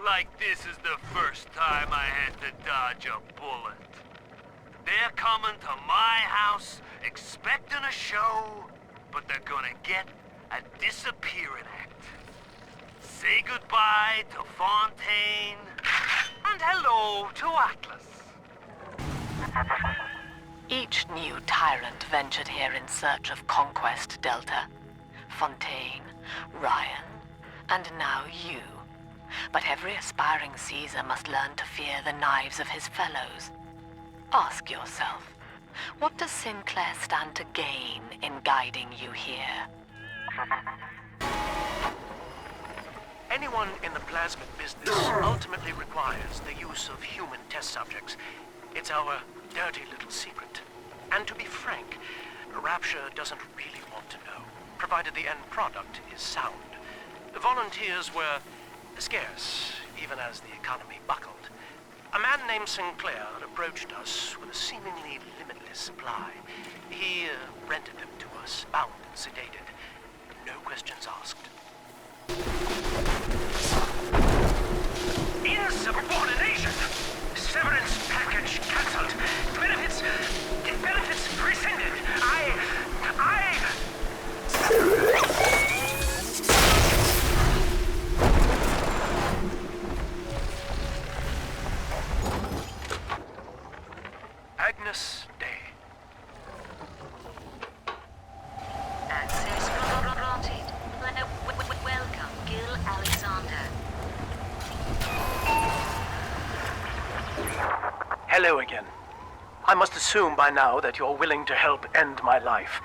Like this is the first time I had to dodge a bullet. They're coming to my house expecting a show, but they're gonna get a disappearing act. Say goodbye to Fontaine, and hello to Atlas. Each new tyrant ventured here in search of conquest, Delta. Fontaine, Ryan, and now you. But every aspiring Caesar must learn to fear the knives of his fellows. Ask yourself, what does Sinclair stand to gain in guiding you here? Anyone in the plasmid business ultimately requires the use of human test subjects. It's our dirty little secret. And to be frank, Rapture doesn't really want to know, provided the end product is sound. The volunteers were scarce, even as the economy buckled. A man named Sinclair approached us with a seemingly limitless supply. He rented them to us, bound and sedated. No questions asked. Insubordination! Severance package cancelled. Benefits rescinded. Agnes Day. Access granted. Welcome, Gil Alexander. Hello again. I must assume by now that you're willing to help end my life.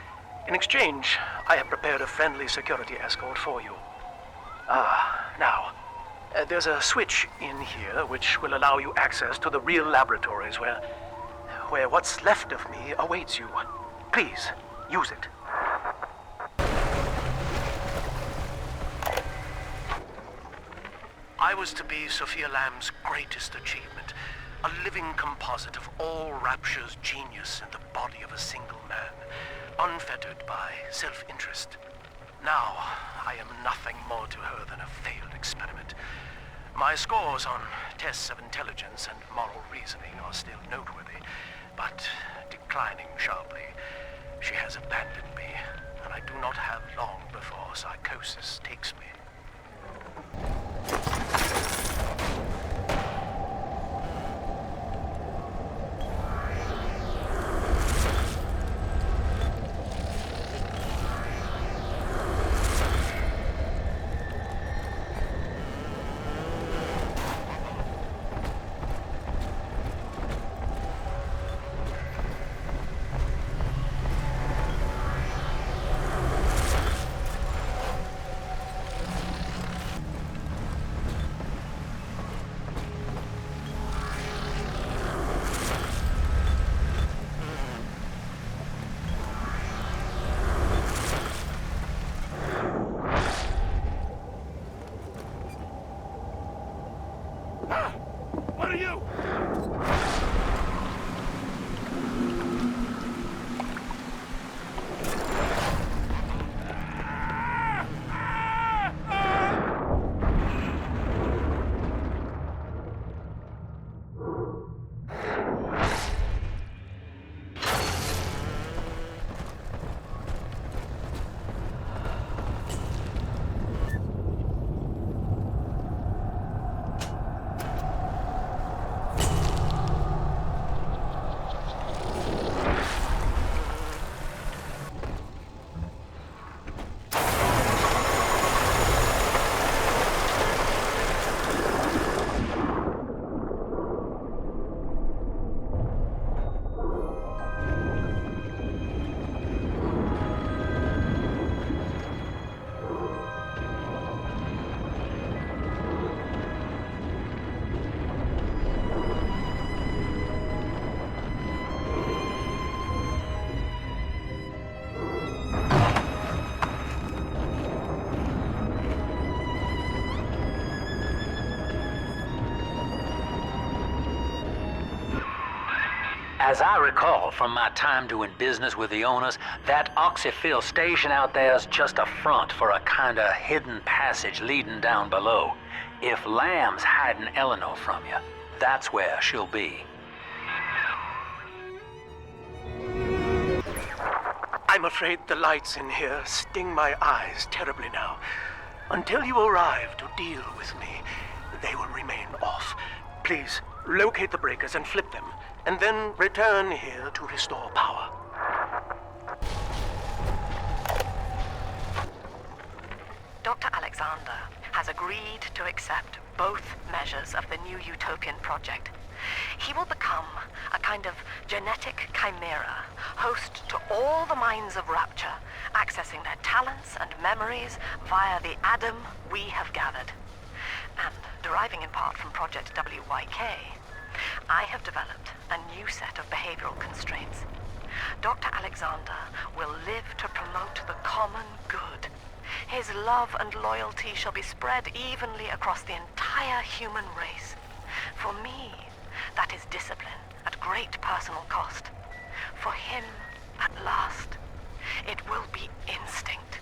In exchange, I have prepared a friendly security escort for you. Now, there's a switch in here which will allow you access to the real laboratories where what's left of me awaits you. Please, use it. I was to be Sophia Lamb's greatest achievement, a living composite of all Rapture's genius in the body of a single man, unfettered by self-interest. Now, I am nothing more to her than a failed experiment. My scores on tests of intelligence and moral reasoning are still noteworthy, but declining sharply. She has abandoned me, and I do not have long before psychosis takes me. As I recall from my time doing business with the owners, that oxyfill station out there's just a front for a kinda hidden passage leading down below. If Lamb's hiding Eleanor from you, that's where she'll be. I'm afraid the lights in here sting my eyes terribly now. Until you arrive to deal with me, they will remain off. Please, locate the breakers and flip them, and then return here to restore power. Dr. Alexander has agreed to accept both measures of the new Utopian project. He will become a kind of genetic chimera, host to all the minds of Rapture, accessing their talents and memories via the Adam we have gathered. And deriving in part from Project WYK, I have developed a new set of behavioral constraints. Dr. Alexander will live to promote the common good. His love and loyalty shall be spread evenly across the entire human race. For me, that is discipline at great personal cost. For him, at last, it will be instinct.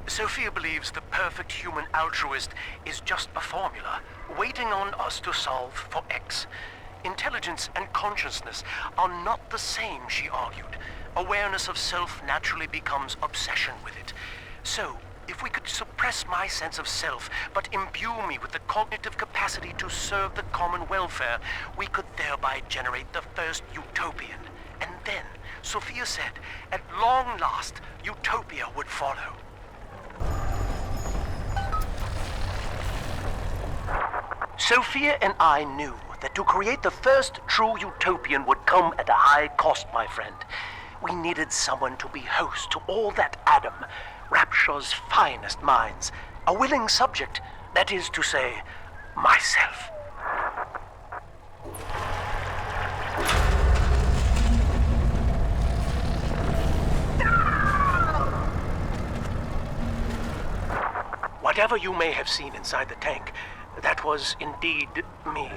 Sophia believes the perfect human altruist is just a formula, waiting on us to solve for X. Intelligence and consciousness are not the same, she argued. Awareness of self naturally becomes obsession with it. So, if we could suppress my sense of self, but imbue me with the cognitive capacity to serve the common welfare, we could thereby generate the first utopian. And then, Sophia said, at long last, utopia would follow. Sophia and I knew that to create the first true utopian would come at a high cost, my friend. We needed someone to be host to all that Adam, Rapture's finest minds, a willing subject, that is to say, myself. Whatever you may have seen inside the tank, that was indeed me.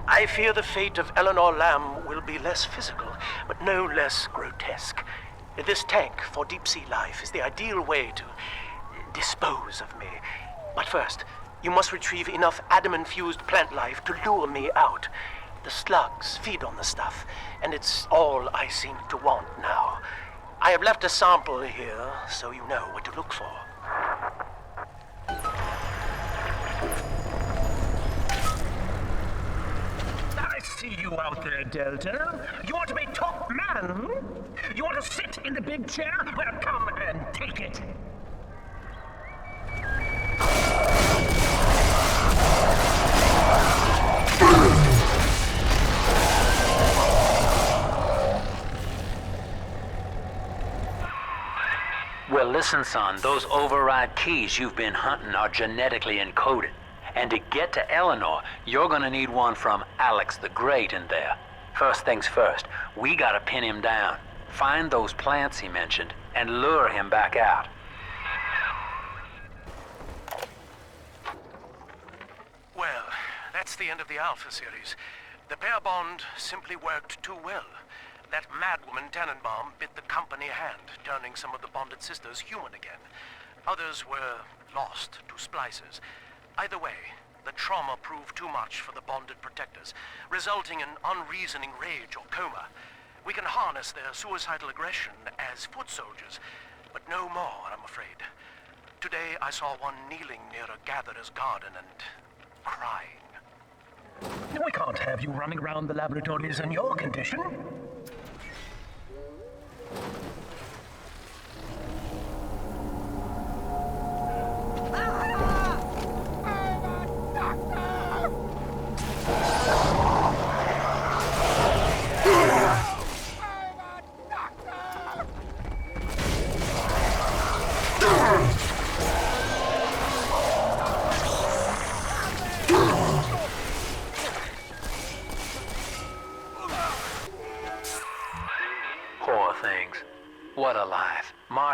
I fear the fate of Eleanor Lamb will be less physical, but no less grotesque. This tank for deep-sea life is the ideal way to dispose of me. But first, you must retrieve enough Adam-infused plant life to lure me out. The slugs feed on the stuff, and it's all I seem to want now. I have left a sample here, so you know what to look for. I see you out there, Delta. You want to be top man? You want to sit in the big chair? Well, come and take it. Well, listen, son, those override keys you've been hunting are genetically encoded. And to get to Eleanor, you're gonna need one from Alex the Great in there. First things first, we gotta pin him down. Find those plants he mentioned, and lure him back out. Well, that's the end of the Alpha series. The pair bond simply worked too well. That madwoman Tannenbaum bit the company hand, turning some of the bonded sisters human again. Others were lost to splicers. Either way, the trauma proved too much for the bonded protectors, resulting in unreasoning rage or coma. We can harness their suicidal aggression as foot soldiers, but no more, I'm afraid. Today I saw one kneeling near a gatherer's garden and crying. We can't have you running around the laboratories in your condition.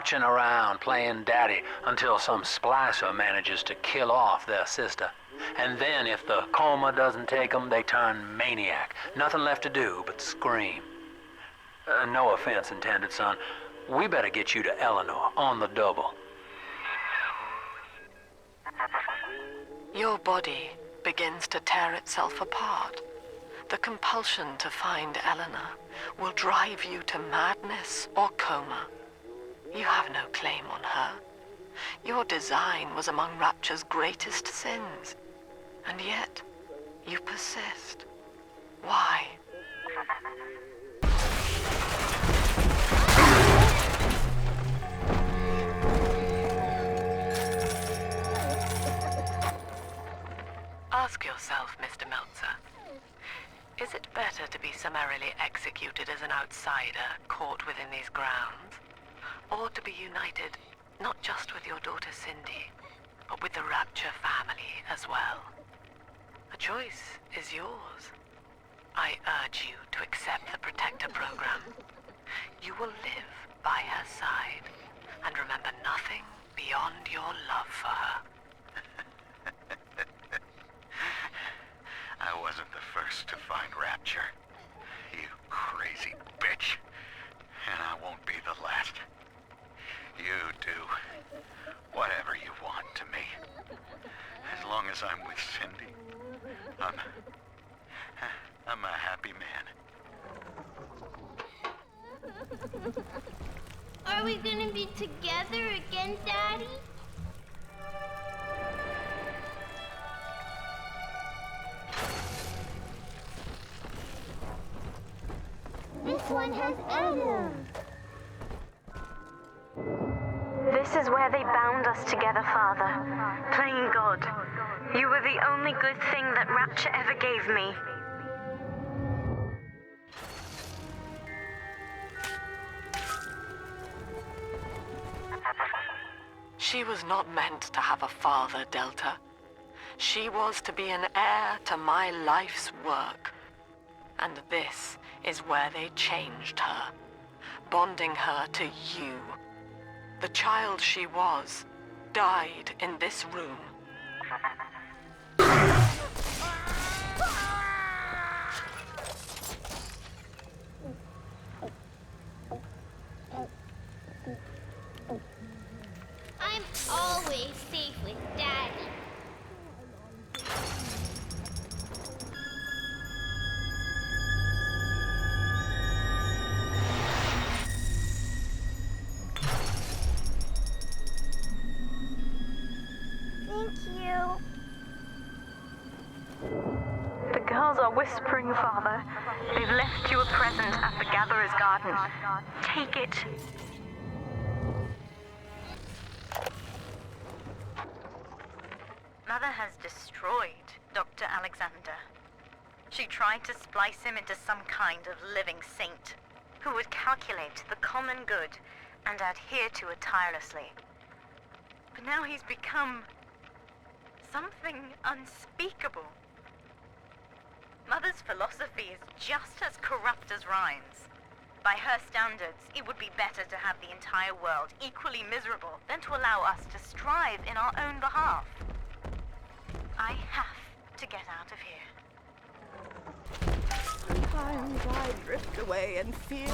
marching around playing daddy until some splicer manages to kill off their sister. And then if the coma doesn't take them, they turn maniac. Nothing left to do but scream. No offense intended, son. We better get you to Eleanor on the double. Your body begins to tear itself apart. The compulsion to find Eleanor will drive you to madness or coma. You have no claim on her. Your design was among Rapture's greatest sins. And yet, you persist. Why? Ask yourself, Mr. Meltzer. Is it better to be summarily executed as an outsider caught within these grounds? Or to be united, not just with your daughter Cindy, but with the Rapture family as well? The choice is yours. I urge you to accept the Protector program. You will live by her side, and remember nothing beyond your love for her. I wasn't the first to find Rapture, you crazy bitch. And I won't be the last. You do whatever you want to me. As long as I'm with Cindy, I'm a happy man. Are we gonna be together again, Daddy? This one has Adam. This is where they bound us together, Father. Playing God. You were the only good thing that Rapture ever gave me. She was not meant to have a father, Delta. She was to be an heir to my life's work. And this is where they changed her, bonding her to you. The child she was died in this room. I'm always safe with Daddy. Thank you. The girls are whispering, Father. They've left you a present at the Gatherer's Garden. Take it. Mother has destroyed Dr. Alexander. She tried to splice him into some kind of living saint who would calculate the common good and adhere to it tirelessly. But now he's become something unspeakable. Mother's philosophy is just as corrupt as Ryan's. By her standards, it would be better to have the entire world equally miserable than to allow us to strive in our own behalf. I have to get out of here. Sometimes I drift away and feel...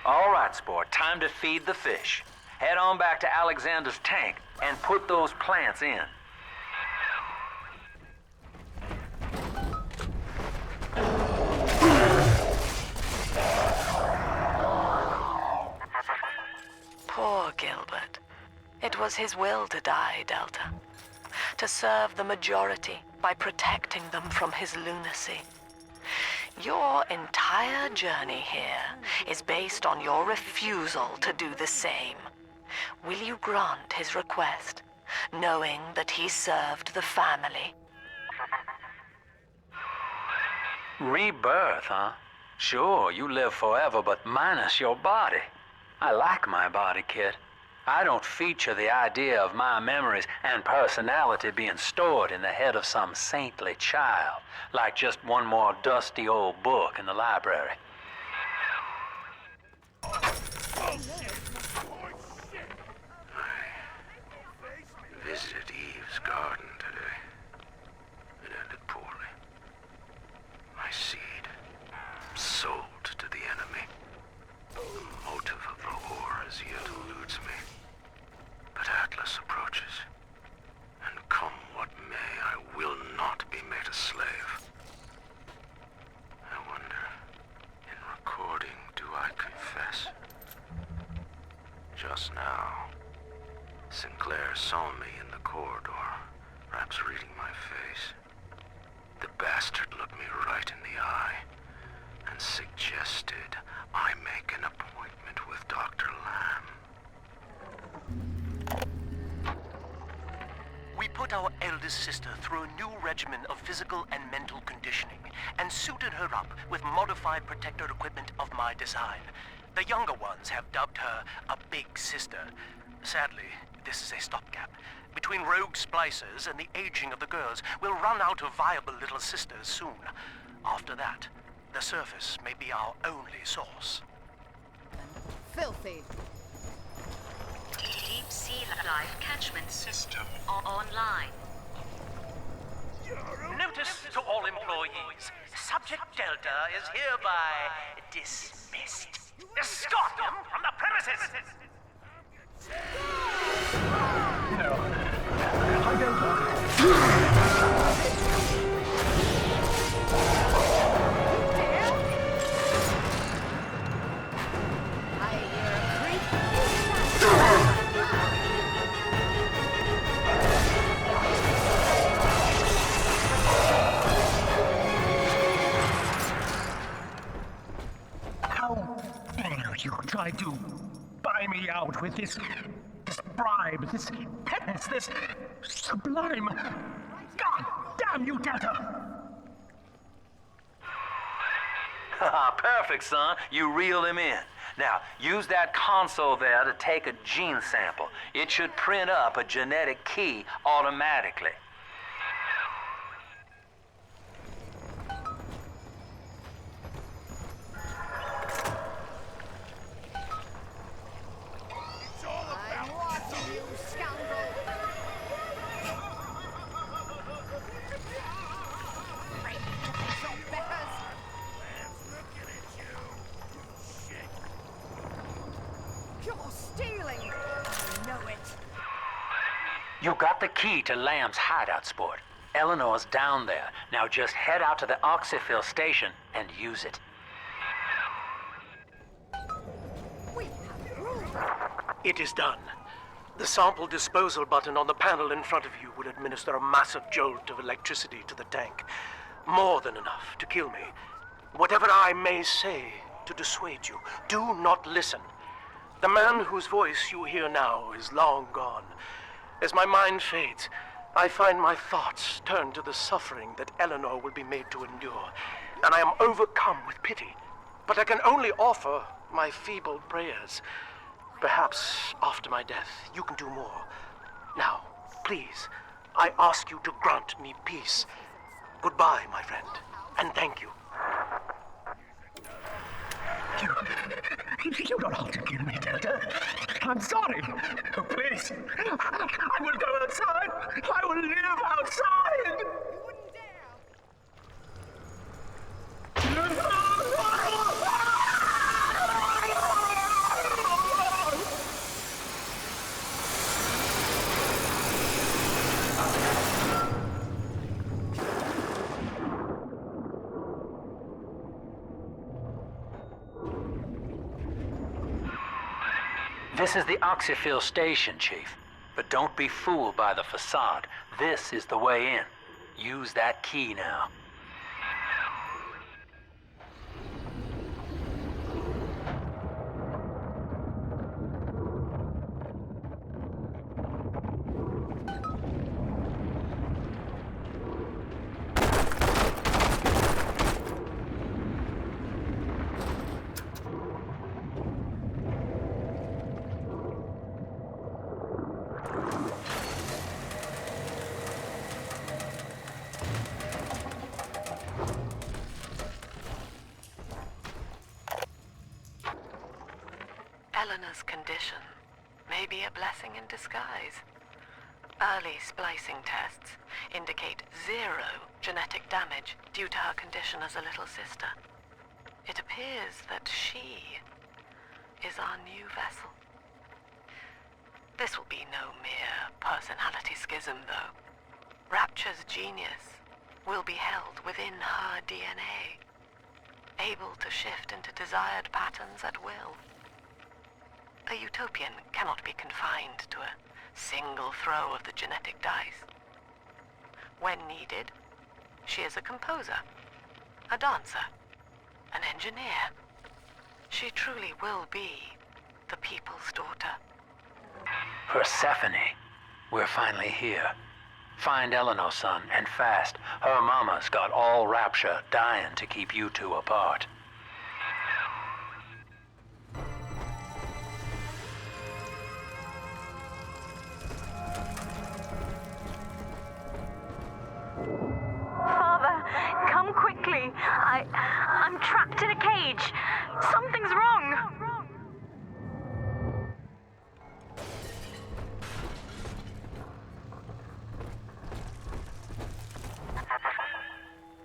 All right, sport. Time to feed the fish. Head on back to Alexander's tank and put those plants in. Poor Gilbert. It was his will to die, Delta. To serve the majority by protecting them from his lunacy. Your entire journey here is based on your refusal to do the same. Will you grant his request, knowing that he served the family? Rebirth, huh? Sure, you live forever, but minus your body. I like my body, kid. I don't feature the idea of my memories and personality being stored in the head of some saintly child, like just one more dusty old book in the library. there saw me in the corridor, perhaps reading my face. The bastard looked me right in the eye and suggested I make an appointment with Dr. Lamb. We put our eldest sister through a new regimen of physical and mental conditioning and suited her up with modified protector equipment of my design. The younger ones have dubbed her a big sister. Sadly, this is a stopgap. Between rogue splicers and the aging of the girls, we'll run out of viable little sisters soon. After that, the surface may be our only source. Filthy. Deep sea life catchment system online. Notice to all employees. Subject Delta is hereby dismissed. Escort him from the premises! No. I don't want How dare you try to buy me out with this bribe, this penance, this sublime... God damn you, Delta! Perfect, son. You reeled him in. Now, use that console there to take a gene sample. It should print up a genetic key automatically. You got the key to Lamb's hideout, sport. Eleanor's down there. Now just head out to the oxyfill station and use it. It is done. The sample disposal button on the panel in front of you will administer a massive jolt of electricity to the tank. More than enough to kill me. Whatever I may say to dissuade you, do not listen. The man whose voice you hear now is long gone. As my mind fades, I find my thoughts turn to the suffering that Eleanor will be made to endure, and I am overcome with pity. But I can only offer my feeble prayers. Perhaps after my death, you can do more. Now, please, I ask you to grant me peace. Goodbye, my friend, and thank you. You don't have to kill me, Delta. I'm sorry. Oh, please. I will go outside. I will live outside. This is the oxyfill station, Chief. But don't be fooled by the facade. This is the way in. Use that key now. Eleanor's condition may be a blessing in disguise. Early splicing tests indicate 0 genetic damage due to her condition as a little sister. It appears that she is our new vessel. This will be no mere personality schism, though. Rapture's genius will be held within her DNA, able to shift into desired patterns at will. A utopian cannot be confined to a single throw of the genetic dice. When needed, she is a composer, a dancer, an engineer. She truly will be the people's daughter. Persephone, we're finally here. Find Eleanor, son, and fast. Her mama's got all rapture, dying to keep you two apart. Father, come quickly. I'm trapped in a cage. Something's wrong.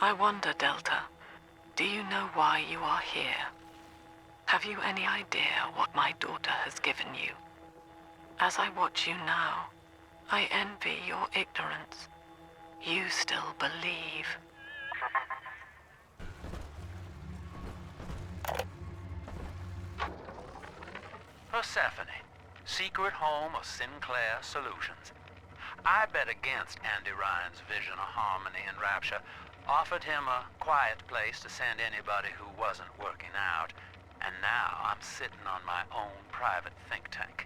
I wonder, Delta, do you know why you are here? Have you any idea what my daughter has given you? As I watch you now, I envy your ignorance. You still believe. Persephone, secret home of Sinclair Solutions. I bet against Andy Ryan's vision of harmony and rapture, offered him a quiet place to send anybody who wasn't working out, and now I'm sitting on my own private think tank.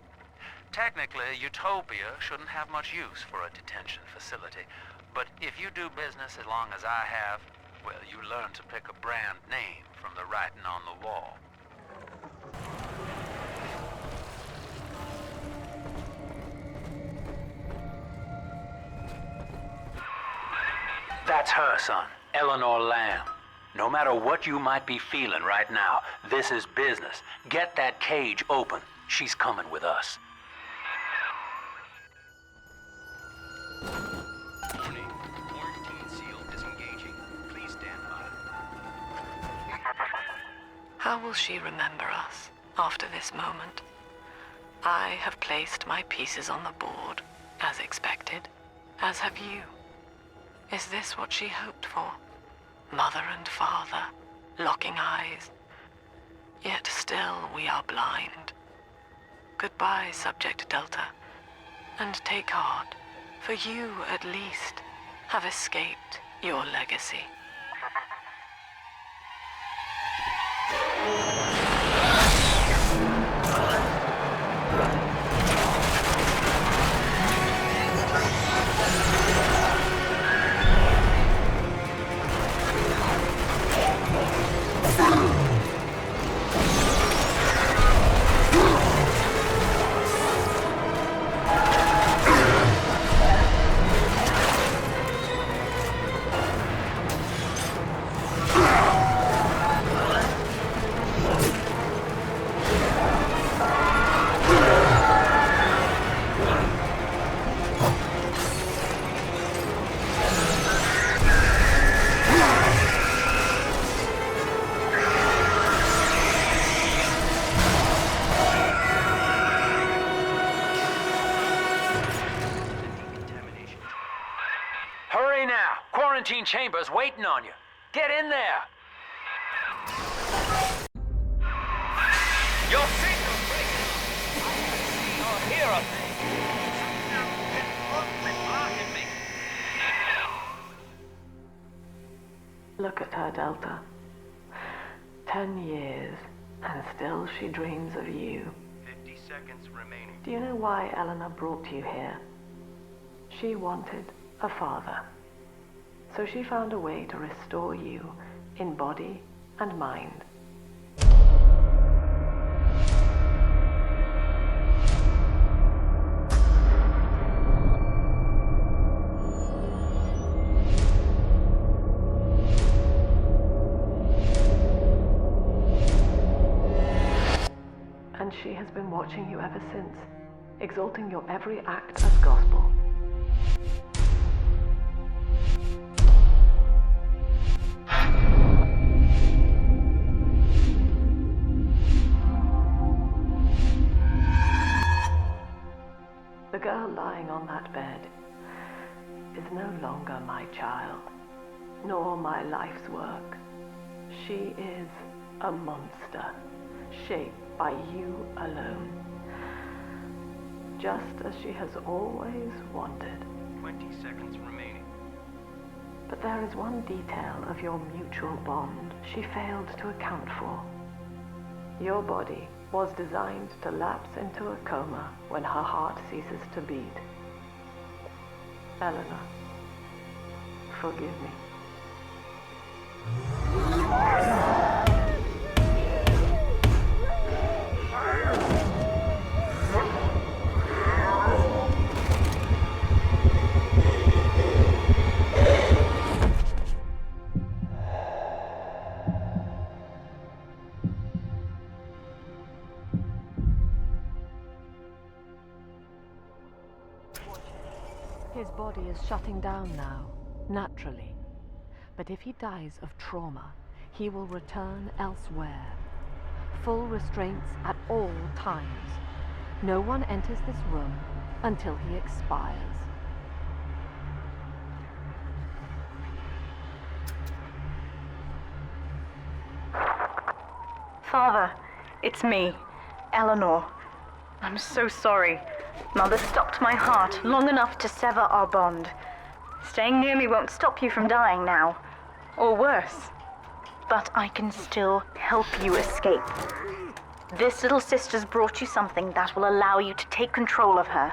Technically, Utopia shouldn't have much use for a detention facility, but if you do business as long as I have, well, you learn to pick a brand name from the writing on the wall. That's her, son, Eleanor Lamb. No matter what you might be feeling right now, this is business. Get that cage open. She's coming with us. Warning. Quarantine seal disengaging. Please stand by. How will she remember us after this moment? I have placed my pieces on the board, as expected, as have you. Is this what she hoped for? Mother and father, locking eyes. Yet still we are blind. Goodbye, Subject Delta. And take heart, for you at least have escaped your legacy. Quarantine chamber's waiting on you. Get in there! Your signal breaking! Or hear a thing! Blocking me! Look at her, Delta. 10 years, and still she dreams of you. 50 seconds remaining. Do you know why Eleanor brought you here? She wanted a father. So she found a way to restore you in body and mind. And she has been watching you ever since, exalting your every act as gospel. The girl lying on that bed is no longer my child, nor my life's work. She is a monster, shaped by you alone. just as she has always wanted. 20 seconds remaining. But there is one detail of your mutual bond she failed to account for. Your body was designed to lapse into a coma when her heart ceases to beat. Eleanor, forgive me. His body is shutting down now, naturally. But if he dies of trauma, he will return elsewhere. Full restraints at all times. No one enters this room until he expires. Father, it's me, Eleanor. I'm so sorry. Mother stopped my heart long enough to sever our bond. Staying near me won't stop you from dying now. Or worse. But I can still help you escape. This little sister's brought you something that will allow you to take control of her.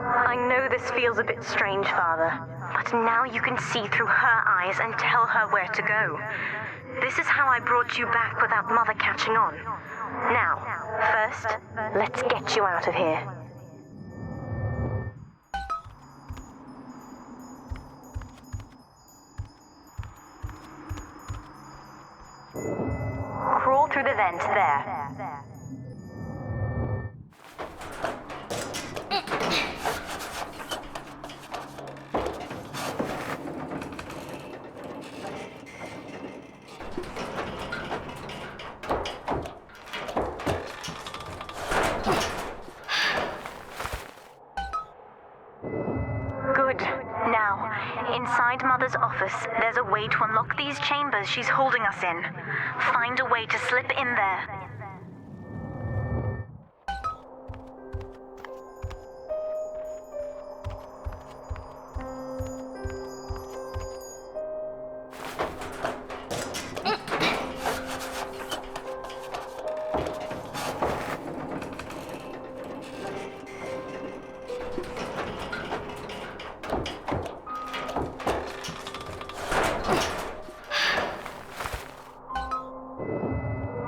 I know this feels a bit strange, Father, but now you can see through her eyes and tell her where to go. This is how I brought you back without Mother catching on. Now, first, let's get you out of here. Crawl through the vent there. Good. Now, inside Mother's office, there's a way to unlock these chambers she's holding us in. Find a way to slip in there.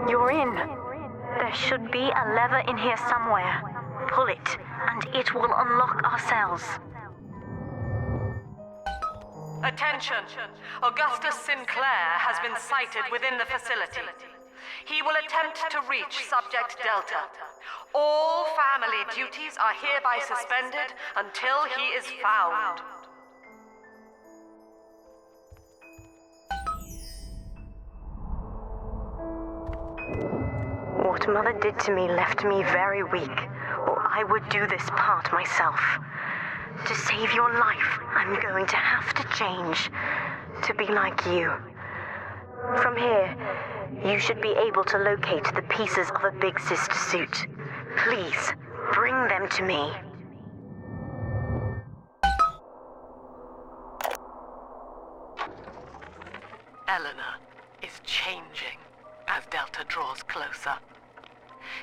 You're in. There should be a lever in here somewhere. Pull it, and it will unlock our cells. Attention! Augustus Sinclair has been sighted within the facility. He will attempt to reach Subject Delta. All family duties are hereby suspended until he is found. What Mother did to me left me very weak, or I would do this part myself. To save your life, I'm going to have to change to be like you. From here, you should be able to locate the pieces of a Big Sister suit. Please, bring them to me. Eleanor is changing as Delta draws closer.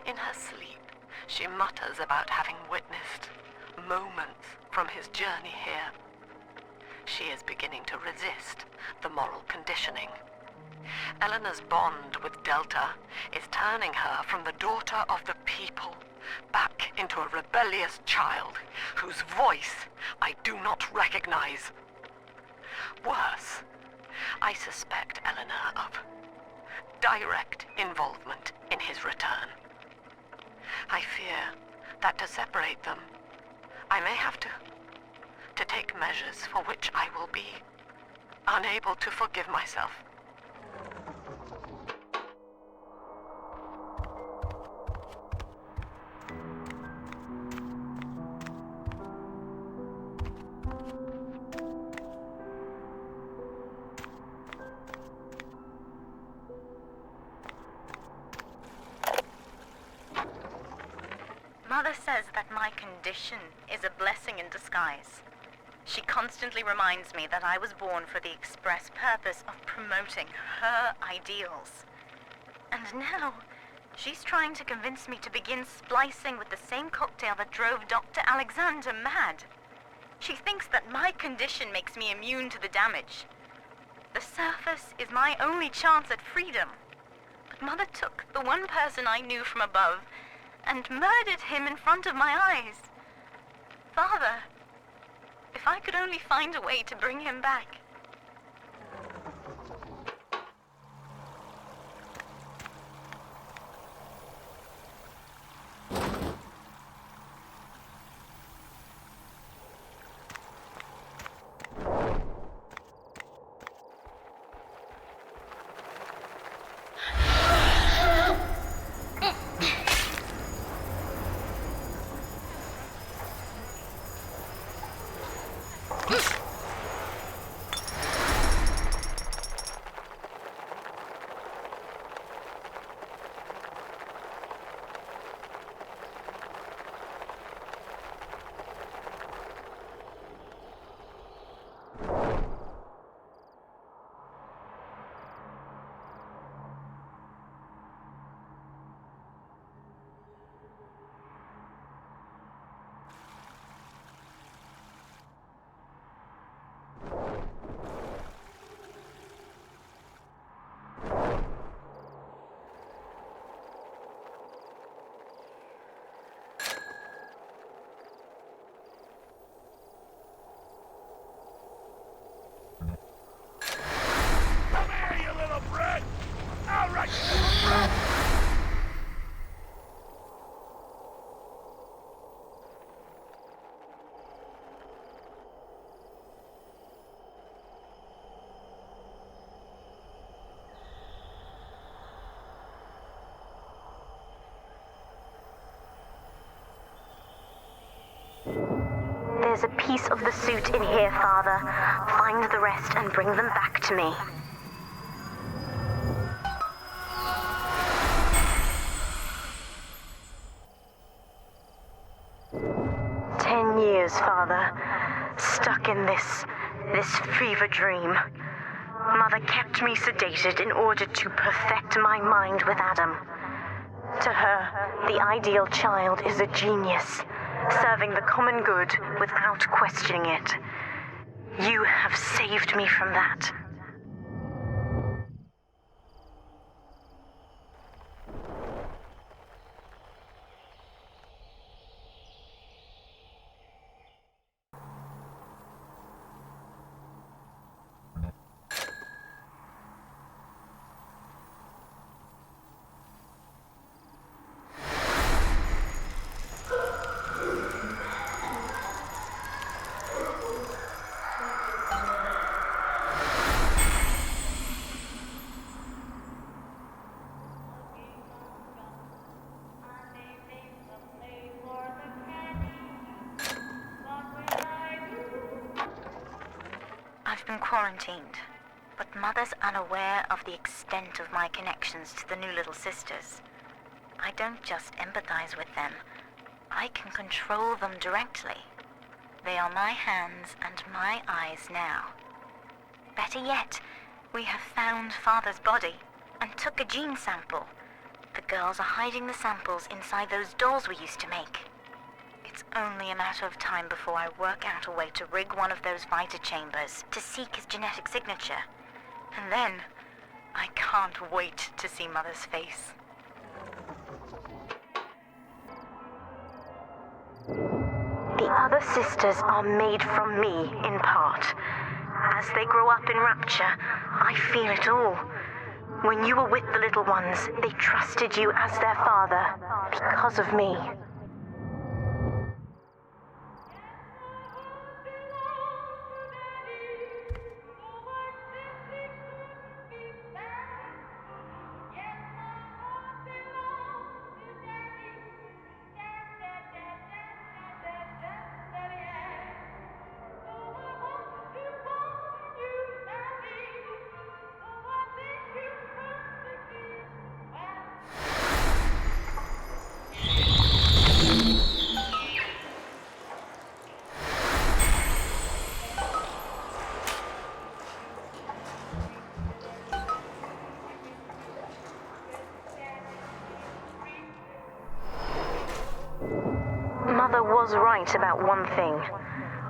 In her sleep, she mutters about having witnessed moments from his journey here. She is beginning to resist the moral conditioning. Eleanor's bond with Delta is turning her from the daughter of the people back into a rebellious child whose voice I do not recognize. Worse, I suspect Eleanor of direct involvement in his return. I fear that to separate them, I may have to take measures for which I will be unable to forgive myself. Mother says that my condition is a blessing in disguise. She constantly reminds me that I was born for the express purpose of promoting her ideals. And now, she's trying to convince me to begin splicing with the same cocktail that drove Dr. Alexander mad. She thinks that my condition makes me immune to the damage. The surface is my only chance at freedom. But Mother took the one person I knew from above and murdered him in front of my eyes. Father, if I could only find a way to bring him back. There's a piece of the suit in here, Father. Find the rest and bring them back to me. Years, Father. Stuck in this fever dream. Mother kept me sedated in order to perfect my mind with Adam. To her, the ideal child is a genius, serving the common good without questioning it. You have saved me from that. I've been quarantined, but Mother's unaware of the extent of my connections to the new little sisters. I don't just empathize with them. I can control them directly. They are my hands and my eyes now. Better yet, we have found Father's body and took a gene sample. The girls are hiding the samples inside those dolls we used to make. It's only a matter of time before I work out a way to rig one of those vita chambers to seek his genetic signature. And then, I can't wait to see Mother's face. The other sisters are made from me, in part. As they grow up in rapture, I feel it all. When you were with the little ones, they trusted you as their father, because of me. Mother was right about one thing.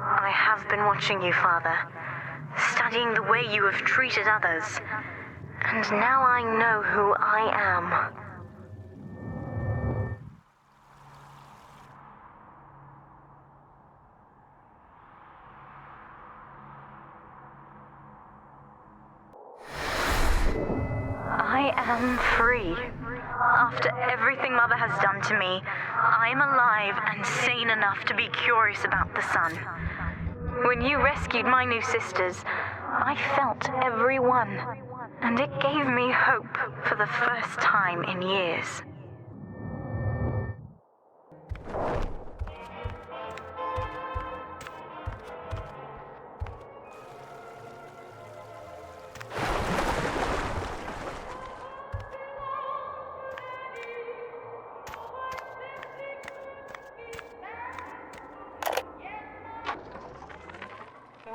I have been watching you, Father, studying the way you have treated others. And now I know who I am. I am free. After everything Mother has done to me, I am alive and sane enough to be curious about the sun. When you rescued my new sisters, I felt every one, and it gave me hope for the first time in years.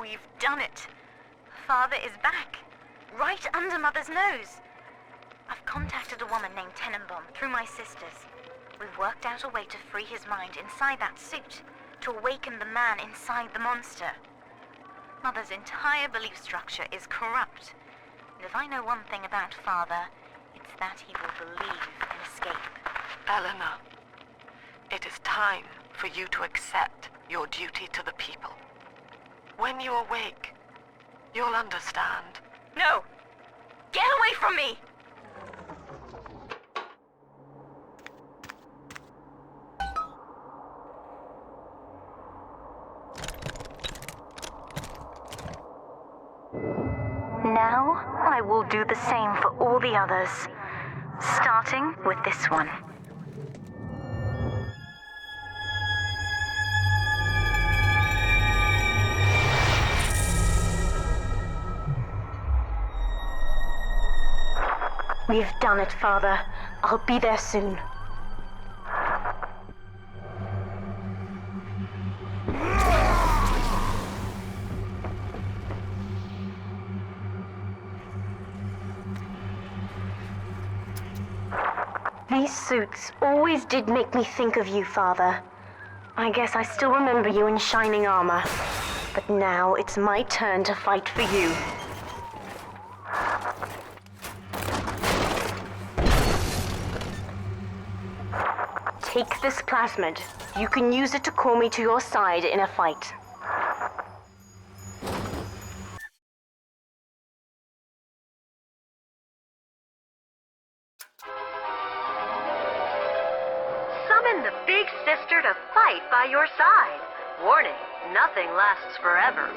We've done it. Father is back, right under Mother's nose. I've contacted a woman named Tenenbaum through my sisters. We've worked out a way to free his mind inside that suit, to awaken the man inside the monster. Mother's entire belief structure is corrupt. And if I know one thing about Father, it's that he will believe in escape. Eleanor, it is time for you to accept your duty to the people. When you awake, you'll understand. No! Get away from me! Now, I will do the same for all the others, starting with this one. We've done it, Father. I'll be there soon. These suits always did make me think of you, Father. I guess I still remember you in shining armor. But now it's my turn to fight for you. Take this plasmid. You can use it to call me to your side in a fight. Summon the big sister to fight by your side. Warning, nothing lasts forever.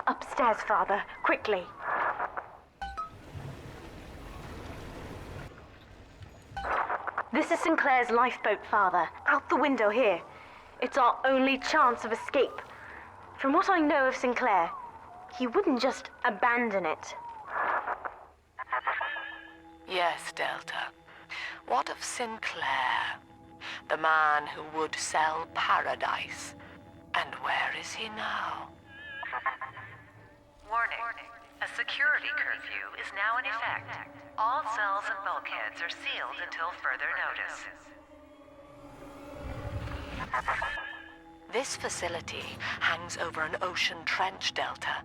Upstairs, Father, quickly. This is Sinclair's lifeboat, Father. Out the window here. It's our only chance of escape. From what I know of Sinclair, he wouldn't just abandon it. Yes, Delta. What of Sinclair? The man who would sell paradise. And where is he now? Warning. A security curfew is now in effect. All cells and bulkheads are sealed until further notice. This facility hangs over an ocean trench, Delta.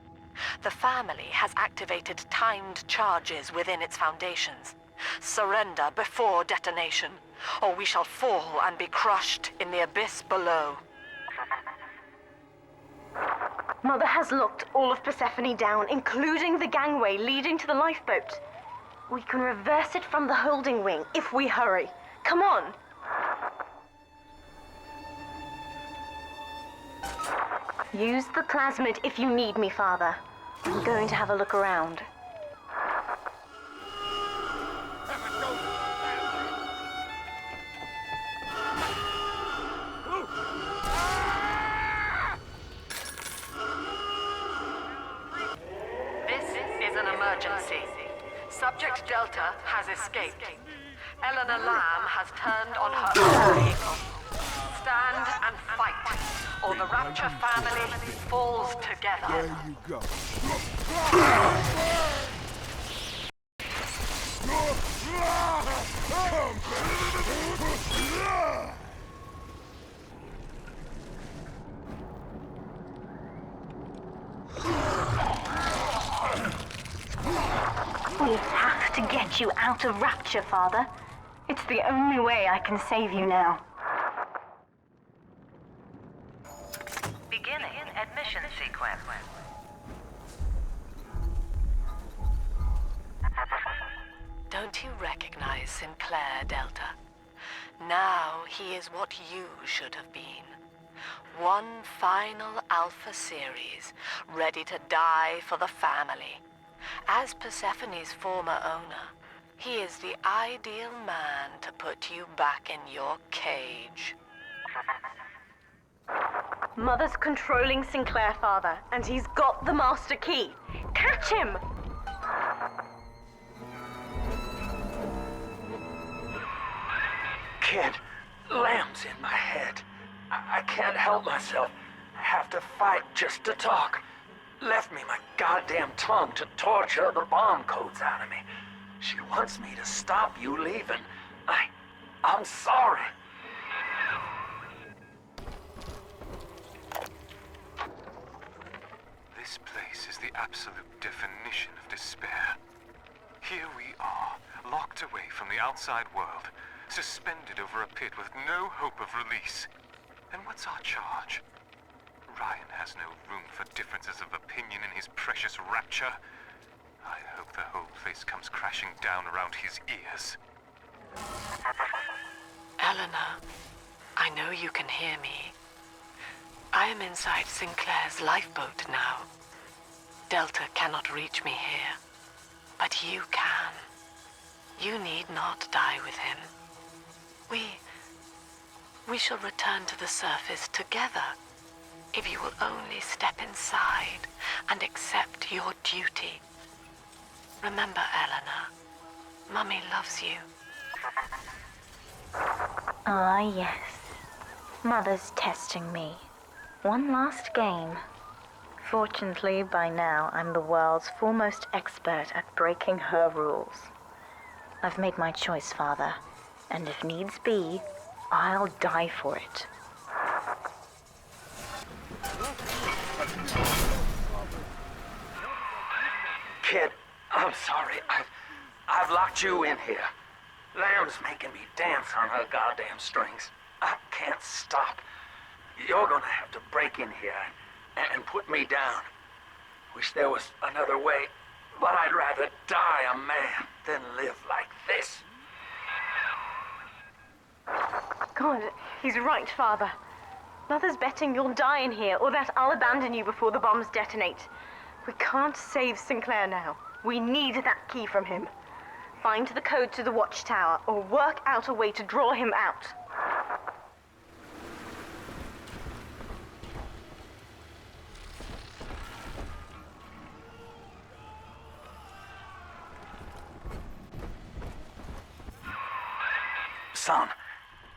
The family has activated timed charges within its foundations. Surrender before detonation, or we shall fall and be crushed in the abyss below. Mother has locked all of Persephone down, including the gangway leading to the lifeboat. We can reverse it from the holding wing if we hurry. Come on! Use the plasmid if you need me, Father. I'm going to have a look around. Subject Delta has escaped. Eleanor Lamb has turned on her own vehicle. Stand and fight, or the Rapture family falls together. There you go. We have to get you out of Rapture, Father. It's the only way I can save you now. Beginning admission sequence. Don't you recognize Sinclair, Delta? Now he is what you should have been. One final Alpha series, ready to die for the family. As Persephone's former owner, he is the ideal man to put you back in your cage. Mother's controlling Sinclair, Father, and he's got the master key. Catch him! Kid, Lamb's in my head. I can't help myself. I have to fight just to talk. Left me my goddamn tongue to torture the bomb codes out of me. She wants me to stop you leaving. I'm sorry. This place is the absolute definition of despair. Here we are, locked away from the outside world, suspended over a pit with no hope of release. And what's our charge? Ryan has no room for differences of opinion in his precious Rapture. I hope the whole place comes crashing down around his ears. Eleanor, I know you can hear me. I am inside Sinclair's lifeboat now. Delta cannot reach me here, but you can. You need not die with him. We shall return to the surface together, if you will only step inside and accept your duty. Remember, Eleanor, Mummy loves you. Ah, yes. Mother's testing me. One last game. Fortunately, by now, I'm the world's foremost expert at breaking her rules. I've made my choice, Father, and if needs be, I'll die for it. Kid, I'm sorry. I've locked you in here. Lamb's making me dance on her goddamn strings. I can't stop. You're gonna have to break in here and put me down. Wish there was another way, but I'd rather die a man than live like this. God, he's right, Father. Mother's betting you'll die in here, or that I'll abandon you before the bombs detonate. We can't save Sinclair now. We need that key from him. Find the code to the watchtower, or work out a way to draw him out. Son,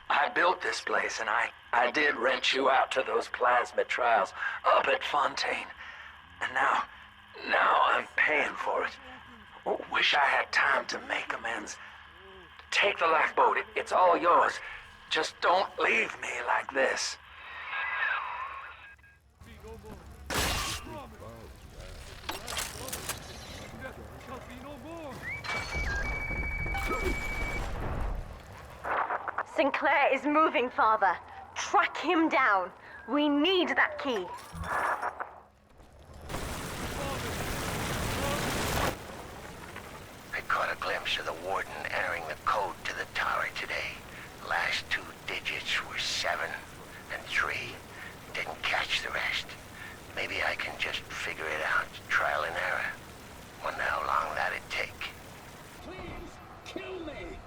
I built this place, and I did rent you out to those plasmid trials up at Fontaine. And now I'm paying for it. Wish I had time to make amends. Take the lifeboat. It's all yours. Just don't leave me like this. Sinclair is moving, Father. Track him down. We need that key. I caught a glimpse of the warden entering the code to the tower today. Last two digits were 7 and 3. Didn't catch the rest. Maybe I can just figure it out, trial and error. Wonder how long that'd take. Please, kill me!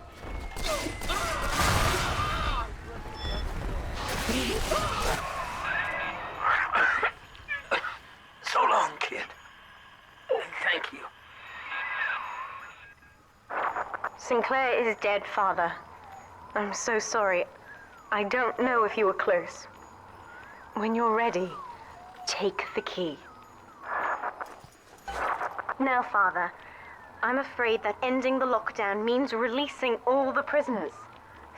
So long, kid. Thank you. Sinclair is dead, Father. I'm so sorry. I don't know if you were close. When you're ready, take the key. Now, Father, I'm afraid that ending the lockdown means releasing all the prisoners.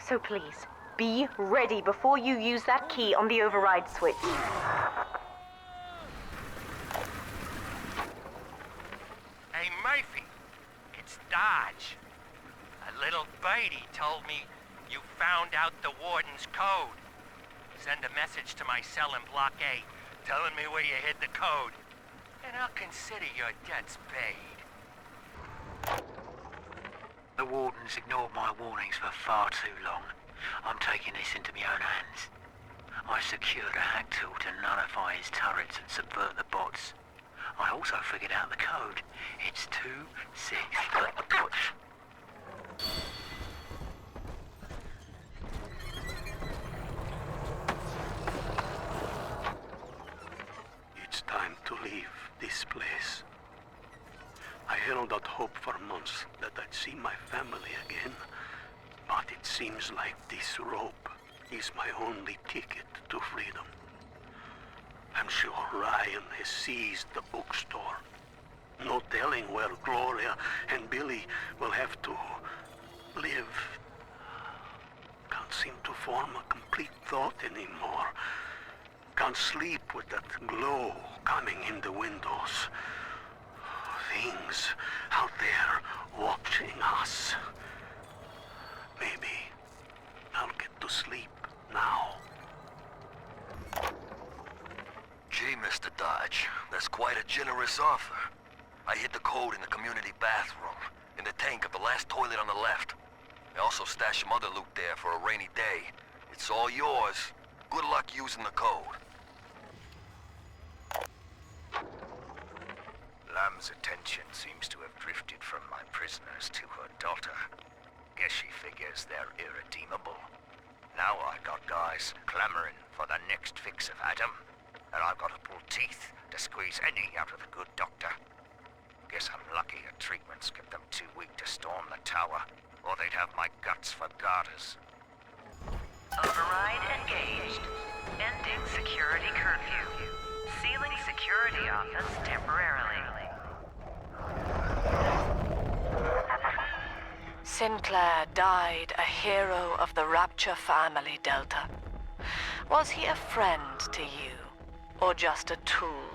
So please, be ready before you use that key on the override switch. Hey, Murphy, it's Dodge. A little birdie told me you found out the warden's code. Send a message to my cell in Block A, telling me where you hid the code, and I'll consider your debts paid. The warden's ignored my warnings for far too long. I'm taking this into my own hands. I secured a hack tool to nullify his turrets and subvert the bots. I also figured out the code. It's 2-6. It's time to leave this place. I held out hope for months that I'd see my family again, but it seems like this rope is my only ticket to freedom. I'm sure Ryan has seized the bookstore. No telling where Gloria and Billy will have to live. Can't seem to form a complete thought anymore. Can't sleep with that glow coming in the windows. Things out there watching us. Maybe I'll get to sleep now. Gee, Mr. Dodge, that's quite a generous offer. I hid the code in the community bathroom, in the tank of the last toilet on the left. I also stashed some other loot there for a rainy day. It's all yours. Good luck using the code. Lamb's attention seems to have drifted from my prisoners to her daughter. Guess she figures they're irredeemable. Now I got guys clamoring for the next fix of Adam, and I've got to pull teeth to squeeze any out of the good doctor. Guess I'm lucky her treatments kept them too weak to storm the tower, or they'd have my guts for garters. Override engaged. Ending security curfew. Sealing security office temporarily. Sinclair died a hero of the Rapture family, Delta. Was he a friend to you, or just a tool?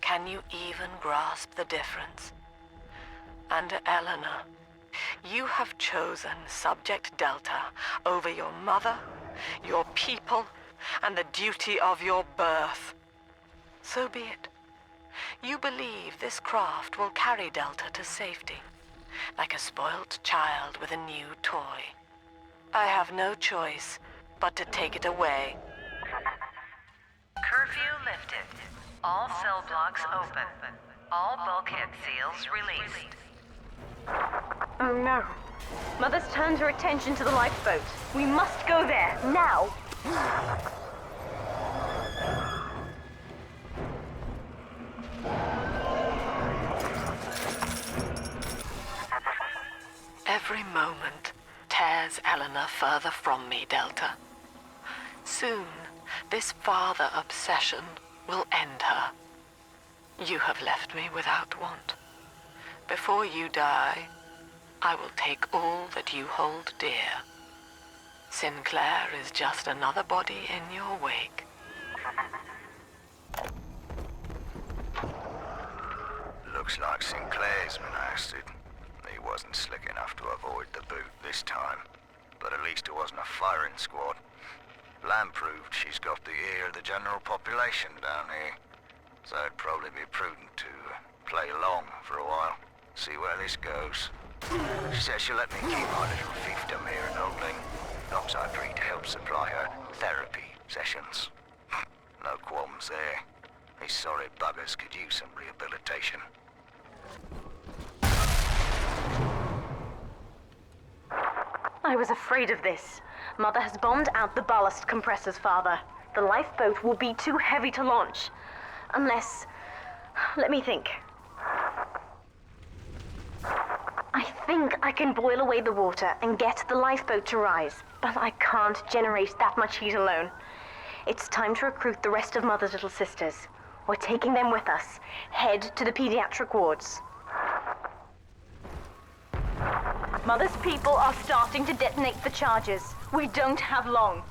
Can you even grasp the difference? And Eleanor, you have chosen Subject Delta over your mother, your people, and the duty of your birth. So be it. You believe this craft will carry Delta to safety, like a spoilt child with a new toy. I have no choice but to take it away. Curfew lifted. All cell blocks open. All bulkhead seals released. Oh no. Mother's turned her attention to the lifeboat. We must go there, now! Every moment tears Eleanor further from me, Delta. Soon, this father obsession will end her. You have left me without want. Before you die, I will take all that you hold dear. Sinclair is just another body in your wake. Looks like Sinclair's been ousted. He wasn't slick enough to avoid the boot this time, but at least it wasn't a firing squad. Lamb proved she's got the ear of the general population down here, so it'd probably be prudent to play along for a while, see where this goes. She says she'll let me keep my little fiefdom here in Holding, as long as I agree to help supply her therapy sessions. No qualms there. These sorry buggers could use some rehabilitation. I was afraid of this. Mother has bombed out the ballast compressors, Father. The lifeboat will be too heavy to launch. Unless... let me think. I think I can boil away the water and get the lifeboat to rise, but I can't generate that much heat alone. It's time to recruit the rest of Mother's little sisters. We're taking them with us. Head to the pediatric wards. Mother's people are starting to detonate the charges. We don't have long.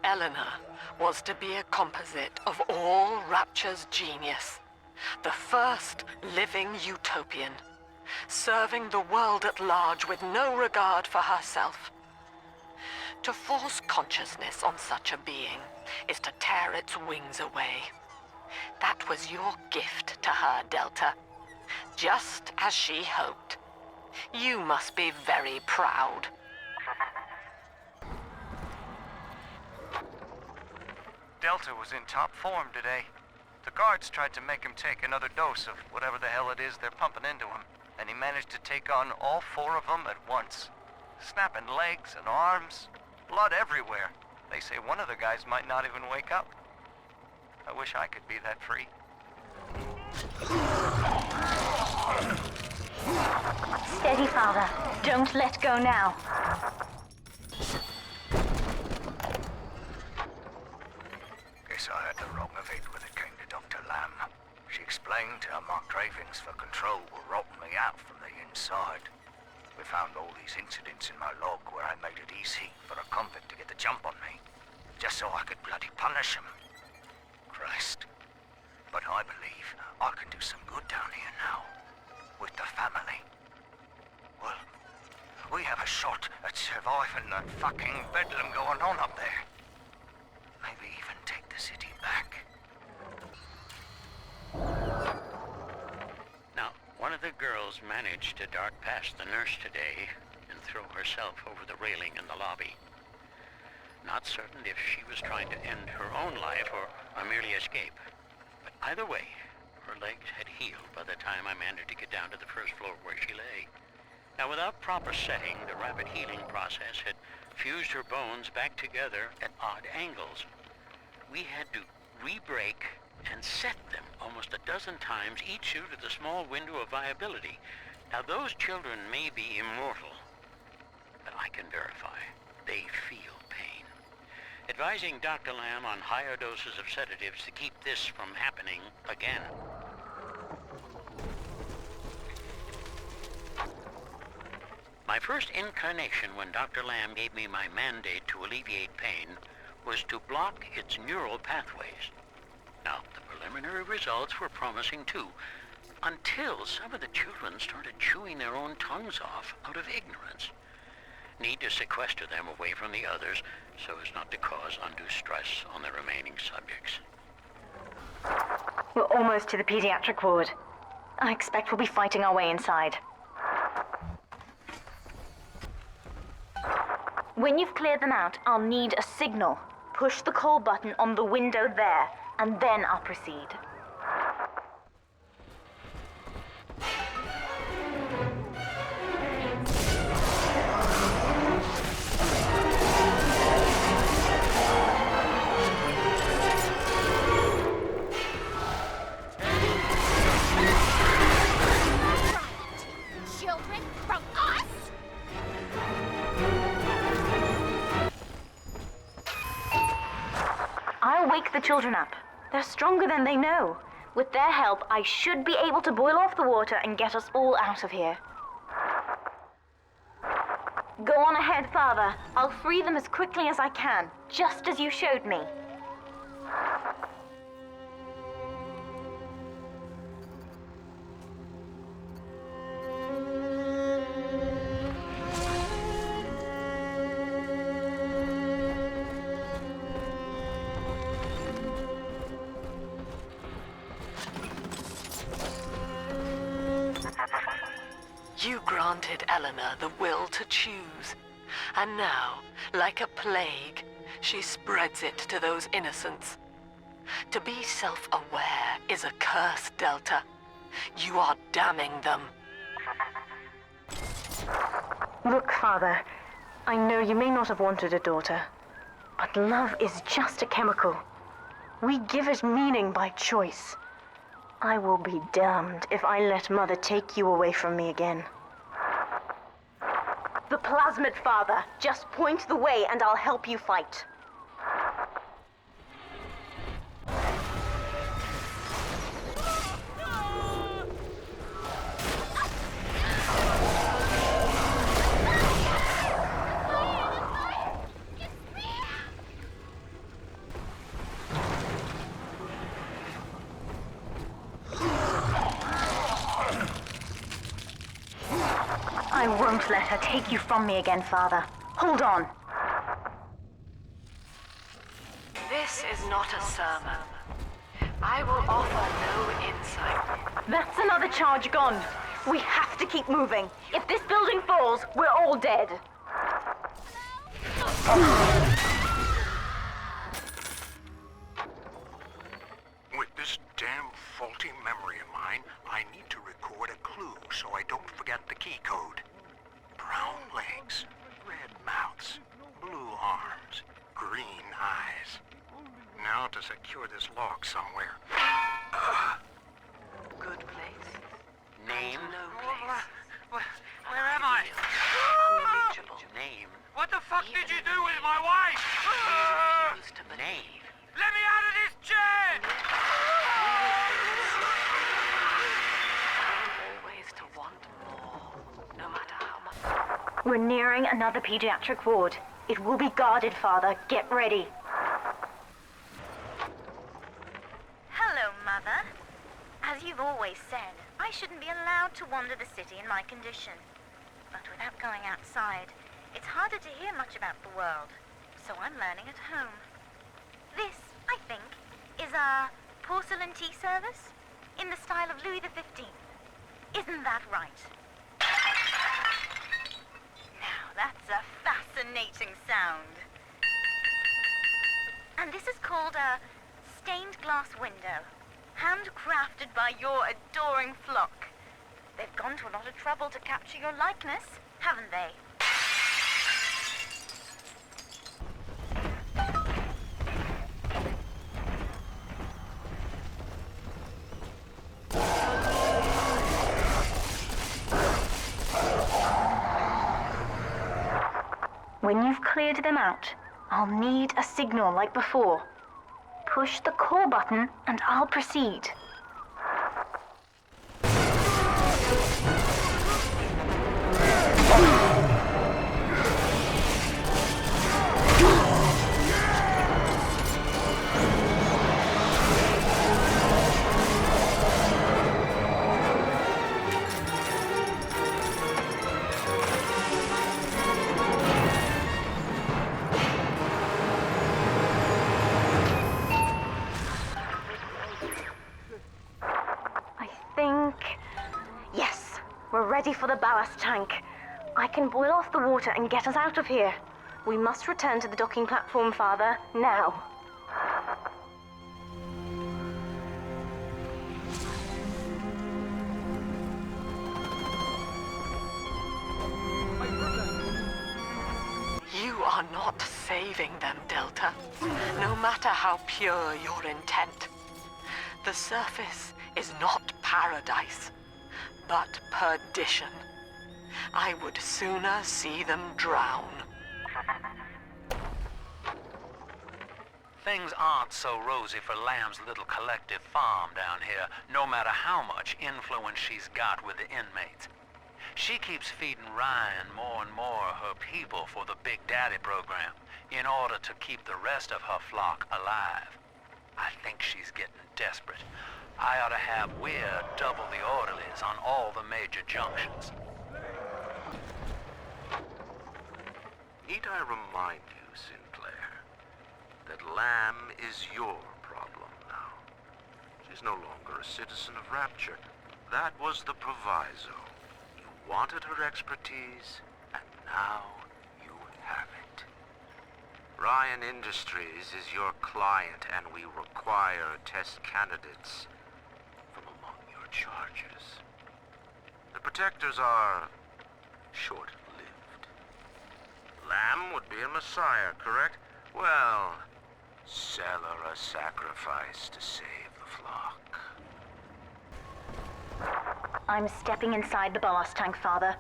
Eleanor was to be a composite of all Rapture's genius. The first living utopian, serving the world at large with no regard for herself. To force consciousness on such a being is to tear its wings away. That was your gift to her, Delta. Just as she hoped. You must be very proud. Delta was in top form today. The guards tried to make him take another dose of whatever the hell it is they're pumping into him, and he managed to take on all 4 of them at once. Snapping legs and arms, blood everywhere. They say one of the guys might not even wake up. I wish I could be that free. Steady, Father. Don't let go now. Guess I had the wrong of it when it came to Dr. Lamb. She explained how my cravings for control were rotting me out from the inside. We found all these incidents in my log where I made it easy for a convict to get the jump on me, just so I could bloody punish him. Christ. But I believe I can do some good down here now, with the family. Well, we have a shot at surviving that fucking bedlam going on up there. Maybe even take the city back. Now, one of the girls managed to dart past the nurse today and throw herself over the railing in the lobby. Not certain if she was trying to end her own life or merely escape. But either way, her legs had healed by the time I managed to get down to the first floor where she lay. Now, without proper setting, the rapid healing process had fused her bones back together at odd angles. We had to re-break and set them almost a dozen times, each due to the small window of viability. Now, those children may be immortal, but I can verify they feel pain. Advising Dr. Lamb on higher doses of sedatives to keep this from happening again. My first incarnation when Dr. Lamb gave me my mandate to alleviate pain was to block its neural pathways. Now, the preliminary results were promising too, until some of the children started chewing their own tongues off out of ignorance. Need to sequester them away from the others so as not to cause undue stress on the remaining subjects. We're almost to the pediatric ward. I expect we'll be fighting our way inside. When you've cleared them out, I'll need a signal. Push the call button on the window there, and then I'll proceed. Children from us? I'll wake the children up. They're stronger than they know. With their help, I should be able to boil off the water and get us all out of here. Go on ahead, Father. I'll free them as quickly as I can, just as you showed me. You granted Eleanor the will to choose, and now, like a plague, she spreads it to those innocents. To be self-aware is a curse, Delta. You are damning them. Look, Father, I know you may not have wanted a daughter, but love is just a chemical. We give it meaning by choice. I will be damned if I let Mother take you away from me again. The Plasmid Father, just point the way and I'll help you fight. I won't let her take you from me again, Father. Hold on. This is not a sermon. I will offer no insight. That's another charge gone. We have to keep moving. If this building falls, we're all dead. With this damn faulty memory of mine, I need to record a clue so I don't forget the key code. Brown legs, red mouths, blue arms, green eyes. Now to secure this log somewhere. Good place. Name? No place. Where am I? Unreachable. Name? What the fuck did you do with my wife? Name? Let me out of this chair! Always to want more, no matter how much. We're nearing another pediatric ward. It will be guarded, Father. Get ready. Hello, Mother. As you've always said, I shouldn't be allowed to wander the city in my condition. But without going outside, it's harder to hear much about the world, so I'm learning at home. This, I think, is a porcelain tea service in the style of Louis XV. Isn't that right? Now, that's a fascinating sound. And this is called a stained glass window, handcrafted by your adoring flock. They've gone to a lot of trouble to capture your likeness, haven't they? When you've cleared them out, I'll need a signal like before. Push the call button and I'll proceed. We're ready for the ballast tank. I can boil off the water and get us out of here. We must return to the docking platform, Father, now. You are not saving them, Delta. No matter how pure your intent. The surface is not paradise, but perdition. I would sooner see them drown. Things aren't so rosy for Lamb's little collective farm down here, no matter how much influence she's got with the inmates. She keeps feeding Ryan more and more of her people for the Big Daddy program in order to keep the rest of her flock alive. I think she's getting desperate. I ought to have Weir double the orderlies on all the major junctions. Need I remind you, Sinclair, that Lamb is your problem now. She's no longer a citizen of Rapture. That was the proviso. You wanted her expertise, and now you have it. Ryan Industries is your client, and we require test candidates from among your charges. The Protectors are short-lived. Lamb would be a messiah, correct? Well, sell her a sacrifice to save the flock. I'm stepping inside the ballast tank, Father.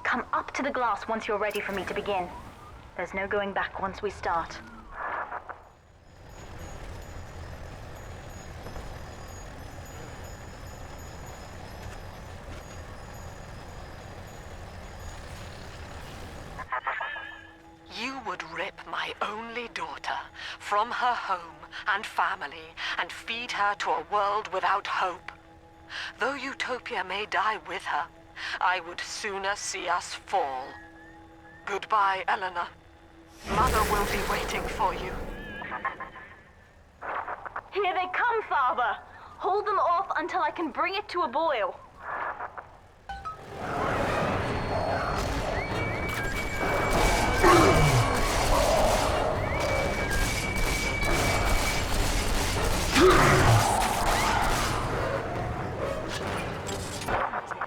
Come up to the glass once you're ready for me to begin. There's no going back once we start. You would rip my only daughter from her home and family and feed her to a world without hope. Though Utopia may die with her, I would sooner see us fall. Goodbye, Eleanor. Mother will be waiting for you. Here they come, Father! Hold them off until I can bring it to a boil.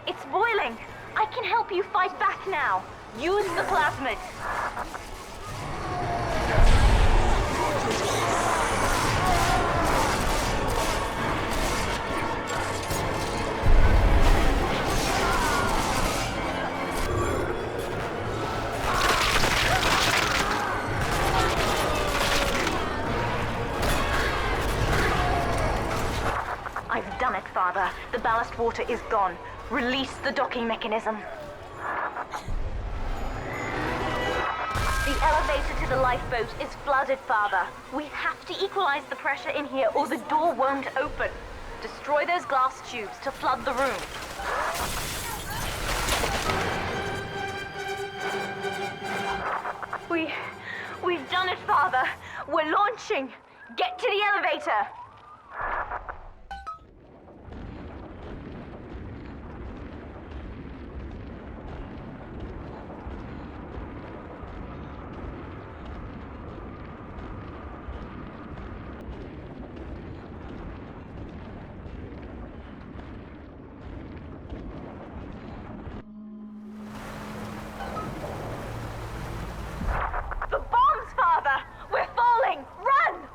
It's boiling! I can help you fight back now. Use the plasmid. I've done it, Father. The ballast water is gone. Release the docking mechanism. The elevator to the lifeboat is flooded, Father. We have to equalize the pressure in here or the door won't open. Destroy those glass tubes to flood the room. We've done it, Father. We're launching. Get to the elevator. The bombs, Father! We're falling! Run!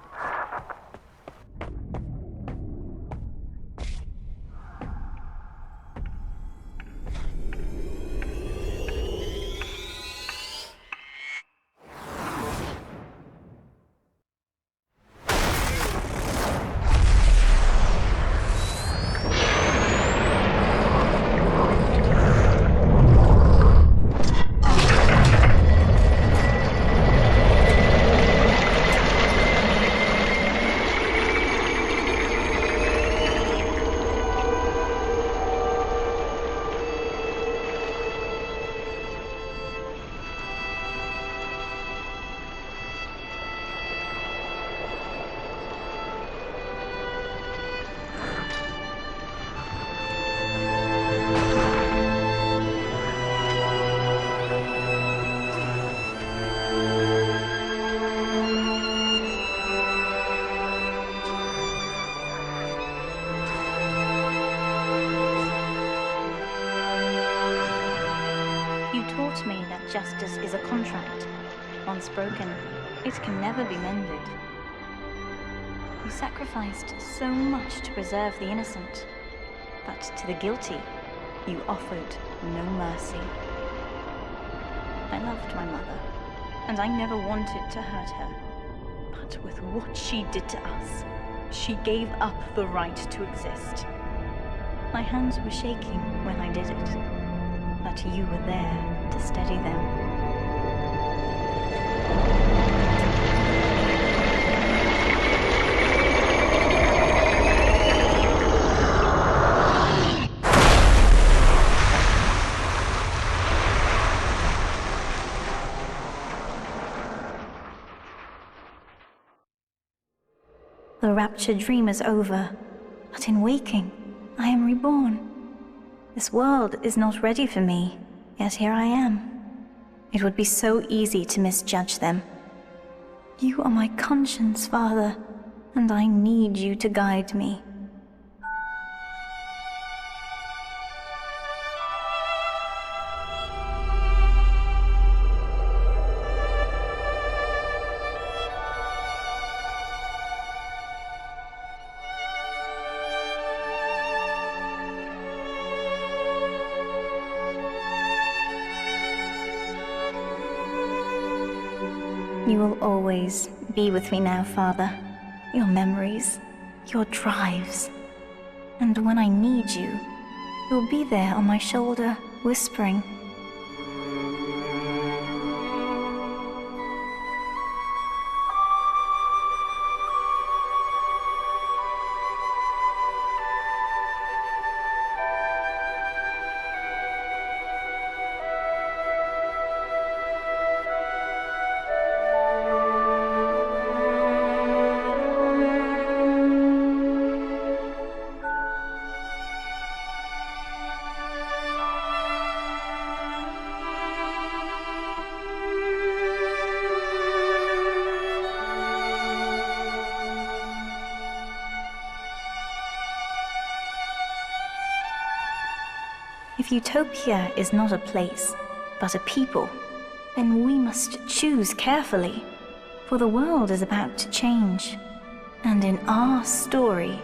taught me that justice is a contract. Once broken, it can never be mended. You sacrificed so much to preserve the innocent, but to the guilty, you offered no mercy. I loved my mother, and I never wanted to hurt her. But with what she did to us, she gave up the right to exist. My hands were shaking when I did it, but you were there to steady them. The raptured dream is over, but in waking, I am reborn. This world is not ready for me, yet here I am. It would be so easy to misjudge them. You are my conscience, Father, and I need you to guide me. You will always be with me now, Father. Your memories, your drives. And when I need you, you'll be there on my shoulder, whispering. If Utopia is not a place, but a people, then we must choose carefully, for the world is about to change. And in our story,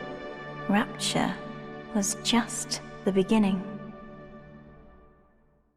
Rapture was just the beginning.